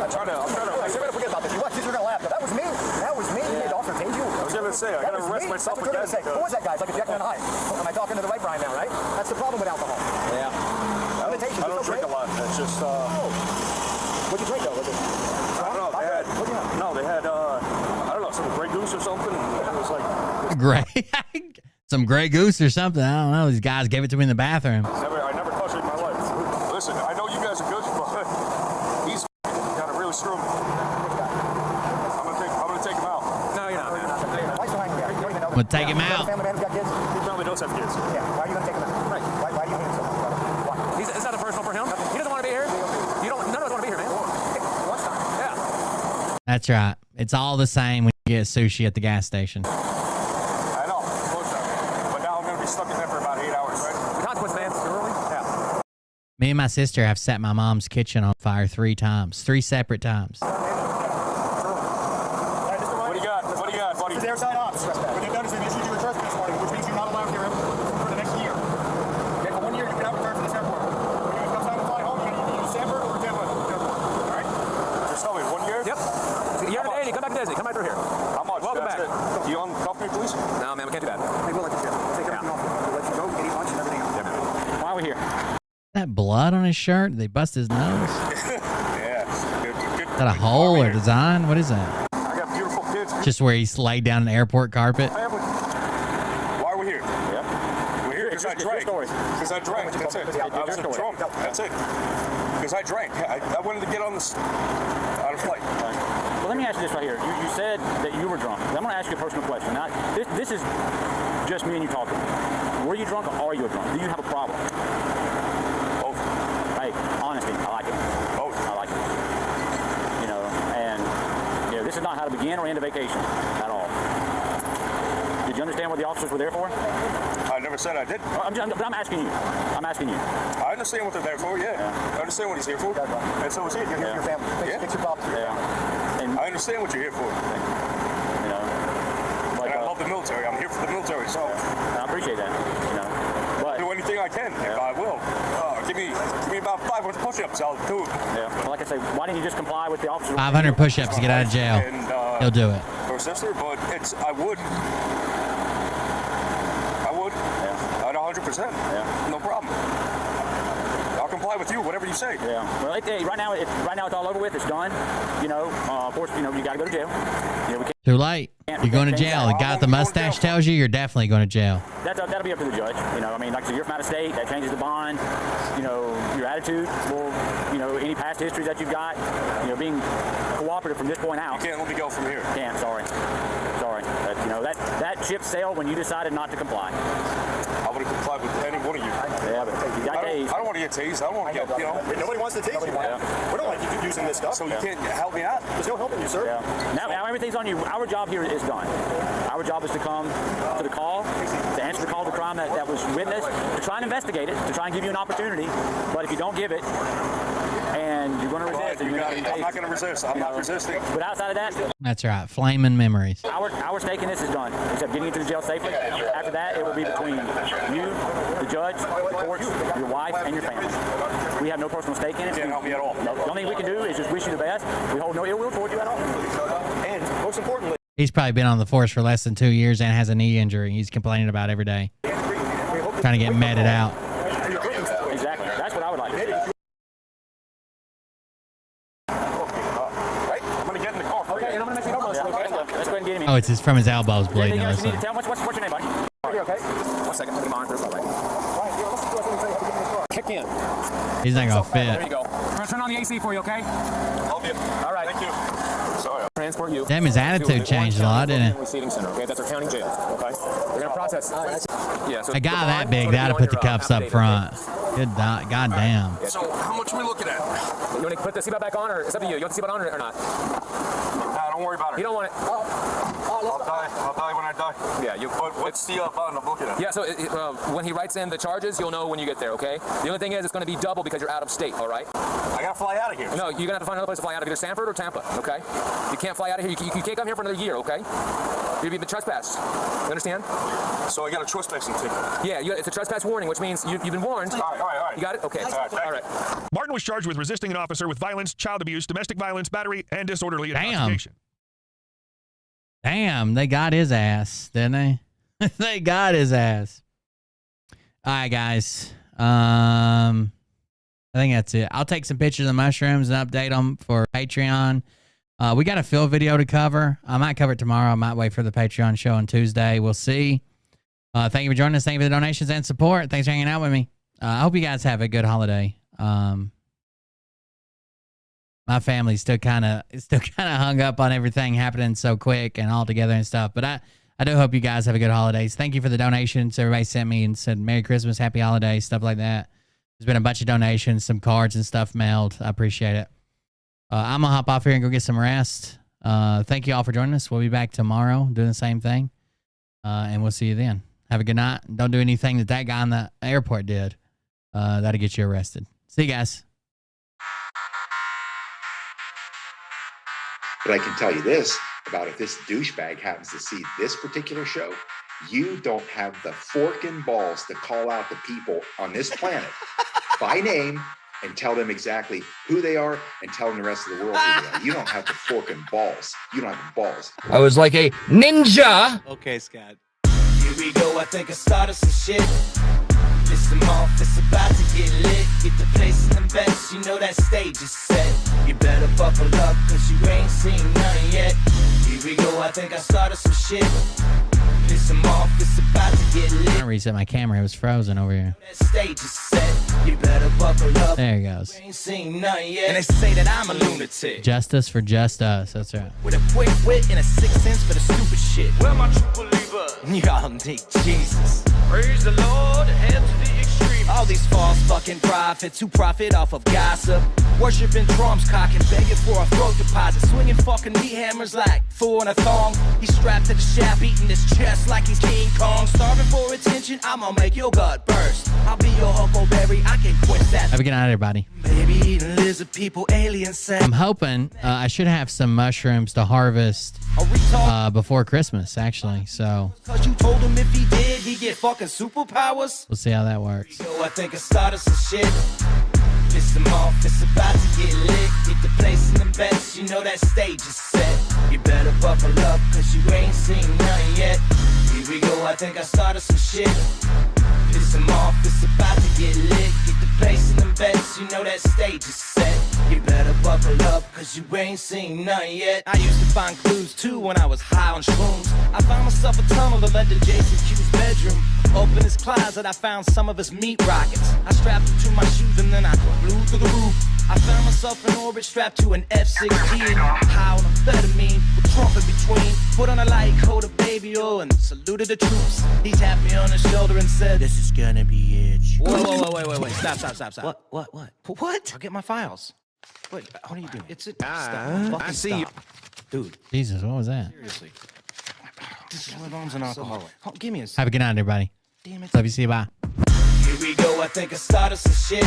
S21: I'm trying to. I'm sure forget about this. You watch kids are gonna laugh. That was me. They also paid you.
S23: I was gonna say I gotta arrest myself again.
S21: Who was that guy? It's like a Jekyll and Hyde. Am I talking to the right Brian now, right? That's the problem with alcohol.
S23: Yeah. I don't drink a lot. It's just.
S21: What'd you drink though? Was it?
S23: I don't know. They had. I don't know, some Grey Goose or something. It was like.
S2: Some Grey Goose or something. I don't know. These guys gave it to me in the bathroom.
S23: I never touched it in my life. Listen, I know you guys are good, but he's got to really screw me. I'm gonna take him out.
S21: No, you're not. Man.
S2: We'll take him out.
S21: Family man who's got kids?
S23: He probably does have kids.
S21: Yeah. Why are you gonna take him out? Right. Why do you hate him so much? Why? It's not a personal for him. He doesn't want to be here. None of us want to be here, man. Yeah.
S2: That's right. It's all the same when you get sushi at the gas station.
S23: I know. But now I'm gonna be stuck in there for about 8 hours, right?
S21: The consequence, man. Too early. Yeah.
S2: Me and my sister have set my mom's kitchen on fire 3 times. 3 separate times.
S23: What do you got, buddy?
S21: It's airside ops. What they've done is they've issued you a trespass warning, which means you're not allowed here for the next year. Okay, for 1 year, you cannot return to this airport. When it comes time to fly home, you're going to use Sanford or Tampa. busy. Come right through here.
S23: How much?
S21: Welcome back.
S23: Do you uncuff me, please?
S21: No, man, we can't do that. Hey, we'll let you take everything off. We'll let you go, get eat lunch and everything else. Yeah, man. Why are we here?
S2: That blood on his shirt? They bust his nose?
S23: Yeah.
S2: Is that a hole or design? What is that?
S23: I got beautiful kids.
S2: Just where he's laid down an airport carpet?
S23: Why are we here? Yeah. We're here because I drank. Because I drank. That's it. I was drunk. That's it. Because I drank. I wanted to get on this on a flight.
S21: Well, let me ask you this right here. You said that you were drunk. I'm going to ask you a personal question. Now, this is just me and you talking. Were you drunk or are you drunk? Do you have a problem?
S23: Both.
S21: Hey, honesty, I like it.
S23: Both.
S21: I like it. You know, and you know, this is not how to begin or end a vacation at all. Did you understand what the officers were there for?
S23: I never said I did.
S21: I'm asking you. I'm asking you.
S23: I understand what they're there for, yeah. I understand what he's here for. And so is he. You're here for your family. Fix your problems.
S21: Yeah. And
S23: I understand what you're here for.
S21: You know,
S23: and I love the military. I'm here for the military, so.
S21: I appreciate that. You know, but
S23: I'll do anything I can if I will. Give me about 500 push-ups. I'll do it.
S21: Yeah. Well, like I say, why didn't you just comply with the officer?
S2: 500 push-ups to get out of jail.
S23: And,
S2: He'll do it.
S23: Or sister, but I would. At 100%.
S21: Yeah.
S23: No problem. I'll comply with you, whatever you say.
S21: Yeah. Well, hey, right now it's all over with. It's done. You know, of course, you know, you got to go to jail. You know, we can't.
S2: Too late. You're going to jail. The guy with the mustache tells you you're definitely going to jail.
S21: That'll be up to the judge. You know, I mean, like I said, you're from out of state. That changes the bond. You know, your attitude. Well, you know, any past history that you've got. You know, being cooperative from this point out.
S23: You can't let me go from here.
S21: Can't. Sorry. You know, that ship sailed when you decided not to comply.
S23: I would have complied with any one of you.
S21: Yeah, but you got tased.
S23: I don't want to get tased. I don't want to get, you know.
S21: Nobody wants to tase you. Yeah.
S23: We don't like you using this stuff. So you can't help me out. There's no helping you, sir.
S21: Yeah. Now everything's on you. Our job here is done. Our job is to come to the call, to answer the call to the crime that was witnessed, to try and investigate it, to try and give you an opportunity. But if you don't give it, and you're going to resist, and
S23: I'm not going to resist. I'm not resisting.
S21: But outside of that,
S2: That's right. Flaming memories.
S21: our stake in this is done. Except getting you to the jail safely. After that, it will be between you, the judge, the courts, your wife, and your family. We have no personal stake in it.
S23: You can't help me at all.
S21: No, the only thing we can do is just wish you the best. We hold no ill will toward you at all.
S23: And most importantly,
S2: He's probably been on the force for less than 2 years and has a knee injury. He's complaining about every day. Trying to get meted out.
S21: Exactly. That's what I would like to see.
S23: I'm going to get in the car.
S21: Okay, and I'm going to make you know. Let's go ahead and get him.
S2: Oh, it's from his elbows bleeding.
S21: Anything else you need to
S2: Listen.
S21: tell? What's your name, buddy? You okay? 1 second. Put him on first. Kick in.
S2: He's not going to
S21: There you
S2: fit.
S21: go. We're going to turn on the AC for you, okay?
S23: Help you.
S21: All right.
S23: Thank you. Sorry.
S21: Transport you.
S2: Damn, his attitude changed a lot, didn't it?
S21: Receiving center, okay? That's our county jail, okay? We're going to process. Yeah, so
S2: A guy that big, that'd have put the cuffs up front. Good goddamn.
S23: So how much are we looking at?
S21: You want to put the seatbelt back on, or it's up to you? You want the seatbelt on or not?
S23: Nah, don't worry about it.
S21: You don't want it.
S23: I'll die when I die.
S21: Yeah, you.
S23: What's the button I'm looking at?
S21: Yeah, so when he writes in the charges, you'll know when you get there, okay? The only thing is, it's going to be double because you're out of state, all right?
S23: I gotta fly out of here.
S21: No, you're going to have to find another place to fly out of, either Sanford or Tampa, okay? You can't fly out of here. You can't come here for another year, okay? You'll be trespassed. You understand?
S23: So I got a trespassing ticket.
S21: Yeah, it's a trespass warning, which means you've been warned.
S23: All right.
S21: You got it? Okay. All right.
S22: Martin was charged with resisting an officer with violence, child abuse, domestic violence, battery, and disorderly intoxication.
S2: Damn, they got his ass, didn't they? They got his ass. All right, guys. I think that's it. I'll take some pictures of the mushrooms and update them for Patreon. We got a field video to cover. I might cover it tomorrow. I might wait for the Patreon show on Tuesday. We'll see. Thank you for joining us. Thank you for the donations and support. Thanks for hanging out with me. I hope you guys have a good holiday. My family's still kind of hung up on everything happening so quick and all together and stuff. But I do hope you guys have a good holidays. Thank you for the donations. Everybody sent me and said Merry Christmas, Happy Holidays, stuff like that. There's been a bunch of donations, some cards and stuff mailed. I appreciate it. I'm going to hop off here and go get some rest. Thank you all for joining us. We'll be back tomorrow doing the same thing. And we'll see you then. Have a good night. Don't do anything that guy in the airport did. That'll get you arrested. See you guys.
S4: But I can tell you this about if this douchebag happens to see this particular show, you don't have the fork and balls to call out the people on this planet by name and tell them exactly who they are and telling the rest of the world who they are. You don't have the forking balls. You don't have the balls.
S24: I was like a ninja.
S5: Okay, Scott. Here we go. I think I started some shit.
S7: Listen off, it's about to get lit. Get the place in the best, you know that stage is set. You better buckle up, cause you ain't seen none yet. Here we go, I think I started some shit. Listen off, it's about to get lit.
S2: I'm gonna reset my camera, it was frozen over here.
S7: That stage is set. You better buckle up.
S2: There he goes.
S7: Ain't seen none yet. And they say that I'm a lunatic.
S2: Justice for just us, that's right.
S7: With a quick wit and a sixth sense for the stupid shit. Where my true believer? Y'all need Jesus. Praise the Lord, head to the extreme. All these false fucking prophets who profit off of gossip. Worshipping drums, cocking, begging for a throat deposit. Swinging fucking meat hammers like four in a thong. He's strapped to the shaft, eating his chest like he's King Kong. Starving for attention, I'ma make your gut burst. I'll be your huckleberry, I can quench that.
S2: Have a good night, everybody.
S7: Baby eating lizard people, alien sex.
S2: I'm hoping I should have some mushrooms to harvest before Christmas, actually. So
S7: Cause you told him if he did, he'd get fucking superpowers.
S2: we'll see how that works.
S7: So I think I started some shit. Listen off, it's about to get lit. Get the place in the best, you know that stage is set. You better buckle up, cause you ain't seen none yet. Here we go, I think I started some shit. Piss him off, it's about to get lit. Get the place in the best, you know that stage is set. You better buckle up, cause you ain't seen none yet. I used to find clues too when I was high on shrooms. I found myself a tunnel that led to Jason Q's bedroom. Open his closet, I found some of his meat rockets. I strapped them to my shoes and then I flew through the roof. I found myself in orbit strapped to an F-16. High on amphetamine with Trump in between. Put on a light coat of baby oil and saluted the troops. He tapped me on the shoulder and said, "This is gonna be it."
S5: Whoa, wait. Stop.
S7: What?
S5: I'll get my files. Wait, what are you doing? It's a
S7: I see you.
S5: Dude.
S2: Jesus, what was that?
S5: Seriously. This is arms and alcohol. Give me a
S2: Have a good night, everybody.
S7: Damn it.
S2: Love you, see you, bye.
S7: Here we go, I think I started some shit.